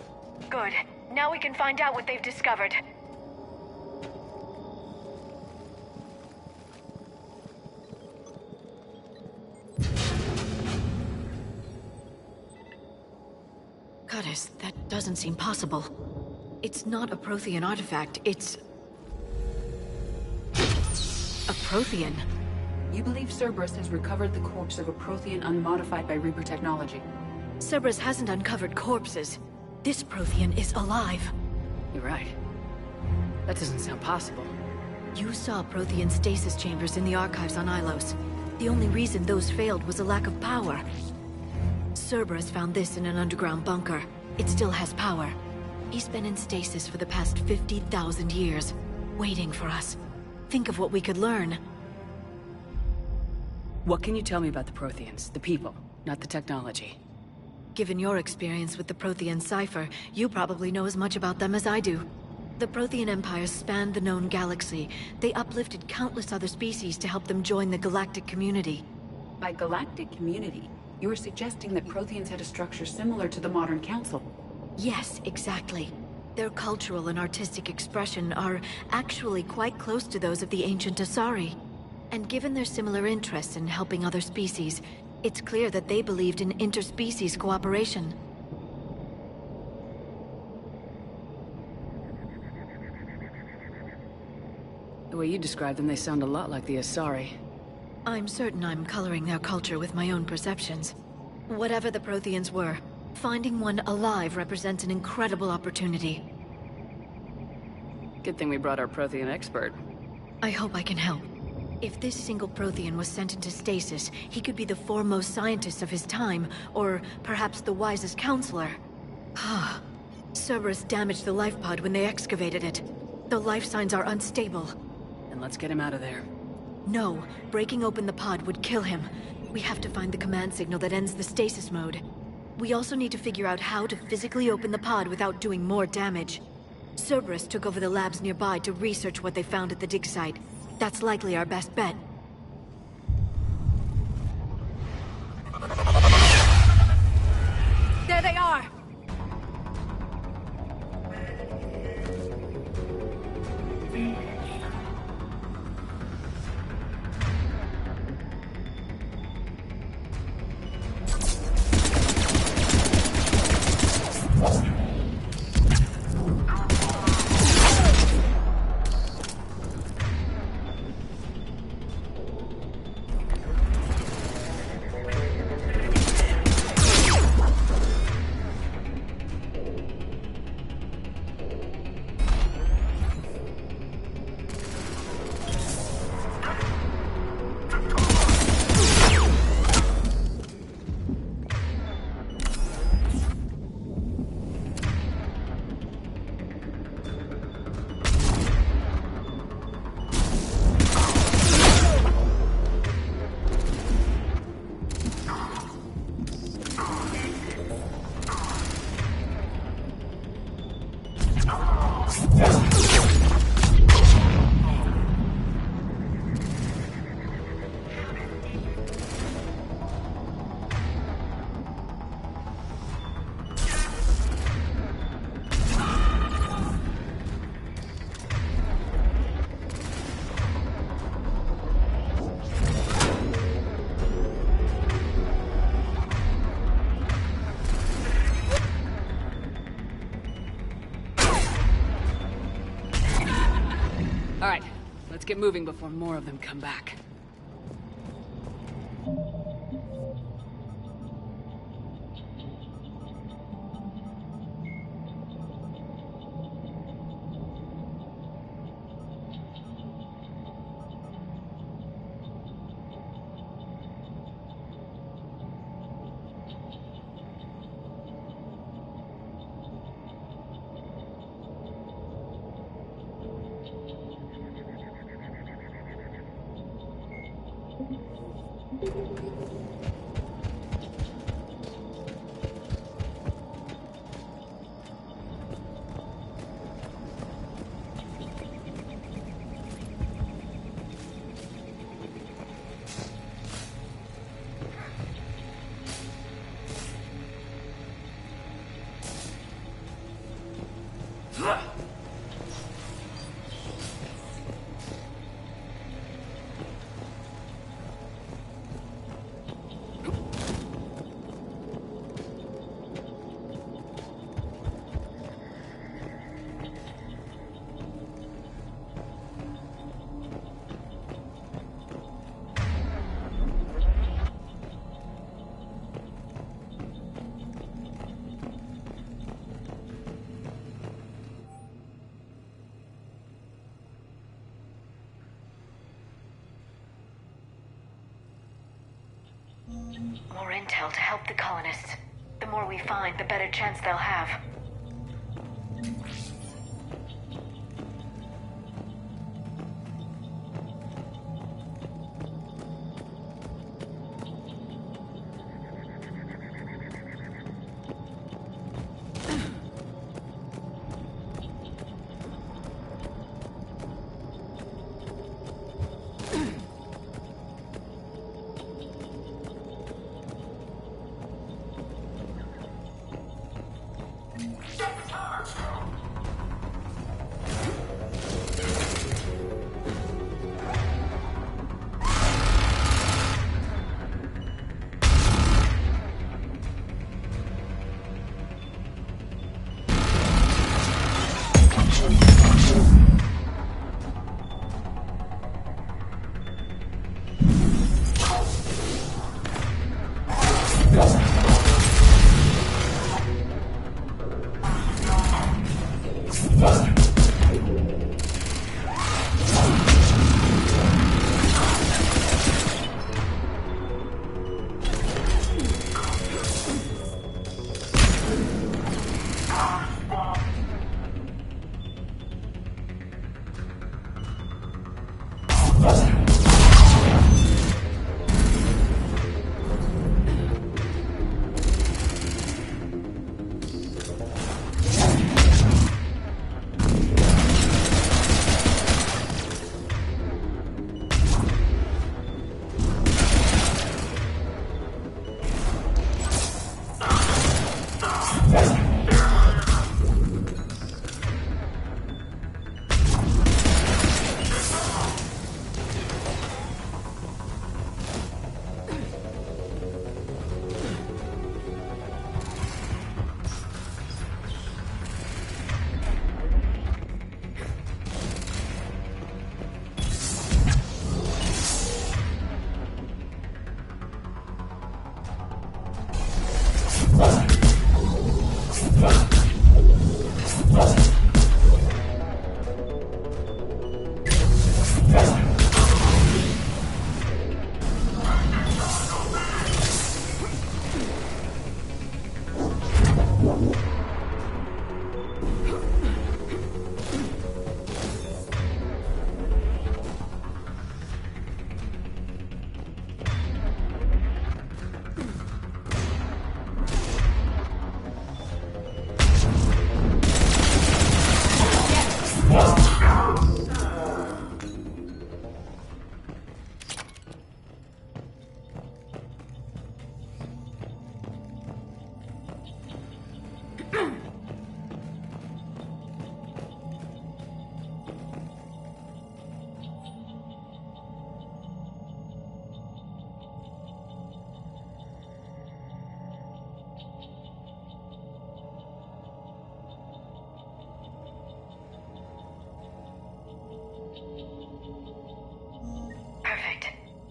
Good. Now we can find out what they've discovered. Goddess, that doesn't seem possible. It's not a Prothean artifact, it's... a Prothean. You believe Cerberus has recovered the corpse of a Prothean unmodified by Reaper technology? Cerberus hasn't uncovered corpses. This Prothean is alive. You're right. That doesn't sound possible. You saw Prothean stasis chambers in the archives on Ilos. The only reason those failed was a lack of power. Cerberus found this in an underground bunker. It still has power. He's been in stasis for the past 50,000 years, waiting for us. Think of what we could learn. What can you tell me about the Protheans? The people, not the technology. Given your experience with the Prothean cipher, you probably know as much about them as I do. The Prothean empires spanned the known galaxy. They uplifted countless other species to help them join the galactic community. By galactic community, you are suggesting that Protheans had a structure similar to the modern council. Yes, exactly. Their cultural and artistic expression are actually quite close to those of the ancient Asari. And given their similar interests in helping other species, it's clear that they believed in interspecies cooperation. The way you describe them, they sound a lot like the Asari. I'm certain I'm coloring their culture with my own perceptions. Whatever the Protheans were, finding one alive represents an incredible opportunity. Good thing we brought our Prothean expert. I hope I can help. If this single Prothean was sent into stasis, he could be the foremost scientist of his time, or perhaps the wisest counselor. Cerberus damaged the life pod when they excavated it. The life signs are unstable. Then let's get him out of there. No, breaking open the pod would kill him. We have to find the command signal that ends the stasis mode. We also need to figure out how to physically open the pod without doing more damage. Cerberus took over the labs nearby to research what they found at the dig site. That's likely our best bet. There they are! Alright, let's get moving before more of them come back. More intel to help the colonists. The more we find, the better chance they'll have.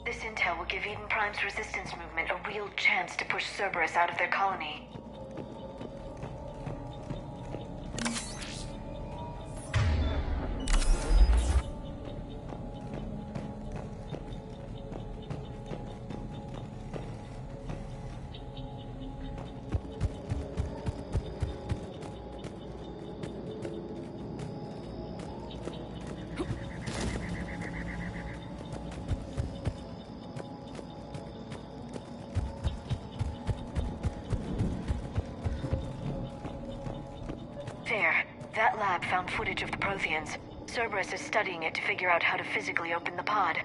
This intel will give Eden Prime's resistance movement a real chance to push Cerberus out of their colony. That lab found footage of the Protheans. Cerberus is studying it to figure out how to physically open the pod.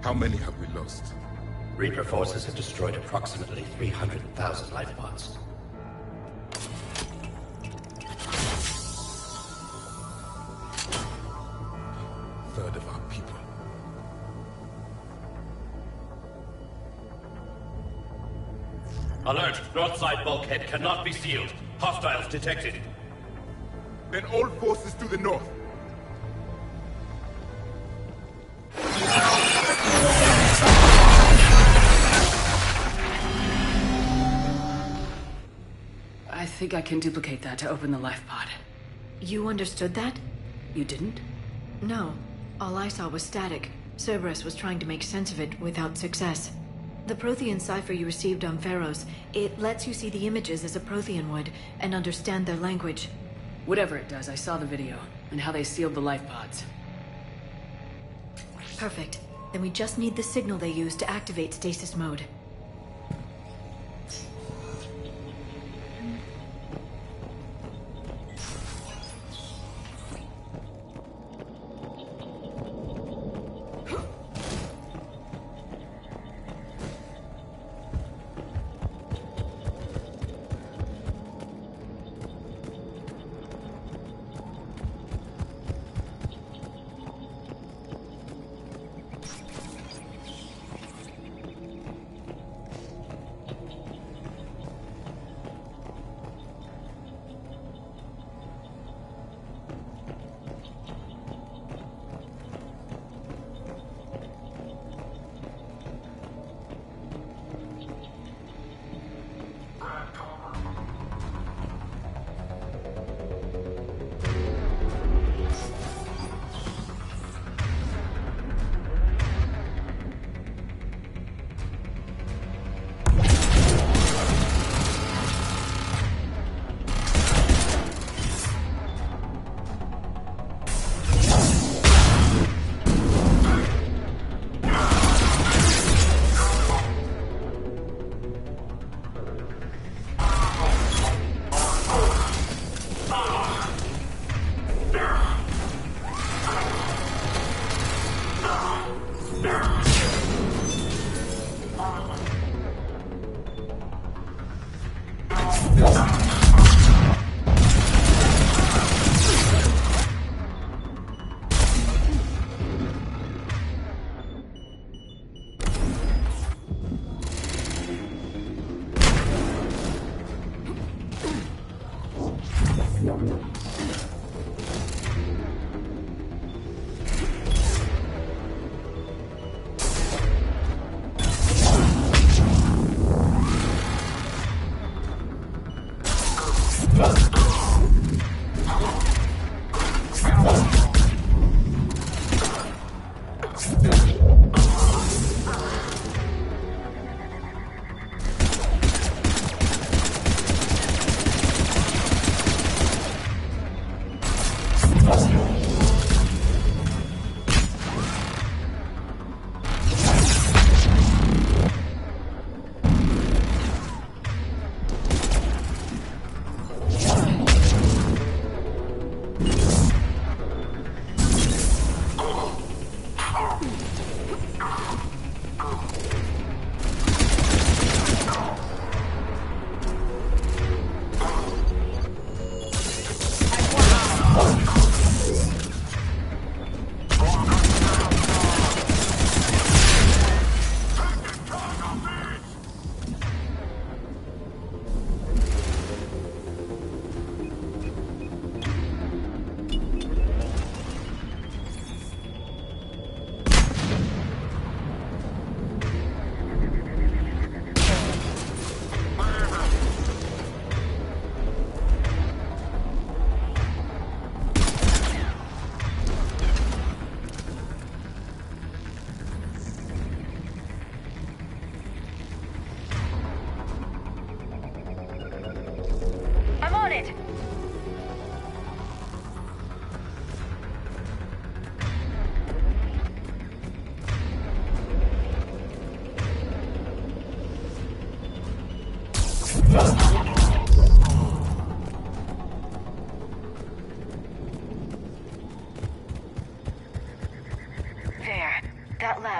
How many have we lost? Reaper forces have destroyed approximately 300,000 life pods. Third of our people. Alert! North side bulkhead cannot be sealed. Hostiles detected. Then all forces to the north. I think I can duplicate that to open the life pod. You understood that? You didn't? No. All I saw was static. Cerberus was trying to make sense of it without success. The Prothean cipher you received on Pharaohs, it lets you see the images as a Prothean would, and understand their language. Whatever it does, I saw the video, and how they sealed the life pods. Perfect. Then we just need the signal they used to activate stasis mode.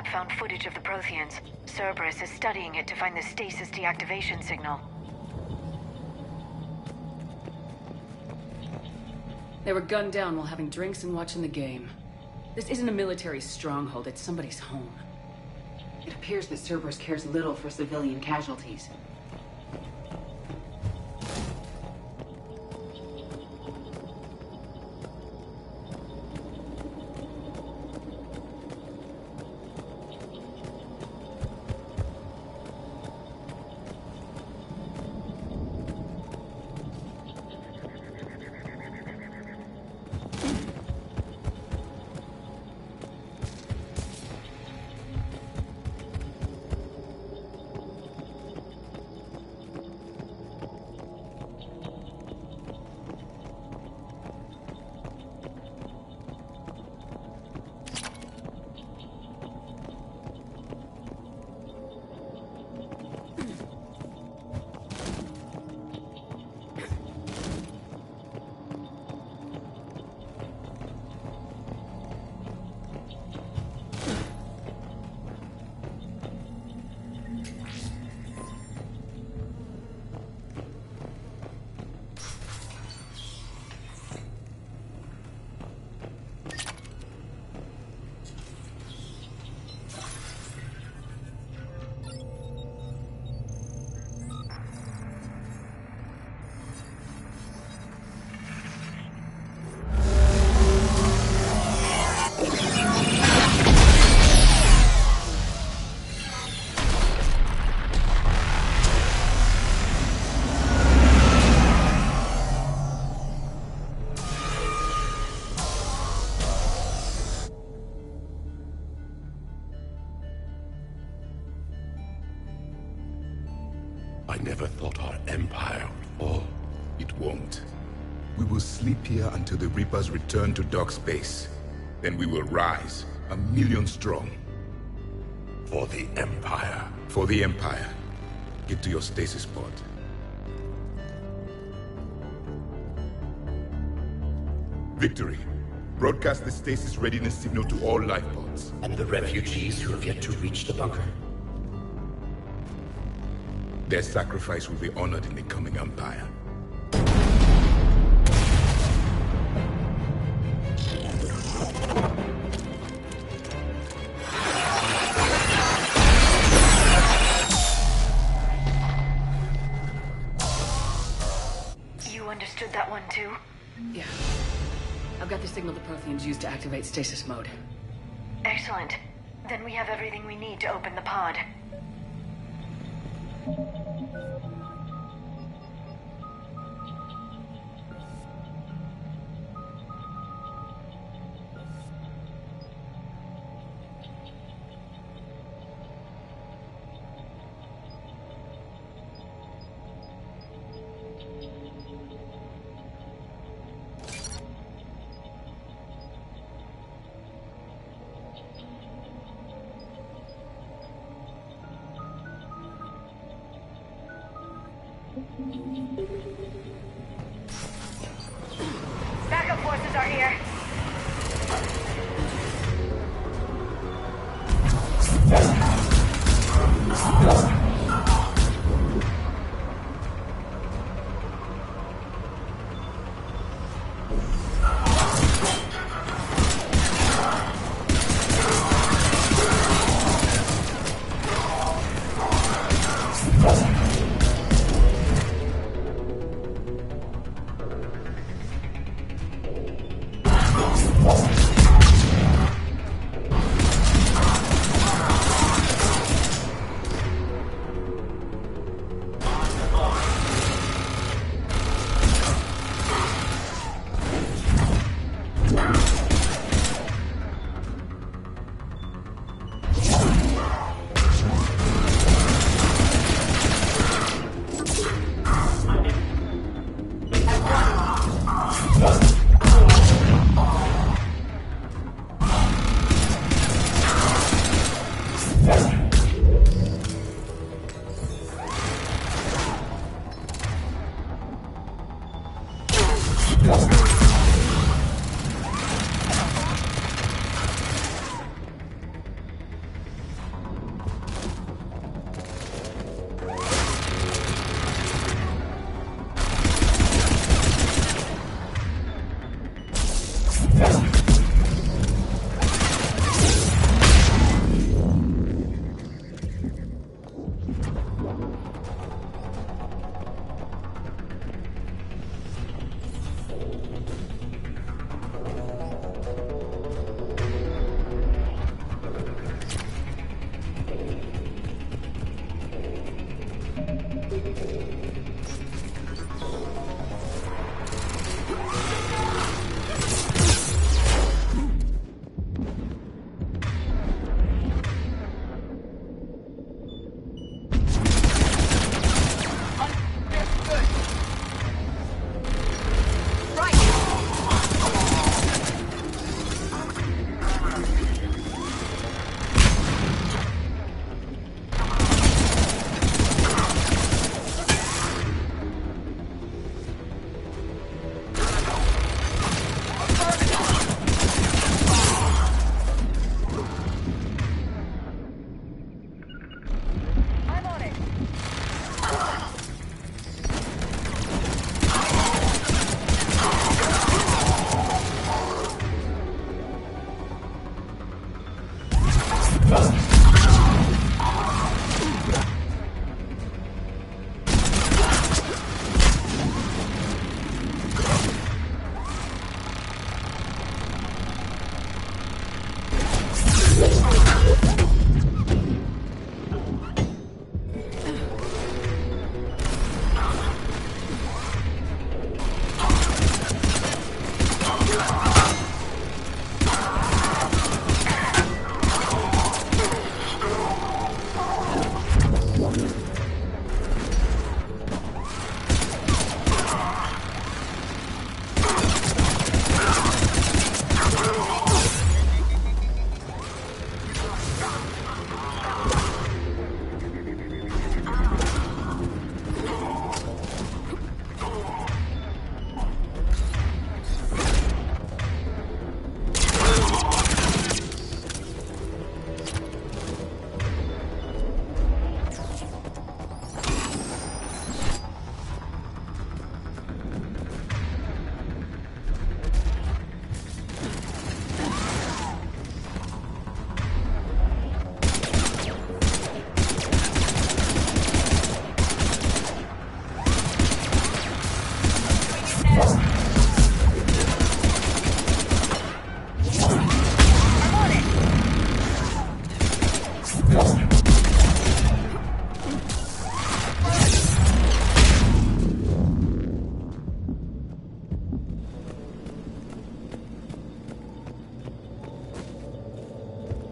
lab found footage of the Protheans. Cerberus is studying it to find the stasis deactivation signal. They were gunned down while having drinks and watching the game. This isn't a military stronghold, it's somebody's home. It appears that Cerberus cares little for civilian casualties. I never thought our empire would fall. It won't. We will sleep here until the Reapers return to dark space. Then we will rise, 1,000,000 strong. For the Empire. For the Empire. Get to your stasis pod. Victory. Broadcast the stasis readiness signal to all life pods. And the refugees who have yet to reach the bunker? Their sacrifice will be honored in the coming Empire. You understood that one too? Yeah. I've got the signal the Protheans used to activate stasis mode. Excellent. Then we have everything we need to open the pod. Backup forces are here.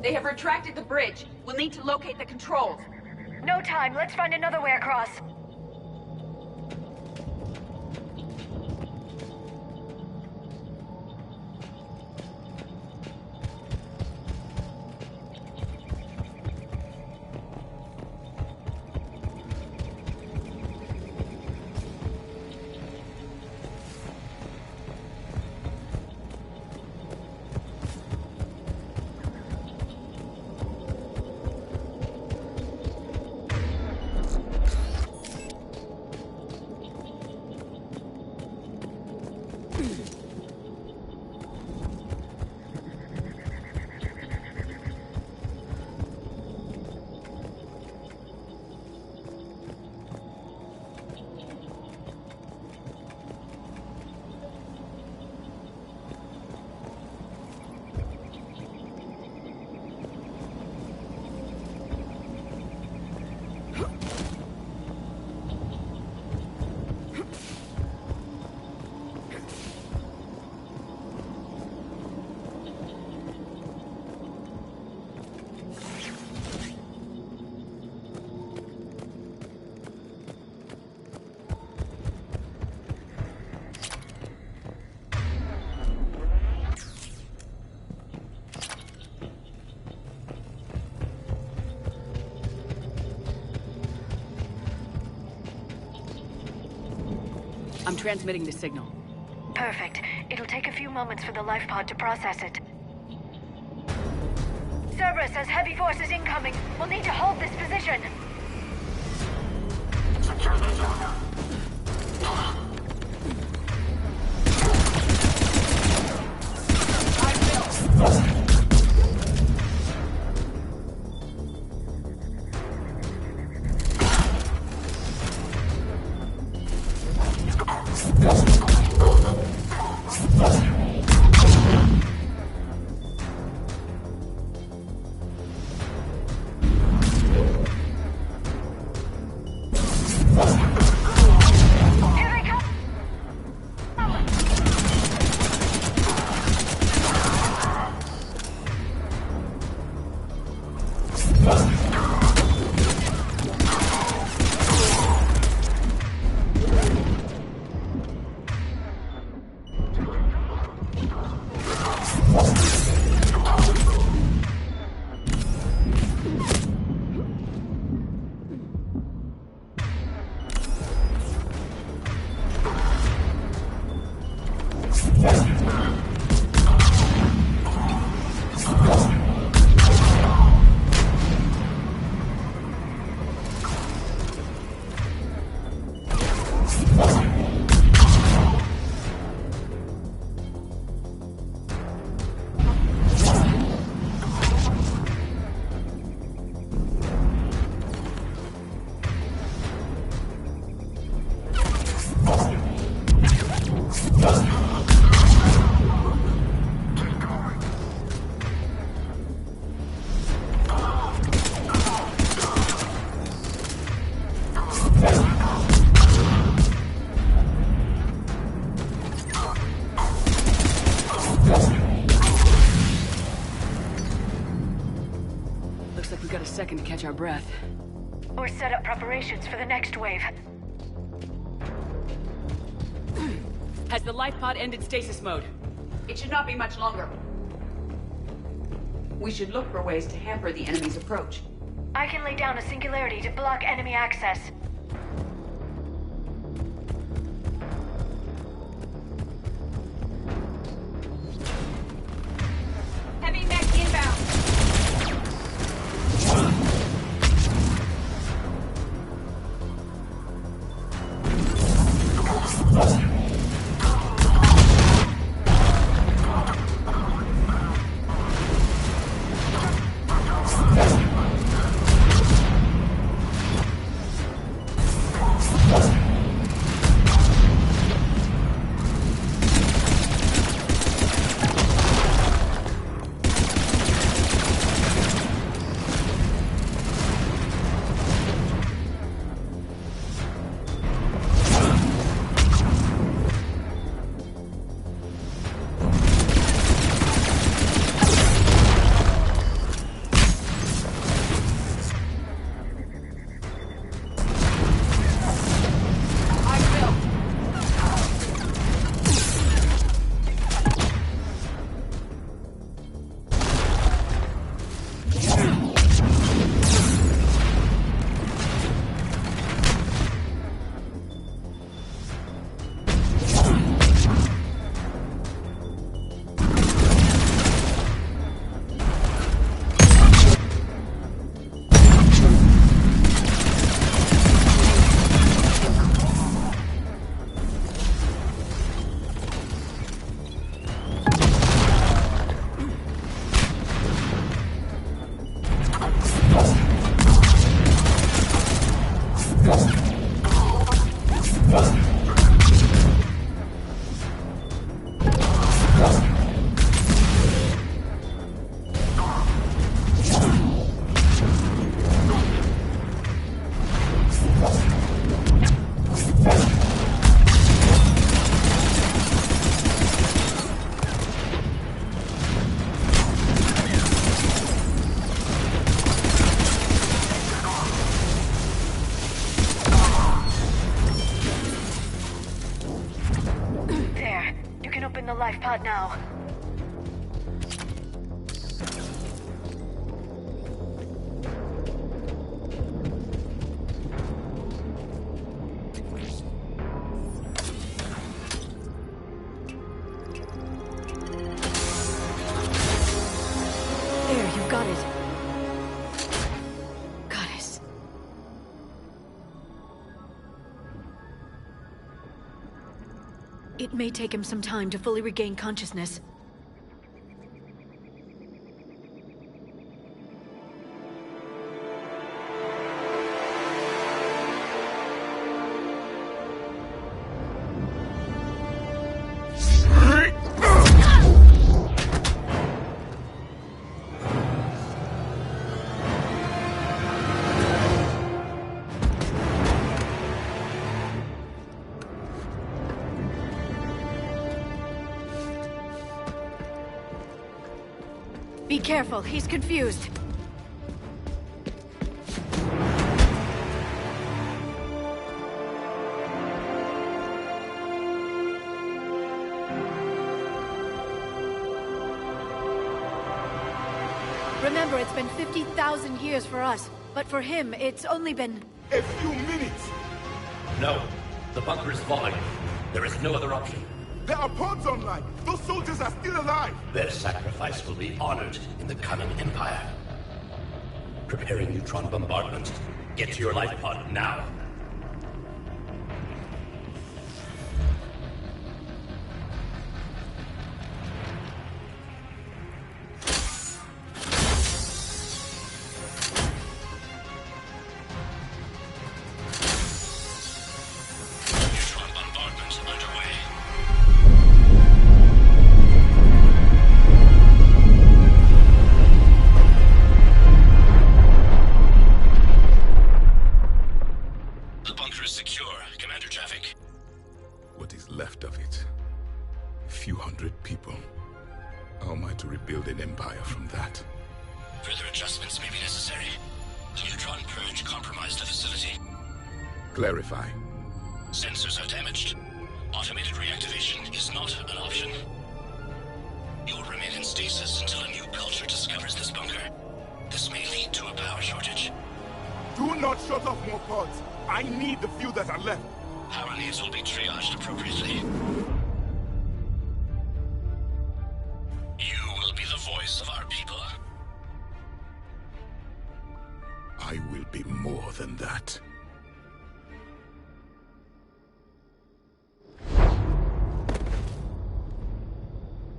They have retracted the bridge. We'll need to locate the controls. No time. Let's find another way across. I'm transmitting the signal. Perfect. It'll take a few moments for the life pod to process it. Cerberus has heavy forces incoming. We'll need to hold this position. Secure the zone. second to catch our breath. Or set up preparations for the next wave. Has the life pod ended stasis mode? It should not be much longer. We should look for ways to hamper the enemy's approach. I can lay down a singularity to block enemy access. Heavy mech inbound. life pod now. There, you got it. Goddess. It may take him some time to fully regain consciousness. Be careful, he's confused. Remember, it's been 50,000 years for us, but for him, it's only been... a few minutes! No, the bunker is falling. There is no other option. There are pods online! Those soldiers are still alive! Their sacrifice will be honored in the coming Empire. Preparing neutron bombardment. Get to your life pod now. What is left of it? A few hundred people. How am I to rebuild an empire from that? Further adjustments may be necessary. The neutron purge compromised the facility. Clarify. Sensors are damaged. Automated reactivation is not an option. You'll remain in stasis until a new culture discovers this bunker. This may lead to a power shortage. Do not shut off more pods. I need the few that are left. Power needs will be triaged appropriately. You will be the voice of our people. I will be more than that.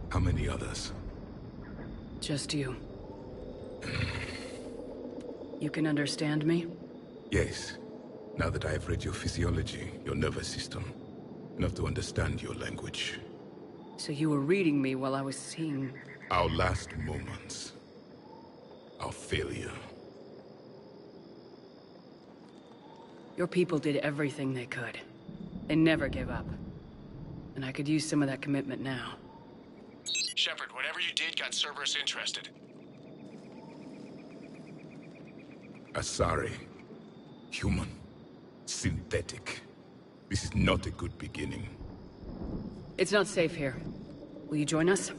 How many others? Just you. You can understand me? Yes. Now that I have read your physiology, your nervous system, enough to understand your language. So you were reading me while I was seeing... Our last moments. Our failure. Your people did everything they could. They never gave up. And I could use some of that commitment now. Shepard, whatever you did got Cerberus interested. Asari. Human. Synthetic. This is not a good beginning. It's not safe here. Will you join us?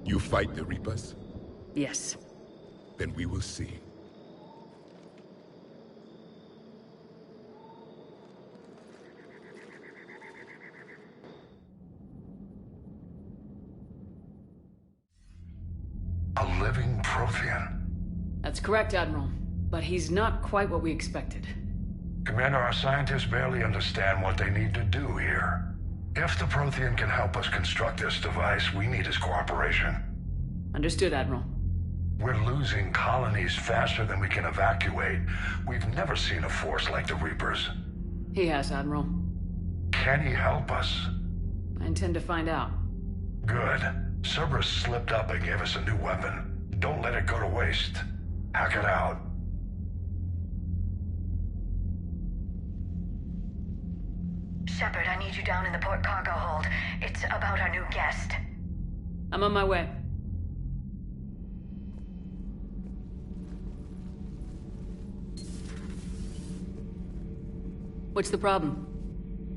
You fight the Reapers? Yes. Then we will see. A living Prothean. That's correct, Admiral. But he's not quite what we expected. Commander, our scientists barely understand what they need to do here. If the Prothean can help us construct this device, we need his cooperation. Understood, Admiral. We're losing colonies faster than we can evacuate. We've never seen a force like the Reapers. He has, Admiral. Can he help us? I intend to find out. Good. Cerberus slipped up and gave us a new weapon. Don't let it go to waste. Hack it out. Shepard, I need you down in the port cargo hold. It's about our new guest. I'm on my way. What's the problem?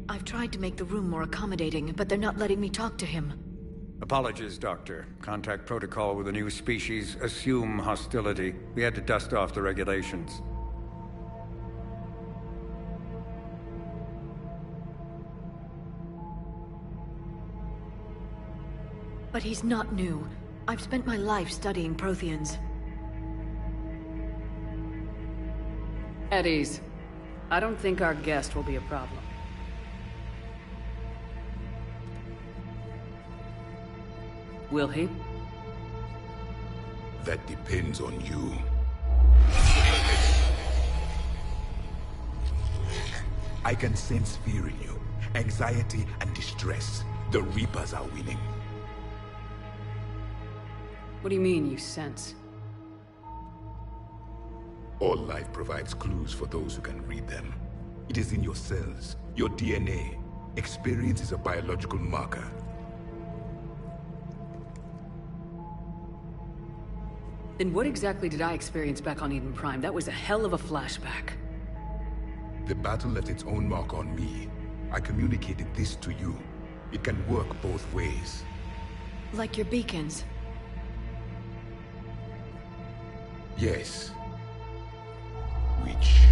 I've tried to make the room more accommodating, but they're not letting me talk to him. Apologies, Doctor. Contact protocol with a new species. Assume hostility. We had to dust off the regulations. But he's not new. I've spent my life studying Protheans. At ease. I don't think our guest will be a problem. Will he? That depends on you. I can sense fear in you. Anxiety and distress. The Reapers are winning. What do you mean, you sense? All life provides clues for those who can read them. It is in your cells, your DNA. Experience is a biological marker. Then what exactly did I experience back on Eden Prime? That was a hell of a flashback. The battle left its own mark on me. I communicated this to you. It can work both ways. Like your beacons. Yes. Which...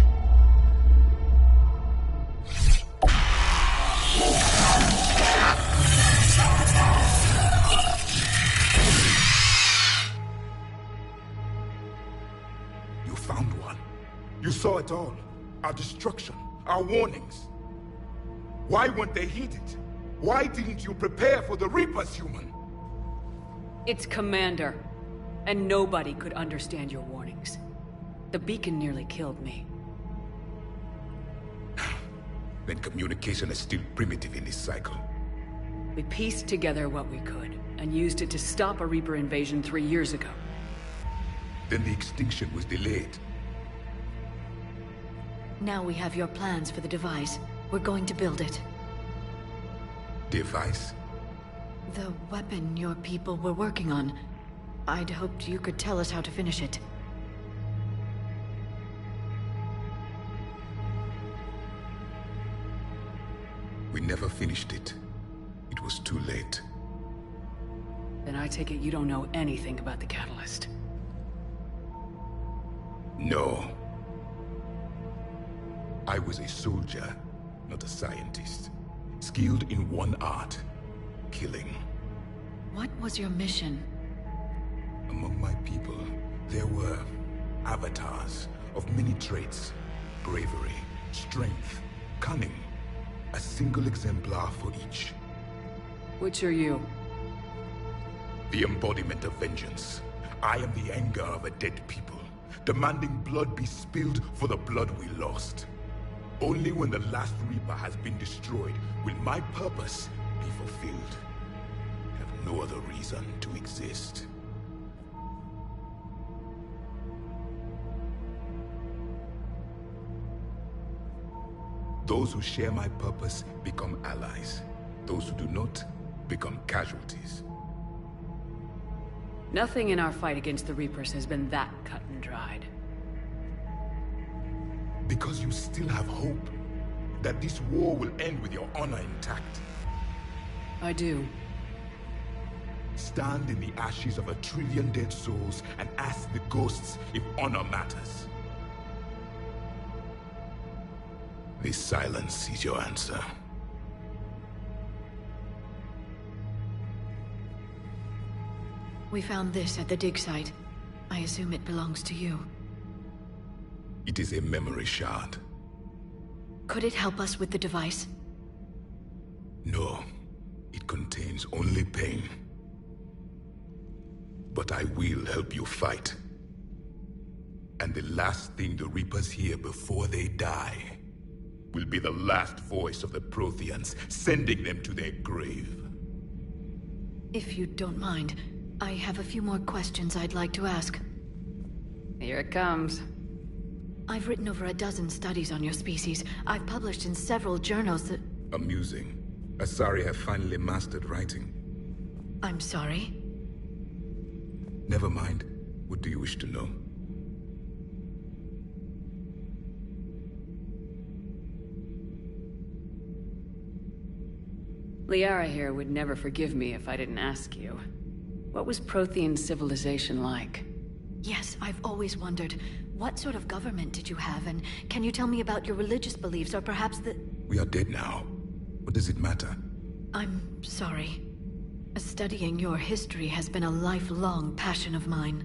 You found one. You saw it all. Our destruction, our warnings. Why weren't they heeded? Why didn't you prepare for the Reapers, human? It's Commander. And nobody could understand your warnings. The beacon nearly killed me. Then communication is still primitive in this cycle. We pieced together what we could, and used it to stop a Reaper invasion 3 years ago. Then the extinction was delayed. Now we have your plans for the device. We're going to build it. Device? The weapon your people were working on. I'd hoped you could tell us how to finish it. We never finished it. It was too late. Then I take it you don't know anything about the catalyst. No. I was a soldier, not a scientist. Skilled in one art, killing. What was your mission? Among my people, there were avatars of many traits. Bravery, strength, cunning. A single exemplar for each. Which are you? The embodiment of vengeance. I am the anger of a dead people, demanding blood be spilled for the blood we lost. Only when the last Reaper has been destroyed will my purpose be fulfilled. I have no other reason to exist. Those who share my purpose become allies. Those who do not become casualties. Nothing in our fight against the Reapers has been that cut and dried. Because you still have hope that this war will end with your honor intact. I do. Stand in the ashes of 1 trillion dead souls and ask the ghosts if honor matters. This silence is your answer. We found this at the dig site. I assume it belongs to you. It is a memory shard. Could it help us with the device? No. It contains only pain. But I will help you fight. And the last thing the Reapers hear before they die will be the last voice of the Protheans, sending them to their grave. If you don't mind, I have a few more questions I'd like to ask. Here it comes. I've written over a dozen studies on your species. I've published in several journals that... Amusing. Asari have finally mastered writing. I'm sorry? Never mind. What do you wish to know? Liara here would never forgive me if I didn't ask you. What was Prothean civilization like? Yes, I've always wondered. What sort of government did you have, and can you tell me about your religious beliefs, or perhaps the... We are dead now. What does it matter? I'm sorry. Studying your history has been a lifelong passion of mine.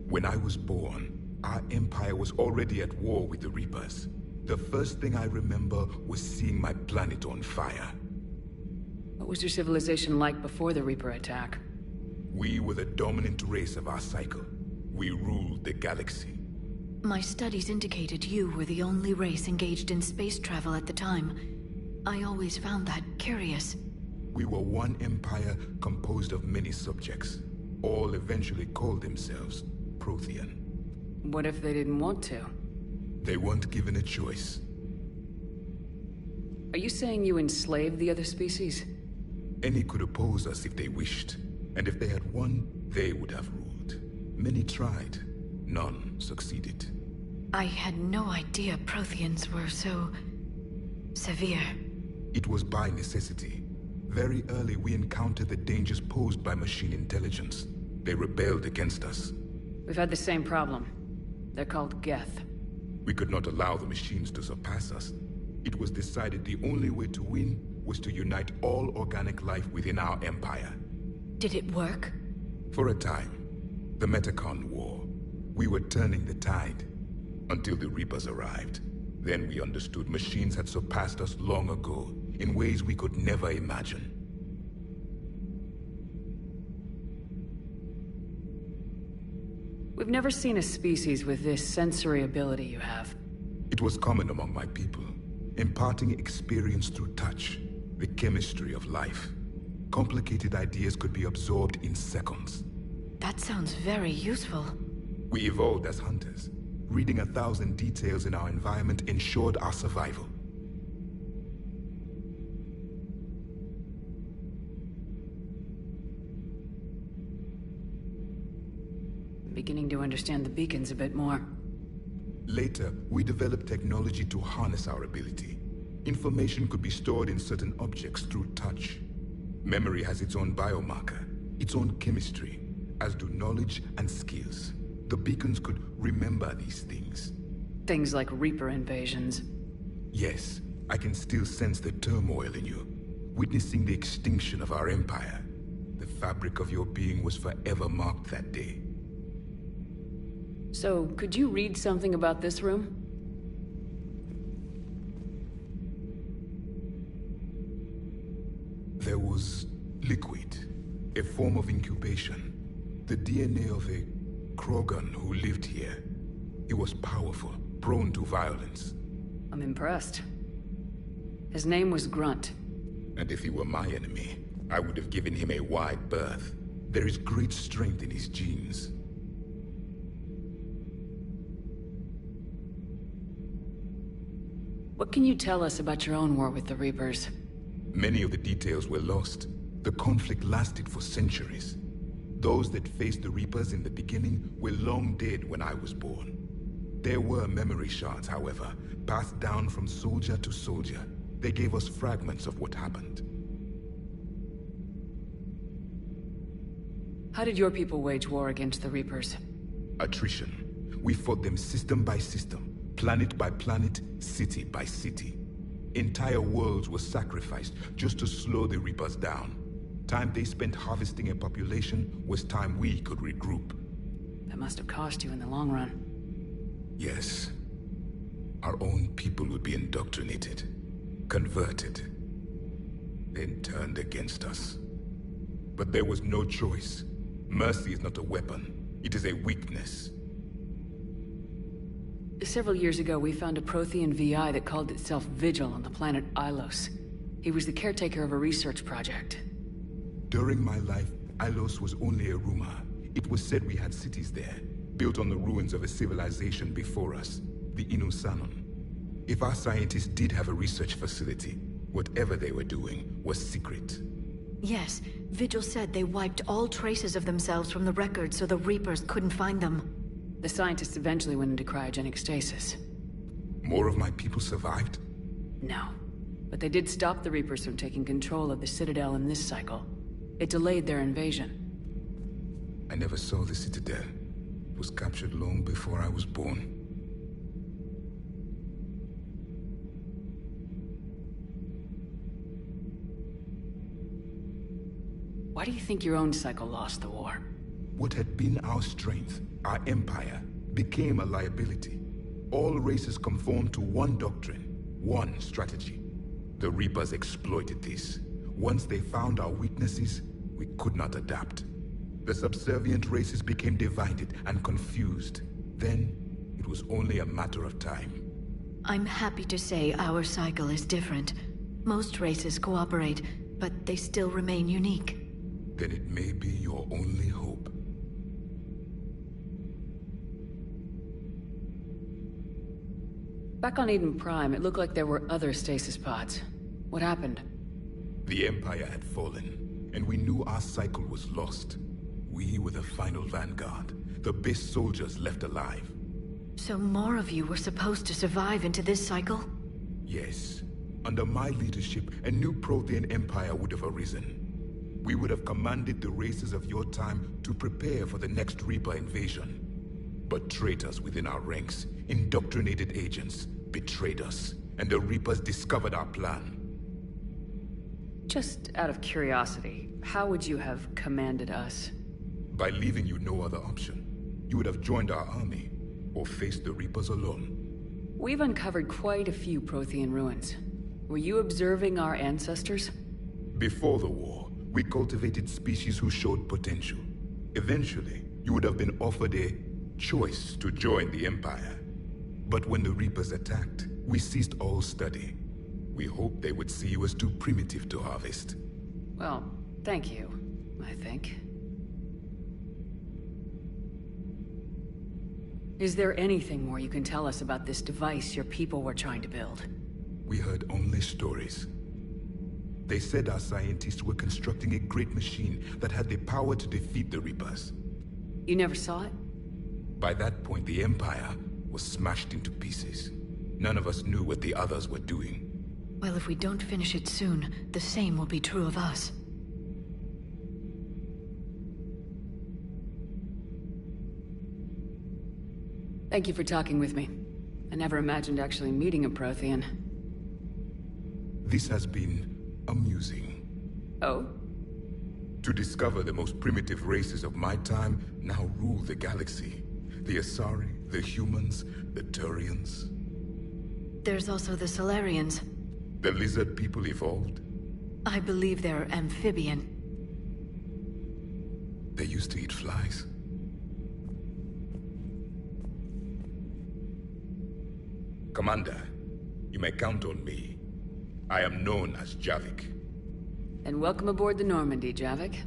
When I was born, our empire was already at war with the Reapers. The first thing I remember was seeing my planet on fire. What was your civilization like before the Reaper attack? We were the dominant race of our cycle. We ruled the galaxy. My studies indicated you were the only race engaged in space travel at the time. I always found that curious. We were one empire composed of many subjects. All eventually called themselves Prothean. What if they didn't want to? They weren't given a choice. Are you saying you enslaved the other species? Any could oppose us if they wished. And if they had won, they would have ruled. Many tried. None succeeded. I had no idea Protheans were so... severe. It was by necessity. Very early we encountered the dangers posed by machine intelligence. They rebelled against us. We've had the same problem. They're called Geth. We could not allow the machines to surpass us. It was decided the only way to win was to unite all organic life within our empire. Did it work? For a time. The Metacon War. We were turning the tide. Until the Reapers arrived. Then we understood machines had surpassed us long ago, in ways we could never imagine. We've never seen a species with this sensory ability you have. It was common among my people, imparting experience through touch, the chemistry of life. Complicated ideas could be absorbed in seconds. That sounds very useful. We evolved as hunters. Reading 1,000 details in our environment ensured our survival. I'm beginning to understand the beacons a bit more. Later, we developed technology to harness our ability. information could be stored in certain objects through touch. Memory has its own biomarker, its own chemistry, as do knowledge and skills. The beacons could remember these things. Things like Reaper invasions. Yes, I can still sense the turmoil in you, witnessing the extinction of our empire. The fabric of your being was forever marked that day. So, could you read something about this room? There was liquid, a form of incubation. The DNA of a Krogan who lived here. He was powerful, prone to violence. I'm impressed. His name was Grunt. And if he were my enemy, I would have given him a wide berth. There is great strength in his genes. What can you tell us about your own war with the Reapers? Many of the details were lost. The conflict lasted for centuries. Those that faced the Reapers in the beginning were long dead when I was born. There were memory shards, however, passed down from soldier to soldier. They gave us fragments of what happened. How did your people wage war against the Reapers? Attrition. We fought them system by system, planet by planet, city by city. Entire worlds were sacrificed just to slow the Reapers down. Time they spent harvesting a population was time we could regroup. That must have cost you in the long run. Yes. Our own people would be indoctrinated, converted, then turned against us. But there was no choice. Mercy is not a weapon. It is a weakness. Several years ago, we found a Prothean VI that called itself Vigil on the planet Ilos. He was the caretaker of a research project. During my life, Ilos was only a rumor. It was said we had cities there, built on the ruins of a civilization before us, the Inusanon. If our scientists did have a research facility, whatever they were doing was secret. Yes, Vigil said they wiped all traces of themselves from the records so the Reapers couldn't find them. The scientists eventually went into cryogenic stasis. More of my people survived? No. But they did stop the Reapers from taking control of the Citadel in this cycle. It delayed their invasion. I never saw the Citadel. It was captured long before I was born. Why do you think your own cycle lost the war? What had been our strength, our empire, became a liability. All races conformed to one doctrine, one strategy. The Reapers exploited this. Once they found our weaknesses, we could not adapt. The subservient races became divided and confused. Then, it was only a matter of time. I'm happy to say our cycle is different. Most races cooperate, but they still remain unique. Then it may be your only hope. Back on Eden Prime, it looked like there were other stasis pods. What happened? The Empire had fallen, and we knew our cycle was lost. We were the final vanguard, the best soldiers left alive. So more of you were supposed to survive into this cycle? Yes. Under my leadership, a new Prothean empire would have arisen. We would have commanded the races of your time to prepare for the next Reaper invasion. But traitors within our ranks, indoctrinated agents, betrayed us, and the Reapers discovered our plan. Just out of curiosity, how would you have commanded us? By leaving you no other option. You would have joined our army, or faced the Reapers alone. We've uncovered quite a few Prothean ruins. Were you observing our ancestors? Before the war, we cultivated species who showed potential. Eventually, you would have been offered a choice to join the Empire. But when the Reapers attacked, we ceased all study. We hoped they would see you as too primitive to harvest. Well, thank you, I think. Is there anything more you can tell us about this device your people were trying to build? We heard only stories. They said our scientists were constructing a great machine that had the power to defeat the Reapers. You never saw it? By that point, the Empire was smashed into pieces. None of us knew what the others were doing. Well, if we don't finish it soon, the same will be true of us. Thank you for talking with me. I never imagined actually meeting a Prothean. This has been amusing. Oh? To discover the most primitive races of my time now rule the galaxy. The Asari, the humans, the Turians. There's also the Solarians. The lizard people evolved. I believe they're amphibian. They used to eat flies. Commander, you may count on me. I am known as Javik. And welcome aboard the Normandy, Javik.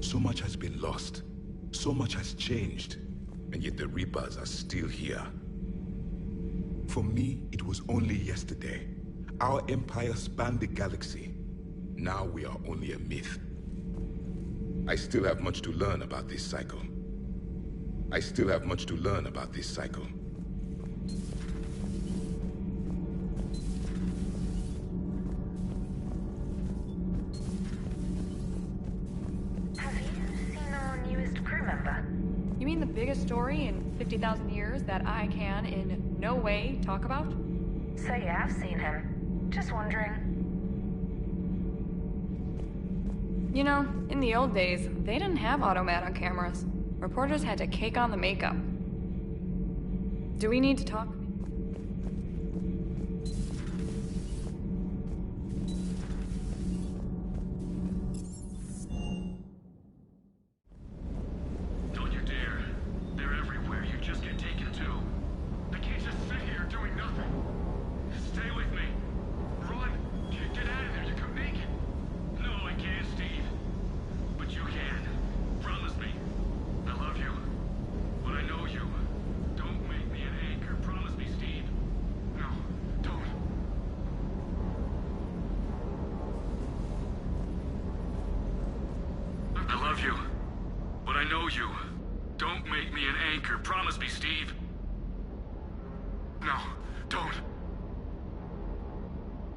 So much has been lost. So much has changed. And yet the Reapers are still here. For me, it was only yesterday. Our empire spanned the galaxy. Now we are only a myth. I still have much to learn about this cycle. I still have much to learn about this cycle. You mean the biggest story in 50,000 years that I can, in no way, talk about? So yeah, I've seen him. Just wondering. You know, in the old days, they didn't have automat on cameras. Reporters had to cake on the makeup. Do we need to talk?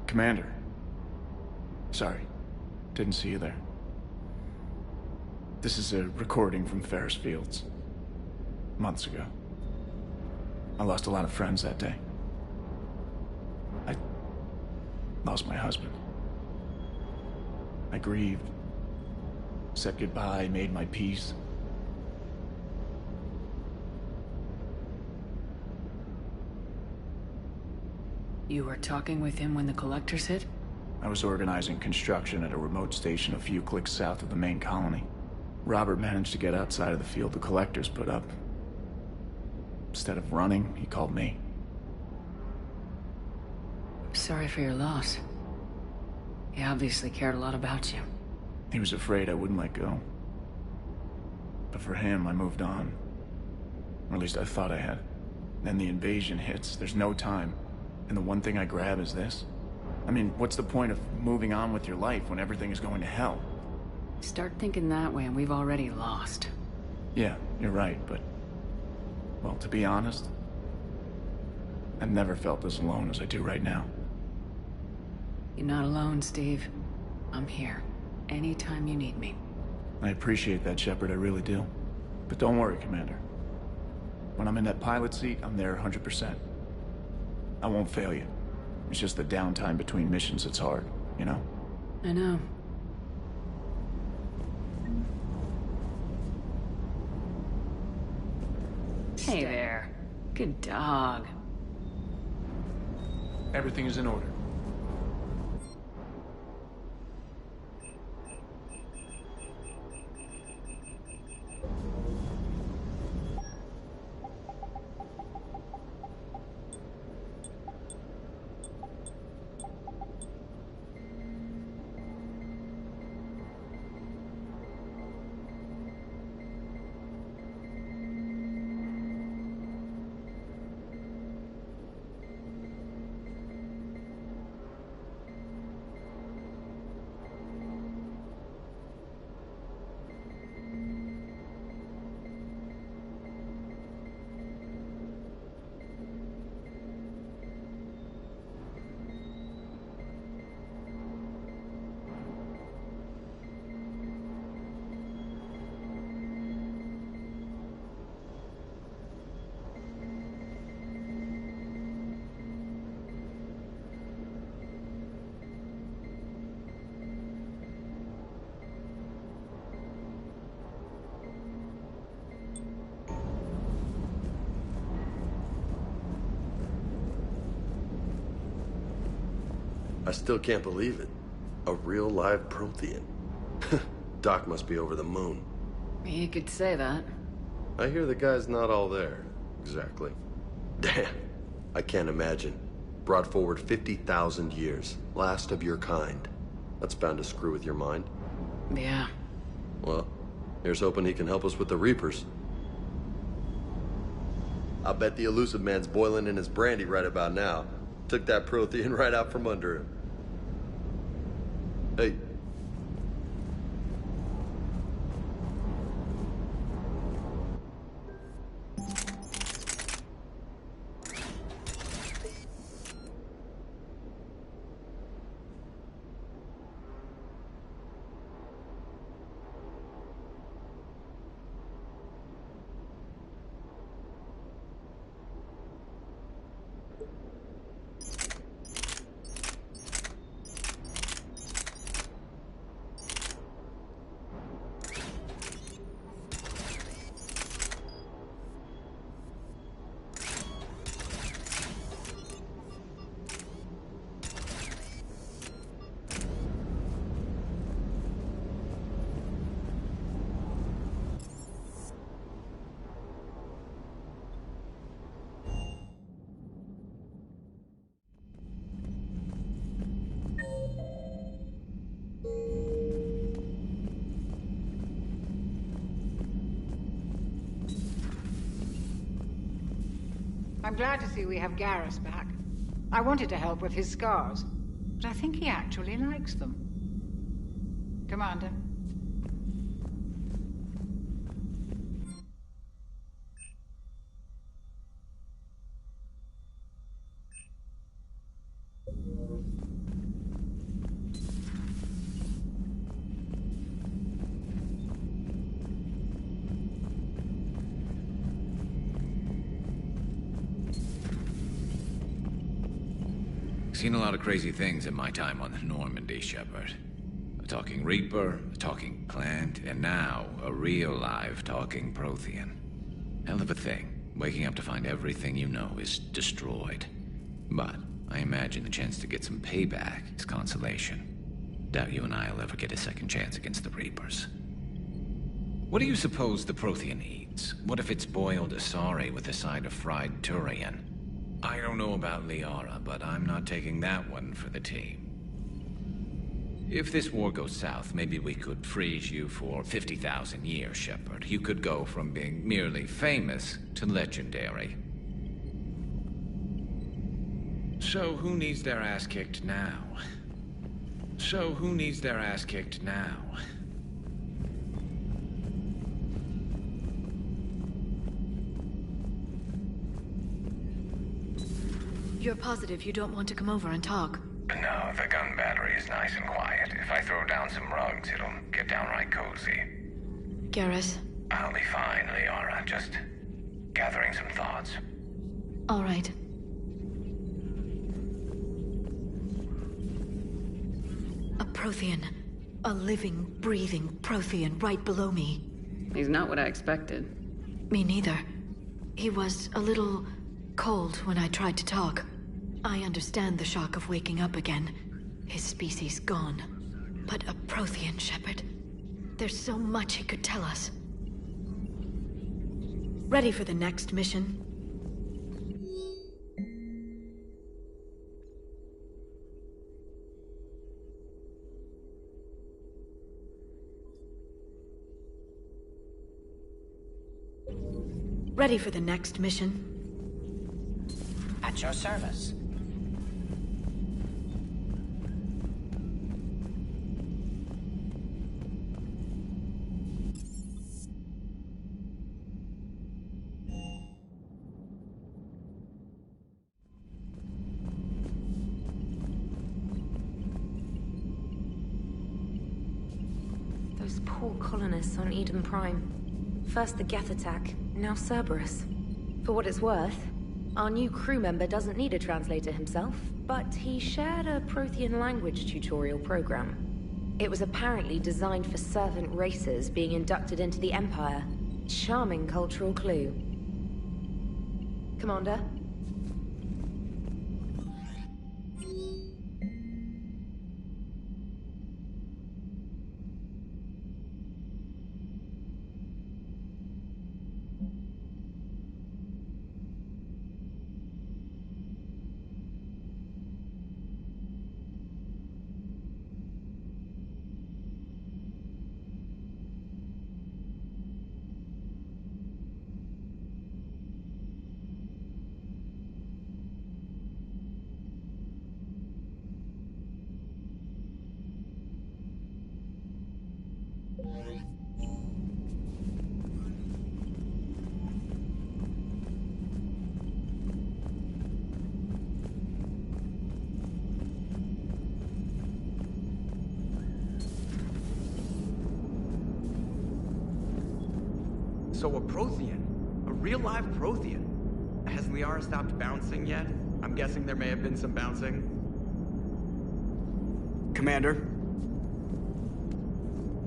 Commander. Sorry, didn't see you there. This is a recording from Ferris Fields. Months ago. I lost a lot of friends that day. I lost my husband. I grieved. Said goodbye, made my peace. You were talking with him when the Collectors hit? I was organizing construction at a remote station a few clicks south of the main colony. Robert managed to get outside of the field the Collectors put up. Instead of running, he called me. Sorry for your loss. He obviously cared a lot about you. He was afraid I wouldn't let go. But for him, I moved on. Or at least I thought I had. Then the invasion hits, there's no time. And the one thing I grab is this. I mean, what's the point of moving on with your life when everything is going to hell? Start thinking that way and we've already lost. Yeah, you're right, but... well, to be honest, I've never felt as alone as I do right now. You're not alone, Steve. I'm here. Anytime you need me. I appreciate that, Shepard, I really do. But don't worry, Commander. When I'm in that pilot seat, I'm there 100%. I won't fail you. It's just the downtime between missions that's hard, you know? I know. Hey there. Good dog. Everything is in order. I still can't believe it. A real live Prothean. Doc must be over the moon. You could say that. I hear the guy's not all there. Exactly. Damn. I can't imagine. Brought forward 50,000 years. Last of your kind. That's bound to screw with your mind. Yeah. Well, here's hoping he can help us with the Reapers. I bet the Elusive Man's boiling in his brandy right about now. Took that Prothean right out from under him. Hey. I'm glad to see we have Garrus back. I wanted to help with his scars, but I think he actually likes them. Commander. Seen a lot of crazy things in my time on the Normandy, Shepard. A talking Reaper, a talking Plant, and now a real live talking Prothean. Hell of a thing, waking up to find everything you know is destroyed. But I imagine the chance to get some payback is consolation. Doubt you and I'll ever get a second chance against the Reapers. What do you suppose the Prothean eats? What if it's boiled Asari with a side of fried Turian? I don't know about Liara, but I'm not taking that one for the team. If this war goes south, maybe we could freeze you for 50,000 years, Shepard. You could go from being merely famous to legendary. So who needs their ass kicked now? You're positive you don't want to come over and talk? No, the gun battery is nice and quiet. If I throw down some rugs, it'll get downright cozy. Garrus? I'll be fine, Liara. Just gathering some thoughts. All right. A Prothean. A living, breathing Prothean right below me. He's not what I expected. Me neither. He was a little cold when I tried to talk. I understand the shock of waking up again. His species gone. But a Prothean, Shepard. There's so much he could tell us. Ready for the next mission? Ready for the next mission? At your service. Those poor colonists on Eden Prime. First the Geth attack, now Cerberus. For what it's worth, our new crew member doesn't need a translator himself, but he shared a Prothean language tutorial program. It was apparently designed for servant races being inducted into the Empire. Charming cultural clue. Commander? So a Prothean. A real live Prothean. Has Liara stopped bouncing yet? I'm guessing there may have been some bouncing. Commander?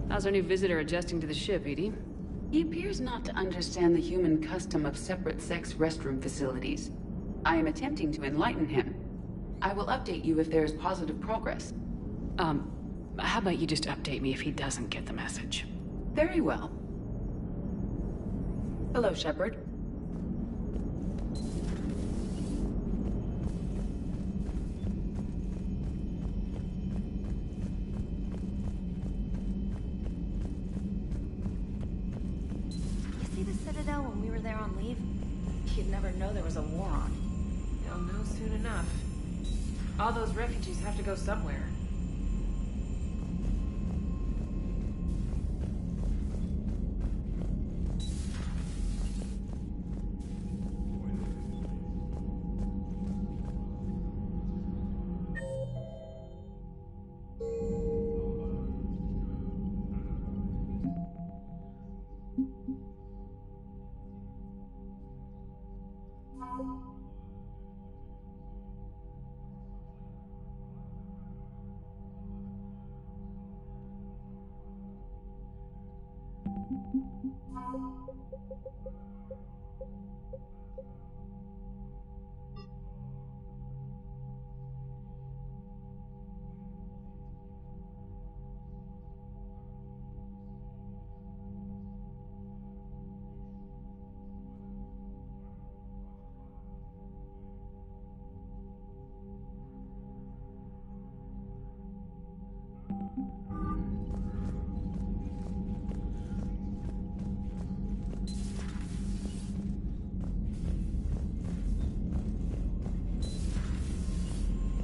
How's our new visitor adjusting to the ship, EDI? He appears not to understand the human custom of separate-sex restroom facilities. I am attempting to enlighten him. I will update you if there is positive progress. How about you just update me if he doesn't get the message? Very well. Hello, Shepard. When we were there on leave, you'd never know there was a war on. They'll know soon enough. All those refugees have to go somewhere.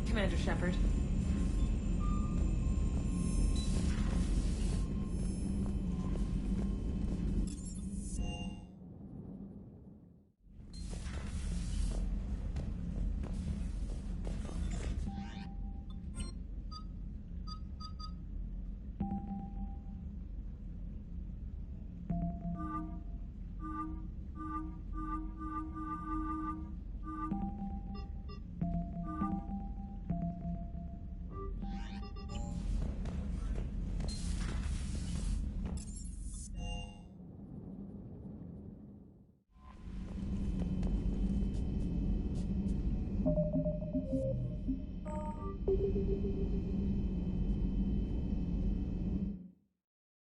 Commander Shepard.